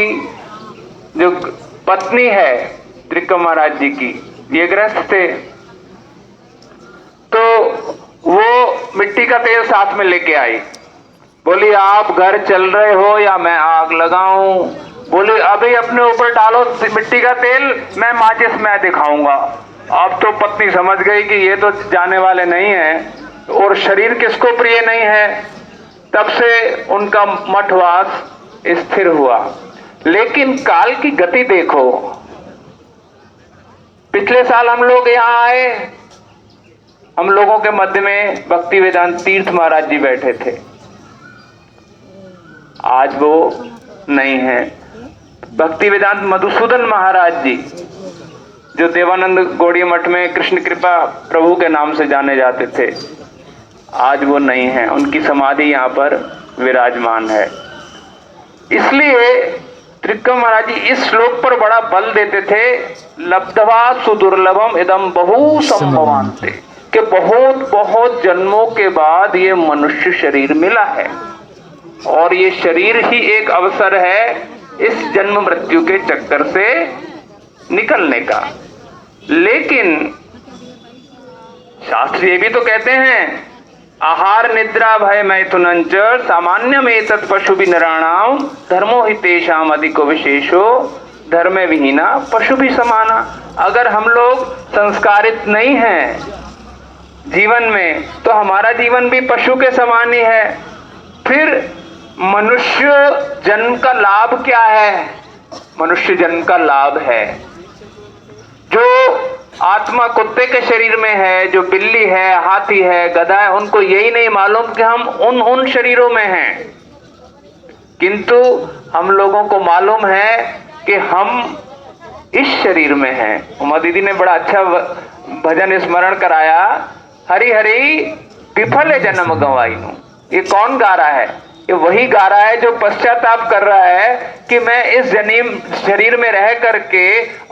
जो पत्नी है त्रिकम महाराज जी की, ये गृहस्थ थे, तो वो मिट्टी का तेल साथ में लेके आई। बोली आप घर चल रहे हो या मैं आग लगाऊं? बोली अभी अपने ऊपर डालो मिट्टी का तेल, मैं माचिस में दिखाऊंगा। अब तो पत्नी समझ गई कि ये तो जाने वाले नहीं है और शरीर किसको प्रिय नहीं है। तब से उनका मठवास स्थिर हुआ। लेकिन काल की गति देखो, पिछले साल हम लोग यहाँ आए, हम लोगों के मध्य में भक्ति वेदांत तीर्थ महाराज जी बैठे थे, आज वो नहीं है। भक्ति वेदांत मधुसूदन महाराज जी जो देवानंद गौड़ीय मठ में कृष्ण कृपा प्रभु के नाम से जाने जाते थे, आज वो नहीं है। उनकी समाधि यहाँ पर विराजमान है। इसलिए त्रिकम महाराज जी इस श्लोक पर बड़ा बल देते थे, लब्धवा सुदुर्लभम इदम बहु संभवान्ते, कि बहुत बहुत जन्मों के बाद ये मनुष्य शरीर मिला है और ये शरीर ही एक अवसर है इस जन्म मृत्यु के चक्कर से निकलने का। लेकिन शास्त्र ये भी तो कहते हैं, आहार निद्रा भय मैथुनंच सामान्यम एतत् पशु भी नराणाम धर्मो हि तेषाम अधिको विशेषो धर्मे विहीना पशु भी समाना। अगर हम लोग संस्कारित नहीं हैं जीवन में, तो हमारा जीवन भी पशु के समान ही है। फिर मनुष्य जन्म का लाभ क्या है? मनुष्य जन्म का लाभ है, जो आत्मा कुत्ते के शरीर में है, जो बिल्ली है, हाथी है, गधा है, उनको यही नहीं मालूम कि हम उन शरीरों में हैं। किंतु हम लोगों को मालूम है कि हम इस शरीर में हैं। उमा दीदी ने बड़ा अच्छा भजन स्मरण कराया, हरि हरि विफल जन्म गंवाइनु। ये कौन गा रहा है? ये वही गा रहा है जो पश्चाताप कर रहा है कि मैं इस शरीर में रह करके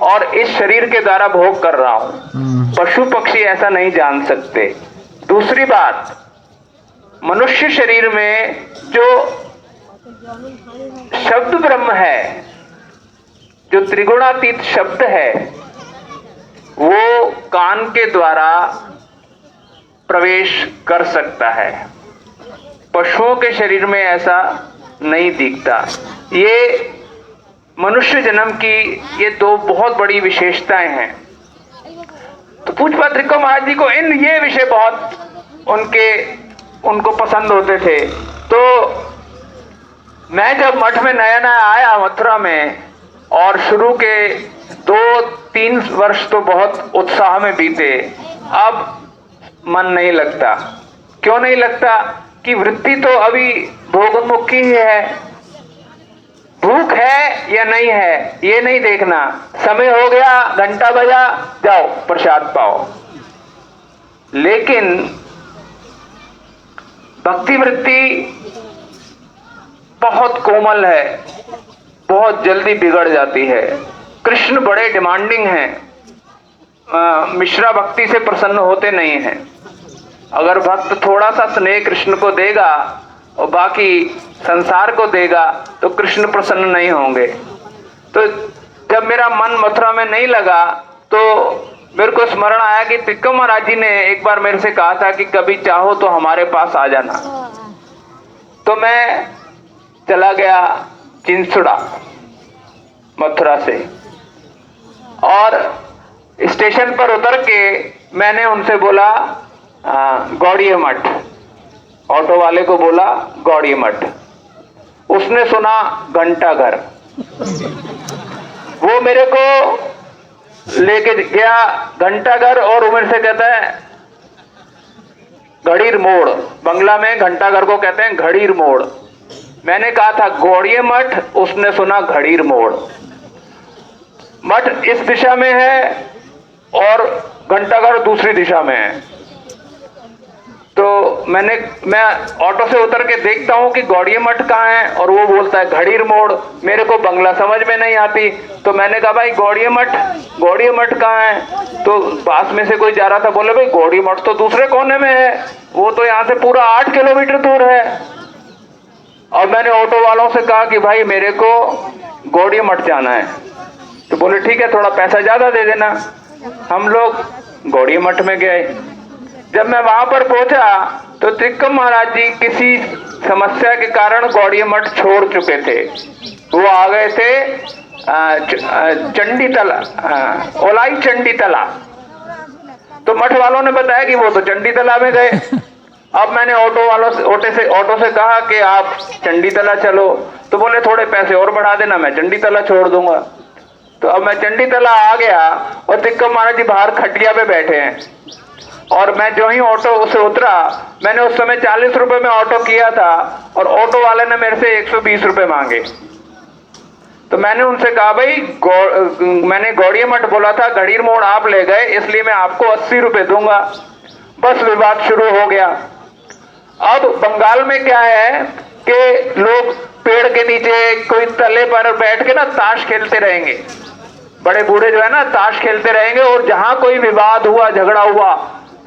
और इस शरीर के द्वारा भोग कर रहा हूं। पशु पक्षी ऐसा नहीं जान सकते। दूसरी बात, मनुष्य शरीर में जो शब्द ब्रह्म है, जो त्रिगुणातीत शब्द है, वो कान के द्वारा प्रवेश कर सकता है। पशुओं के शरीर में ऐसा नहीं दिखता। ये मनुष्य जन्म की ये दो बहुत बड़ी विशेषताएं हैं। तो पूज्य त्रिकम महाराज जी को ये विषय बहुत उनको पसंद होते थे। तो मैं जब मठ में नया नया आया मथुरा में, और शुरू के 2-3 वर्ष तो बहुत उत्साह में बीते, अब मन नहीं लगता। क्यों नहीं लगता? कि वृत्ति तो अभी भोगोन्मुखी ही है। भूख है या नहीं है ये नहीं देखना, समय हो गया, घंटा बजा, जाओ प्रसाद पाओ। लेकिन भक्ति वृत्ति बहुत कोमल है, बहुत जल्दी बिगड़ जाती है। कृष्ण बड़े डिमांडिंग हैं, मिश्रा भक्ति से प्रसन्न होते नहीं हैं। अगर भक्त थोड़ा सा स्नेह कृष्ण को देगा और बाकी संसार को देगा तो कृष्ण प्रसन्न नहीं होंगे। तो जब मेरा मन मथुरा में नहीं लगा तो मेरे को स्मरण आया कि त्रिकम महाराज जी ने एक बार मेरे से कहा था कि कभी चाहो तो हमारे पास आ जाना। तो मैं चला गया चिंसुड़ा मथुरा से, और स्टेशन पर उतर के मैंने उनसे बोला गौड़ीय मठ, ऑटो वाले को बोला गौड़ीय मठ। उसने सुना घंटा घर। वो मेरे को लेके गया घंटा घर और उम्र से कहता है घड़ीर मोड़। बंगला में घंटा घर को कहते हैं घड़ीर मोड़। मैंने कहा था गौड़ीय मठ, उसने सुना घड़ीर मोड़। मठ इस दिशा में है और घंटा घर दूसरी दिशा में है। तो मैं ऑटो से उतर के देखता हूँ कि गौड़ीय मठ कहाँ है, और वो बोलता है घड़ीर मोड़। मेरे को बंगला समझ में नहीं आती, तो मैंने कहा भाई गौड़ीय मठ कहाँ है? तो पास में से कोई जा रहा था, बोले भाई गौड़ीय मठ तो दूसरे कोने में है, वो तो यहाँ से पूरा 8 किलोमीटर दूर है। और मैंने ऑटो वालों से कहा कि भाई मेरे को गौड़ीय मठ जाना है। बोले ठीक है, थोड़ा पैसा ज्यादा दे देना। हम लोग गौड़ी मठ में गए। जब मैं वहां पर पहुंचा तो त्रिकम महाराज जी किसी समस्या के कारण गौड़ी मठ छोड़ चुके थे। वो आ गए थे चंडी तला, ओलाई चंडी तला। तो मठ वालों ने बताया कि वो तो चंडी तला में गए। अब मैंने ऑटो से कहा कि आप चंडी तला चलो, तो बोले थोड़े पैसे और बढ़ा देना, मैं चंडी तला छोड़ दूंगा। तो अब मैं चंडी तला आ गया और त्रिकम महाराज जी बाहर खटिया पे बैठे हैं। और मैं जो ही ऑटो से उतरा, मैंने उस समय 40 रुपए में ऑटो किया था और ऑटो वाले ने मेरे से 120 रुपए मांगे। तो मैंने उनसे कहा भाई मैंने गौड़ी मठ बोला था, घड़ीर मोड़ आप ले गए, इसलिए मैं आपको 80 रुपए दूंगा। बस विवाद शुरू हो गया। अब बंगाल में क्या है कि लोग पेड़ के नीचे कोई तले पर बैठ के ना ताश खेलते रहेंगे। बड़े बूढ़े जो है ना ताश खेलते रहेंगे, और जहां कोई विवाद हुआ, झगड़ा हुआ,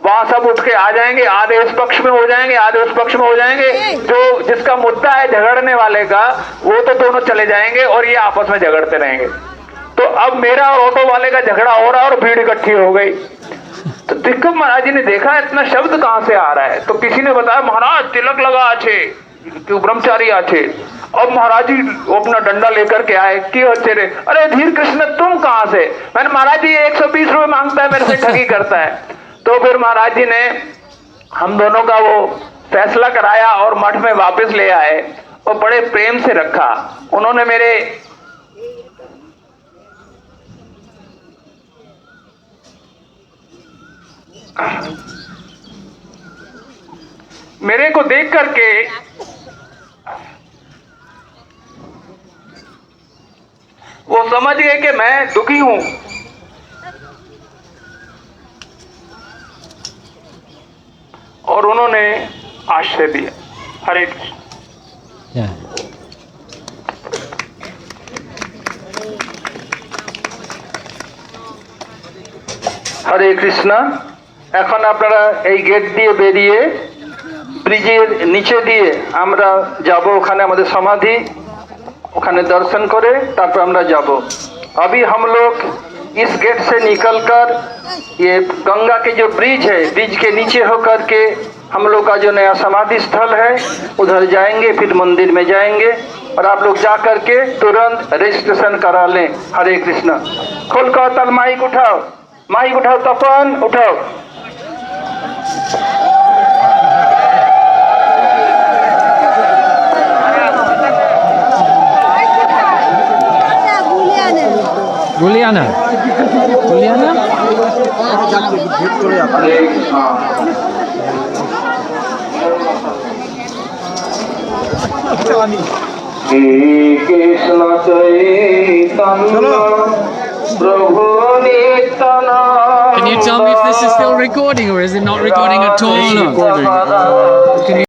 वहां सब उठ के आ जाएंगे। आधे इस पक्ष में हो जाएंगे, आधे उस पक्ष में हो जाएंगे। जो जिसका मुद्दा है झगड़ने वाले का, वो तो दोनों चले जाएंगे और ये आपस में झगड़ते रहेंगे। तो अब मेरा और ऑटो वाले का झगड़ा हो रहा है और भीड़ इकट्ठी हो गई। तो त्रिकम महाराज जी ने देखा इतना शब्द कहां से आ रहा है। तो किसी ने बताया महाराज तिलक लगा आछे, ब्रह्मचारी आछे। अब महाराज जी अपना डंडा लेकर के आए कि अच्छे रे, अरे धीर कृष्ण तुम कहां से? मैंने महाराज जी 120 रुपए मांगता है, मेरे से ठगी करता है। तो फिर महाराज जी ने हम दोनों का वो फैसला कराया और मठ में वापस ले आए और बड़े प्रेम से रखा। उन्होंने मेरे को देख करके वो समझ गए कि मैं दुखी हूं, और उन्होंने आश्रय दिया। हरे कृष्ण। हरे कृष्णा। এখন আপনারা এই গেট দিয়ে বেরিয়ে ব্রিজের নিচে দিয়ে আমরা যাব, ওখানে আমাদের সমাধি, ওখানে दर्शन করে তারপর আমরা যাব। अभी हम लोग इस गेट से निकलकर ये गंगा के जो ब्रिज है, ब्रिज के नीचे होकर के हम लोग का जो नया समाधि स्थल है उधर जाएंगे, फिर मंदिर में जाएंगे और आप लोग जा करके तुरंत रजिस्ट्रेशन करा लें। हरे कृष्णा। खोल कर तल माइक उठाओ, माइक उठाओ, तपन उठाओ। गुलियाना गुलियाना कृष्ण चैतन्य प्रभु Nityanand. Can you tell me if this is still recording or is it not recording at all? Can you